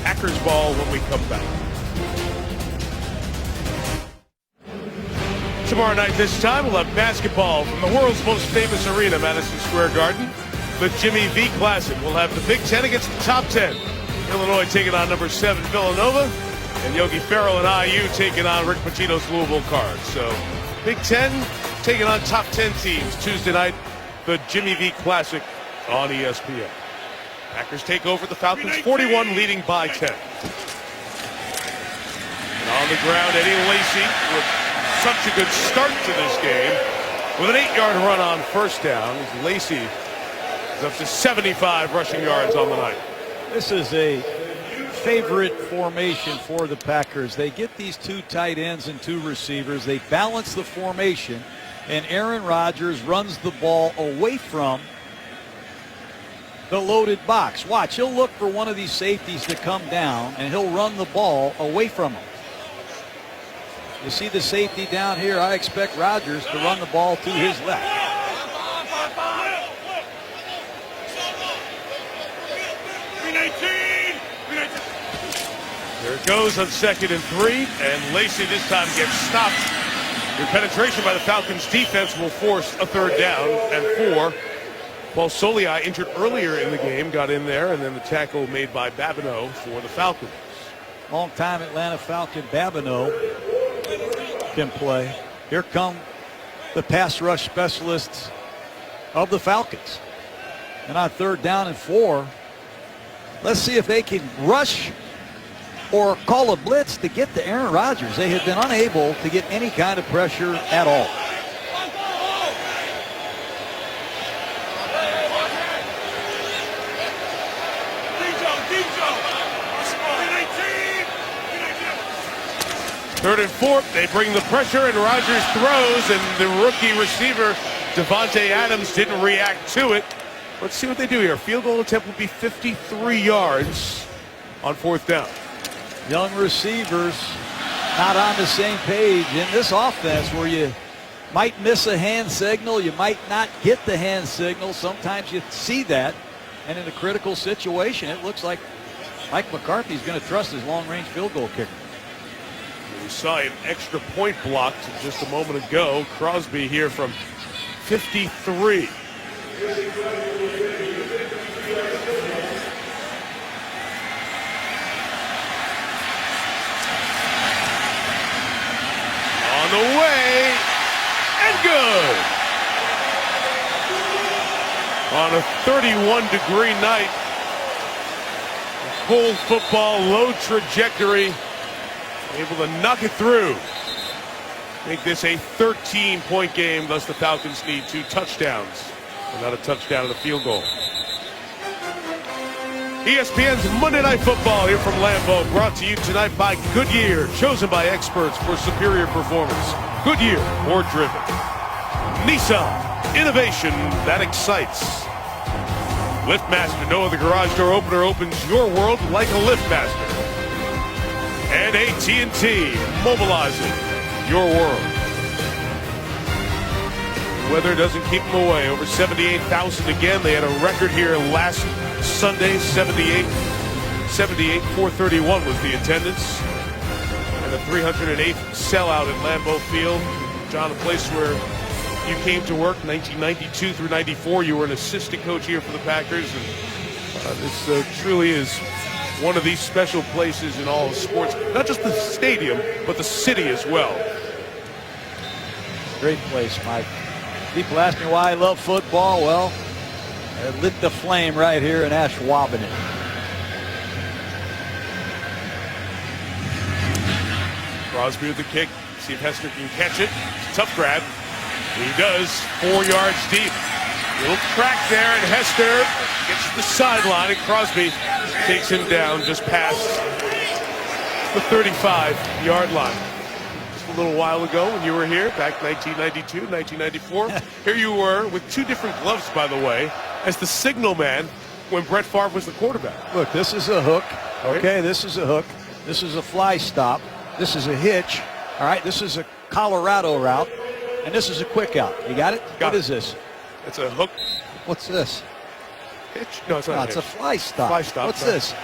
Packers ball when we come back. Tomorrow night this time we'll have basketball from the world's most famous arena, Madison Square Garden. The Jimmy V Classic. We'll have the Big Ten against the top 10. Illinois taking on number 7 Villanova, and Yogi Ferrell and IU taking on Rick Pitino's Louisville Cards. So Big Ten taking on top 10 teams Tuesday night, the Jimmy V Classic on ESPN. Packers take over the Falcons 41, leading by 10. And on the ground, Eddie Lacy with such a good start to this game with an 8-yard run on first down. Lacy is up to 75 rushing yards on the night. This is a favorite formation for the Packers. They get these 2 tight ends and 2 receivers. They balance the formation, and Aaron Rodgers runs the ball away from the loaded box. Watch, he'll look for one of these safeties to come down, and he'll run the ball away from him. You see the safety down here. I expect Rodgers to run the ball to his left. There it goes on 2nd and 3, and Lacy this time gets stopped. Your penetration by the Falcons defense will force a 3rd down and 4. Paul Soliai, injured earlier in the game, got in there, and then the tackle made by Babineau for the Falcons. Long-time Atlanta Falcon Babineau can play. Here come the pass rush specialists of the Falcons. And on 3rd down and 4, let's see if they can rush or call a blitz to get to Aaron Rodgers. They have been unable to get any kind of pressure at all. Third and 4, they bring the pressure, and Rodgers throws, and the rookie receiver, Devontae Adams, didn't react to it. Let's see what they do here. Field goal attempt will be 53 yards on 4th down. Young receivers not on the same page in this offense, where you might miss a hand signal, you might not get the hand signal. Sometimes you see that, and in a critical situation, it looks like Mike McCarthy's going to trust his long-range field goal kicker. We saw an extra point blocked just a moment ago. Crosby here from 53. On the way, and good. On a 31-degree night, cold football, low trajectory, able to knock it through. Make this a 13-point game, thus the Falcons need 2 touchdowns, and not a touchdown and a field goal. ESPN's Monday Night Football here from Lambeau, brought to you tonight by Goodyear, chosen by experts for superior performance. Goodyear, more driven. Nissan, innovation that excites. LiftMaster, no other garage door opener opens your world like a LiftMaster. And AT&T, mobilizing your world. Weather doesn't keep them away. Over 78,000 again. They had a record here last Sunday, 78, 431 was the attendance. And the 308th sellout at Lambeau Field. John, a place where you came to work 1992 through 94. You were an assistant coach here for the Packers. And this truly is one of these special places in all of sports. Not just the stadium, but the city as well. Great place, Mike. People ask me why I love football. Well, I lit the flame right here in Ashwaubenon. Crosby with the kick. See if Hester can catch it. It's a tough grab. He does. 4 yards deep. Little crack there, and Hester gets to the sideline, and Crosby takes him down just past the 35-yard line. Just a little while ago when you were here, back 1992, 1994. Here you were with 2 different gloves, by the way, as the signal man when Brett Favre was the quarterback. Look, this is a hook. Okay, this is a hook. This is a fly stop. This is a hitch. All right, this is a Colorado route. And this is a quick out. You got it? What is this? It's a hook. What's this? Hitch? No, it's not. No, it's a fly stop. Fly stop. What's this?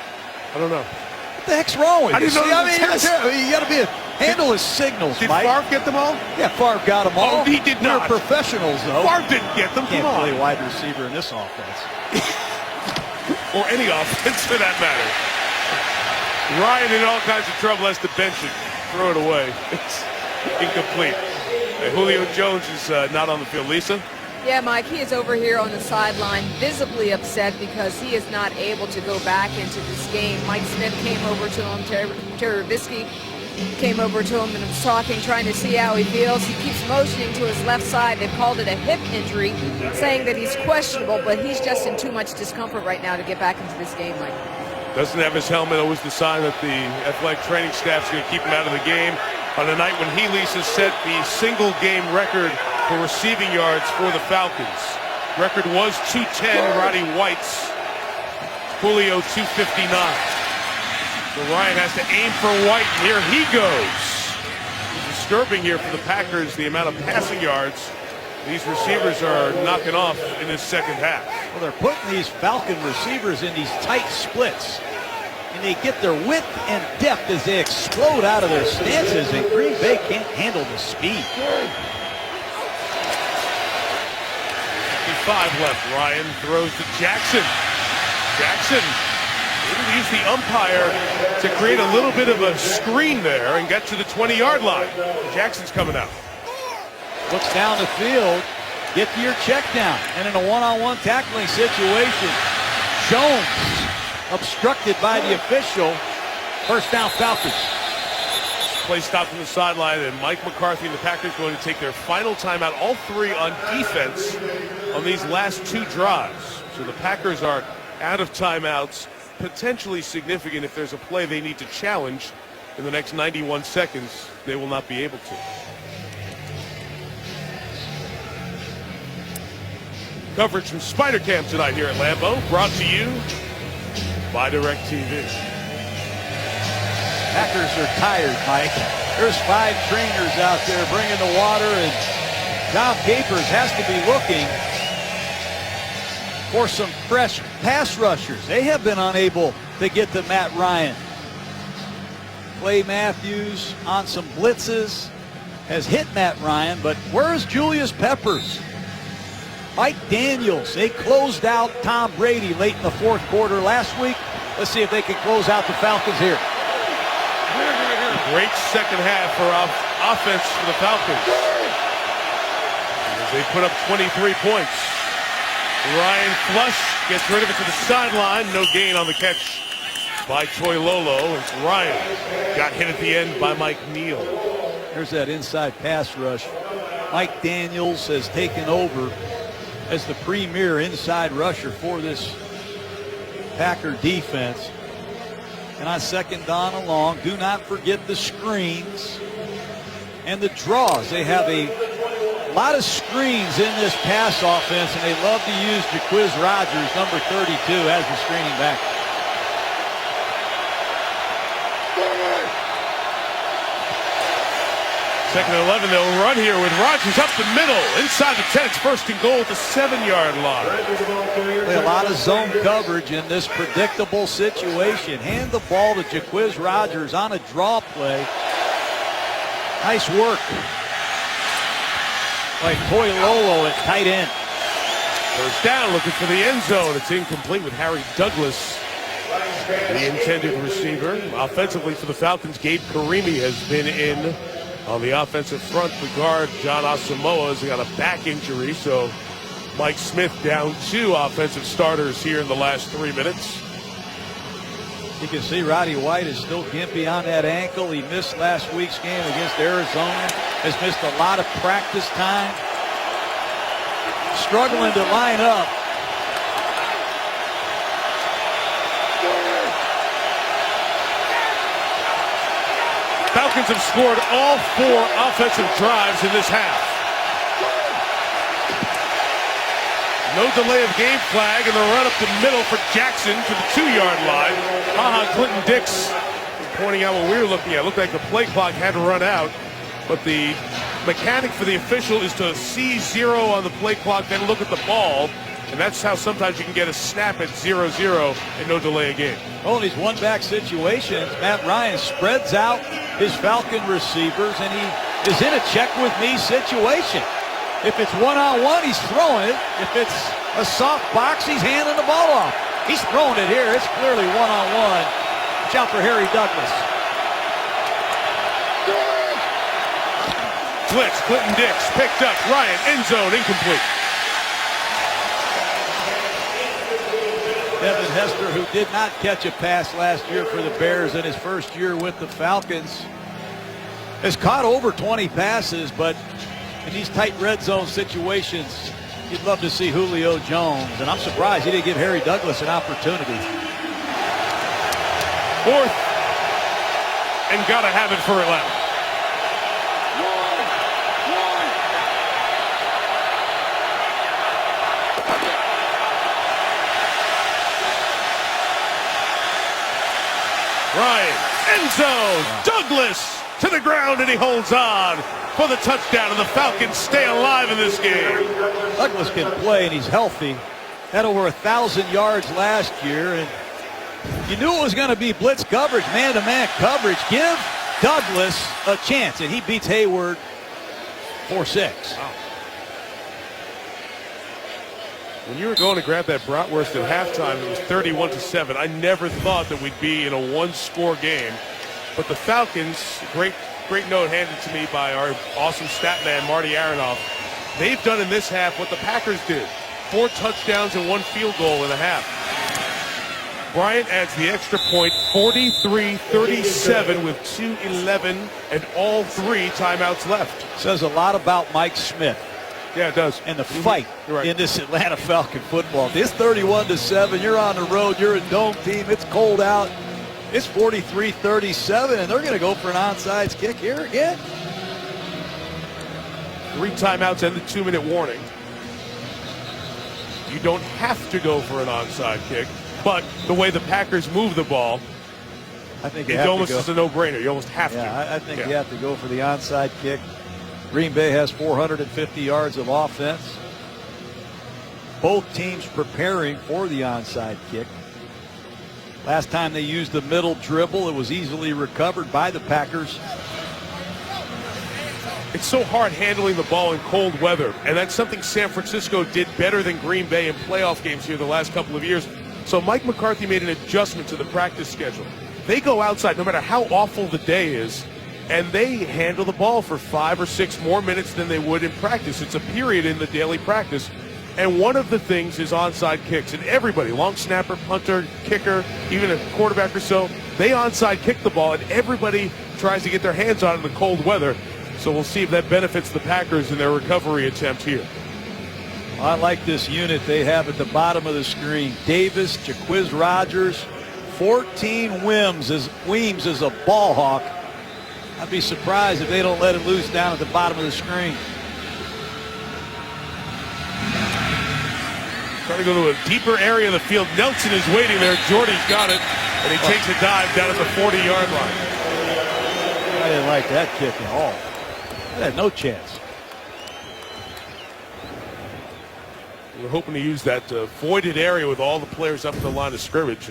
I don't know. What the heck's wrong with you? I didn't know. You got to handle his signals, Did Mike. Favre get them all? Yeah, Favre got them all. Oh, he did not. We're professionals, though. Favre didn't get them. Can't Come on. play wide receiver in this offense. Or any offense, for that matter. Ryan in all kinds of trouble, has to bench it. Throw it away. It's incomplete. Julio Jones is not on the field. Lisa? Yeah, Mike, he is over here on the sideline, visibly upset because he is not able to go back into this game. Mike Smith came over to him, Terry Rabisky came over to him and was talking, trying to see how he feels. He keeps motioning to his left side. They've called it a hip injury, saying that he's questionable, but he's just in too much discomfort right now to get back into this game, Mike. Doesn't have his helmet, always the sign that the athletic training staff's going to keep him out of the game. On a night when he, Lisa, set the single game record for receiving yards for the Falcons. Record was 210, Roddy White's. Julio 259. So Ryan has to aim for White, and here he goes. It's disturbing here for the Packers, the amount of passing yards these receivers are knocking off in this second half. Well, they're putting these Falcon receivers in these tight splits, and they get their width and depth as they explode out of their stances, and Green Bay can't handle the speed. 55 left. Ryan throws to Jackson. Jackson able to use the umpire to create a little bit of a screen there and get to the 20-yard line. Jackson's coming out. Looks down the field, get to your check down, and in a one-on-one tackling situation, Jones obstructed by the official. First down, Falcons. Play stopped on the sideline, and Mike McCarthy and the Packers going to take their final timeout, all 3 on defense on these last 2 drives. So the Packers are out of timeouts, potentially significant if there's a play they need to challenge in the next 91 seconds. They will not be able to. Coverage from Spider Camp tonight here at Lambeau, brought to you by DirecTV. Packers are tired, Mike. There's 5 trainers out there bringing the water, and Tom Capers has to be looking for some fresh pass rushers. They have been unable to get to Matt Ryan. Clay Matthews on some blitzes has hit Matt Ryan, but where's Julius Peppers? Mike Daniels, they closed out Tom Brady late in the 4th quarter last week. Let's see if they can close out the Falcons here. Great second half for offense for the Falcons. As they put up 23 points. Ryan flush, gets rid of it to the sideline. No gain on the catch by Toy Lolo. As Ryan got hit at the end by Mike Neal. There's that inside pass rush. Mike Daniels has taken over as the premier inside rusher for this Packer defense. And on second down and long, do not forget the screens and the draws. They have a lot of screens in this pass offense, and they love to use Jaquiz Rogers, number 32, as the screening back. Second and 11, they'll run here with Rodgers up the middle. Inside the 10, it's first and goal at the 7-yard line. A lot of zone coverage in this predictable situation. Hand the ball to Jaquiz Rogers on a draw play. Nice work by Toilolo at tight end. First down, looking for the end zone. It's incomplete with Harry Douglas, the intended receiver. Offensively for the Falcons, Gabe Karimi has been in on the offensive front. The guard, John Asamoah, has got a back injury, so Mike Smith down 2 offensive starters here in the last 3 minutes. You can see Roddy White is still gimpy on that ankle. He missed last week's game against Arizona. Has missed a lot of practice time. Struggling to line up. Falcons have scored all 4 offensive drives in this half. No delay of game flag, and the run up the middle for Jackson to the 2-yard line. Clinton Dix pointing out what we were looking at. It looked like the play clock had to run out, but the mechanic for the official is to see 0 on the play clock, then look at the ball, and that's how sometimes you can get a snap at 0-0 and no delay of game. Oh, in these one-back situations, Matt Ryan spreads out his Falcon receivers, and he is in a check-with-me situation. If it's one-on-one, he's throwing it. If it's a soft box, he's handing the ball off. He's throwing it here. It's clearly one-on-one. Watch out for Harry Douglas. Blitz, Clinton Dix picked up. Ryan, end zone, incomplete. Devin Hester, who did not catch a pass last year for the Bears in his first year with the Falcons, has caught over 20 passes, but in these tight red zone situations, you'd love to see Julio Jones, and I'm surprised he didn't give Harry Douglas an opportunity. 4th, and gotta have it for Atlanta. Ryan, end zone, Douglas to the ground, and he holds on for the touchdown, and the Falcons stay alive in this game. Douglas can play, and he's healthy. Had over 1,000 yards last year, and you knew it was going to be blitz coverage, man-to-man coverage. Give Douglas a chance, and he beats Hayward 4-6. Wow. When you were going to grab that bratwurst at halftime, it was 31-7. I never thought that we'd be in a 1-score game. But the Falcons, great note handed to me by our awesome stat man, Marty Aronoff. They've done in this half what the Packers did. 4 touchdowns and 1 field goal in a half. Bryant adds the extra point, 43-37 with 2:11 and all 3 timeouts left. Says a lot about Mike Smith. Yeah, it does. And the fight in this Atlanta Falcon football. It's 31-7. You're on the road. You're a dome team. It's cold out. It's 43-37, and they're going to go for an onside kick here again. 3 timeouts and the 2-minute warning. You don't have to go for an onside kick, but the way the Packers move the ball, I think it almost is a no-brainer. You almost have to. I think you have to go for the onside kick. Green Bay has 450 yards of offense. Both teams preparing for the onside kick. Last time they used the middle dribble, it was easily recovered by the Packers. It's so hard handling the ball in cold weather, and that's something San Francisco did better than Green Bay in playoff games here the last couple of years. So Mike McCarthy made an adjustment to the practice schedule. They go outside no matter how awful the day is, and they handle the ball for 5 or 6 more minutes than they would in practice. It's a period in the daily practice. And one of the things is onside kicks. And everybody, long snapper, punter, kicker, even a quarterback or so, they onside kick the ball, and everybody tries to get their hands on it in the cold weather. So we'll see if that benefits the Packers in their recovery attempt here. I like this unit they have at the bottom of the screen. Davis, Jaquiz Rogers, 14 Weems is a ball hawk. I'd be surprised if they don't let him loose down at the bottom of the screen. Trying to go to a deeper area of the field. Nelson is waiting there. Jordy's got it, and he takes a dive down at the 40-yard line. I didn't like that kick at all. I had no chance. We're hoping to use that voided area with all the players up at the line of scrimmage.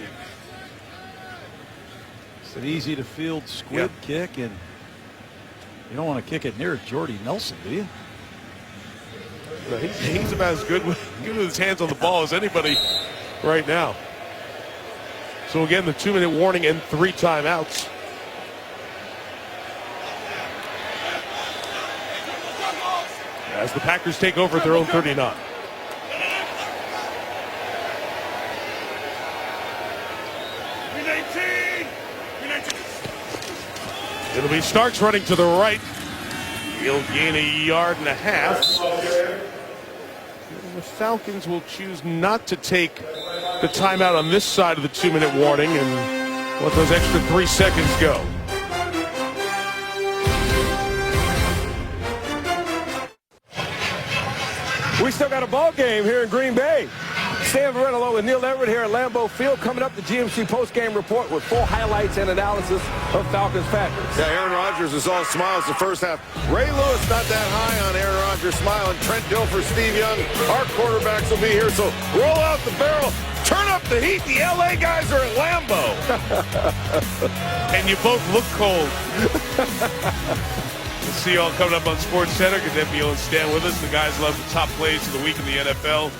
It's an easy-to-field squib kick, and You don't want to kick it near Jordy Nelson, do you? No, he's about as good with his hands on the ball as anybody right now. So again, the 2-minute warning and 3 timeouts. As the Packers take over at their own 39. It'll be Starks running to the right. He'll gain 1.5 yards. The Falcons will choose not to take the timeout on this side of the 2-minute warning and let those extra 3 seconds go. We still got a ball game here in Green Bay. Stan Verrett along with Neil Everett here at Lambeau Field. Coming up, the GMC postgame report with full highlights and analysis of Falcons-Packers. Yeah, Aaron Rodgers is all smiles the first half. Ray Lewis not that high on Aaron Rodgers smiling. Trent Dilfer, Steve Young, our quarterbacks will be here. So roll out the barrel. Turn up the heat. The LA guys are at Lambeau. And you both look cold. We'll see you all coming up on Sports Center. Get Neil and Stan with us. The guys love the top plays of the week in the NFL.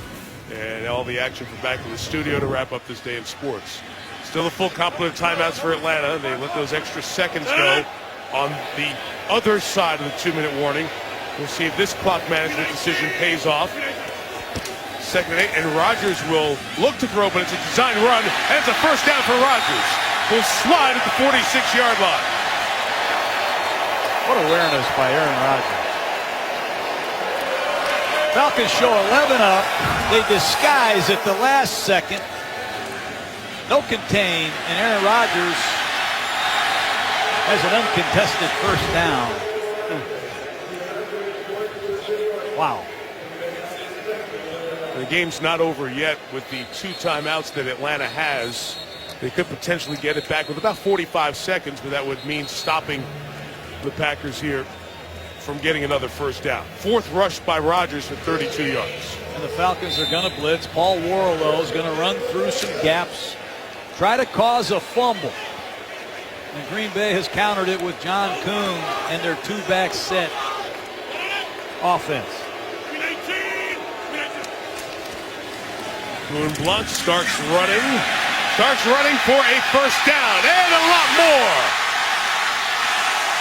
And all the action from back to the studio to wrap up this day in sports. Still a full complement of timeouts for Atlanta. They let those extra seconds go on the other side of the 2-minute warning. We'll see if this clock management decision pays off. 2nd and 8, and Rodgers will look to throw, but it's a design run, and it's a first down for Rodgers. He'll slide at the 46-yard line. What awareness by Aaron Rodgers. Falcons show 11 up. They disguise at the last second. No contain, and Aaron Rodgers has an uncontested first down. Wow. The game's not over yet with the 2 timeouts that Atlanta has. They could potentially get it back with about 45 seconds, but that would mean stopping the Packers here from getting another first down. 4th rush by Rodgers for 32 yards. And the Falcons are going to blitz. Paul Worrell, though, is going to run through some gaps, try to cause a fumble. And Green Bay has countered it with John Kuhn and their 2-back set offense. Kuhn blunts, Starks running for a first down and a lot more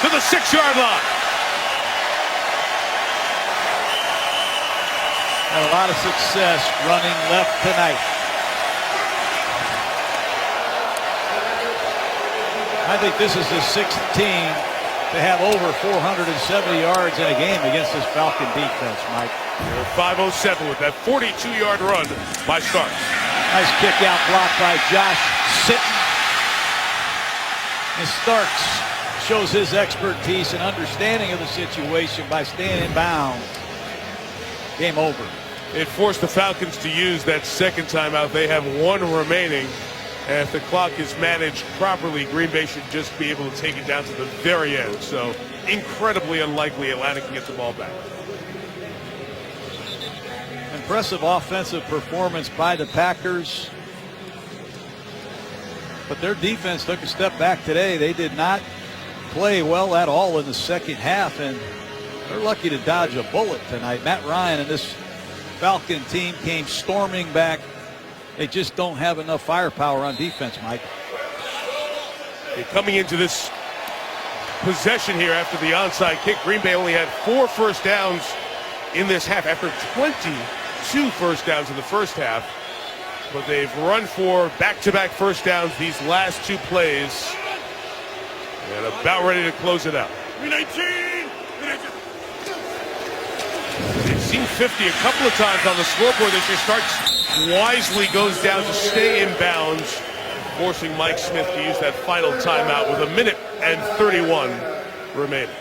to the 6-yard line. Had a lot of success running left tonight. I think this is the 6th team to have over 470 yards in a game against this Falcon defense, Mike. 5:07 with that 42-yard run by Starks. Nice kick out block by Josh Sitton. And Starks shows his expertise and understanding of the situation by staying in bounds. Game over. It forced the Falcons to use that 2nd timeout. They have 1 remaining. And if the clock is managed properly, Green Bay should just be able to take it down to the very end. So incredibly unlikely Atlanta can get the ball back. Impressive offensive performance by the Packers. But their defense took a step back today. They did not play well at all in the 2nd half. And they're lucky to dodge a bullet tonight. Matt Ryan and this Falcon team came storming back. They just don't have enough firepower on defense, Mike. Coming into this possession here after the onside kick, Green Bay only had 4 first downs in this half after 22 first downs in the first half. But they've run for back-to-back first downs these last 2 plays. And about ready to close it out. They've seen 50 a couple of times on the scoreboard this year. Starks wisely goes down to stay in bounds, forcing Mike Smith to use that final timeout with 1:31 remaining.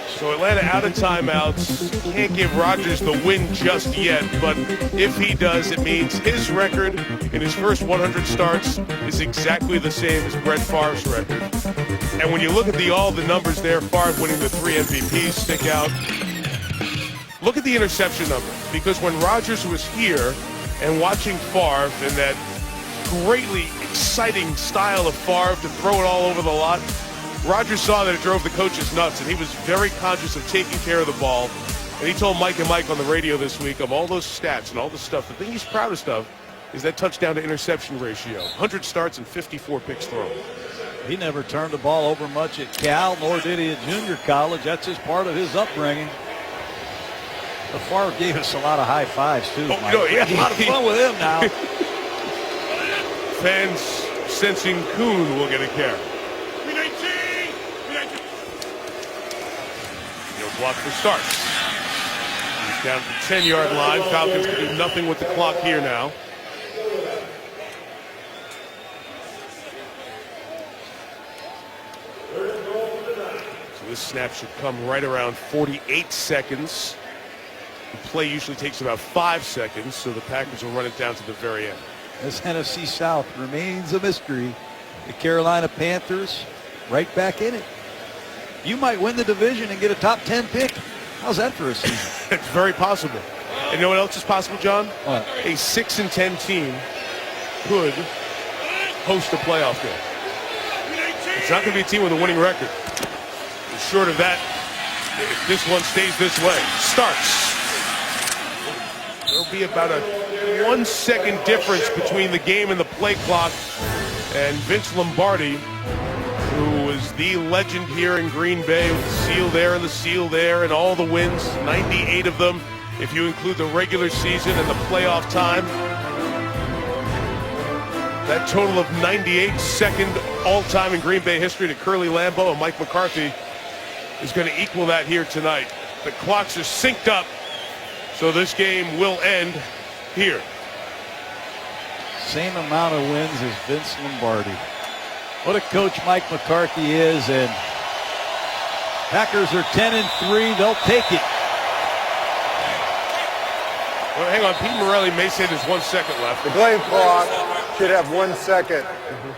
So Atlanta out of timeouts. Can't give Rodgers the win just yet, but if he does, it means his record in his first 100 starts is exactly the same as Brett Favre's record. And when you look at all the numbers there, Favre winning the 3 MVPs stick out. Look at the interception number, because when Rodgers was here and watching Favre in that greatly exciting style of Favre to throw it all over the lot, Rodgers saw that it drove the coaches nuts, and he was very conscious of taking care of the ball. And he told Mike and Mike on the radio this week of all those stats and all the stuff, the thing he's proudest of is that touchdown to interception ratio. 100 starts and 54 picks thrown. He never turned the ball over much at Cal, nor did he at junior college. That's just part of his upbringing. The Favre gave us a lot of high fives, too. Oh, no, yeah. A lot of fun with him now. Fans sensing Kuhn will get a carry. Block for starts. He's down to the 10-yard line. Falcons can do nothing with the clock here now. So this snap should come right around 48 seconds. The play usually takes about 5 seconds, so the Packers will run it down to the very end. This NFC South remains a mystery. The Carolina Panthers right back in it. You might win the division and get a top 10 pick. How's that for a season? It's very possible. And you know what else is possible, John? What? A 6-10 team could host a playoff game. It's not going to be a team with a winning record. And short of that, if this one stays this way, starts. There'll be about a 1 second difference between the game and the play clock. And Vince Lombardi, who was the legend here in Green Bay with the seal there and the seal there and all the wins, 98 of them if you include the regular season and the playoff time. That total of 98, second all-time in Green Bay history to Curly Lambeau and Mike McCarthy is going to equal that here tonight. The clocks are synced up, so this game will end here. Same amount of wins as Vince Lombardi. What a coach Mike McCarthy is, and Packers are 10-3. They'll take it. Well, hang on. Pete Morelli may say there's 1 second left. The delay clock should have 1 second.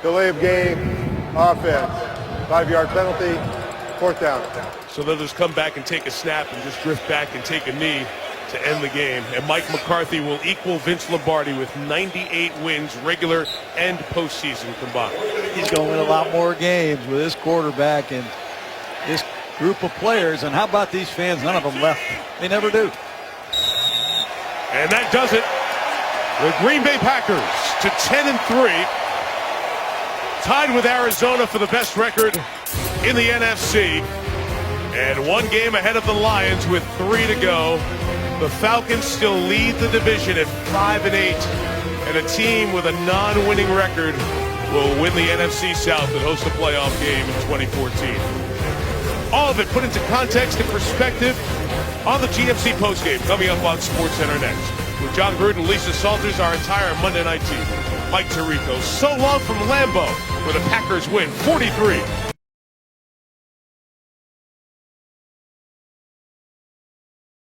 Delay of game, offense, 5-yard penalty, 4th down. So they'll just come back and take a snap and just drift back and take a knee to end the game. And Mike McCarthy will equal Vince Lombardi with 98 wins, regular and postseason combined. He's going to win a lot more games with this quarterback and this group of players. And how about these fans? None of them left. They never do. And that does it. The Green Bay Packers to 10-3, tied with Arizona for the best record in the NFC, and 1 game ahead of the Lions with 3 to go. The Falcons still lead the division at 5-8, and a team with a non-winning record will win the NFC South and host a playoff game in 2014. All of it put into context and perspective on the GMC postgame coming up on SportsCenter next. With John Gruden, Lisa Salters, our entire Monday night team. Mike Tirico, so long from Lambeau, where the Packers win 43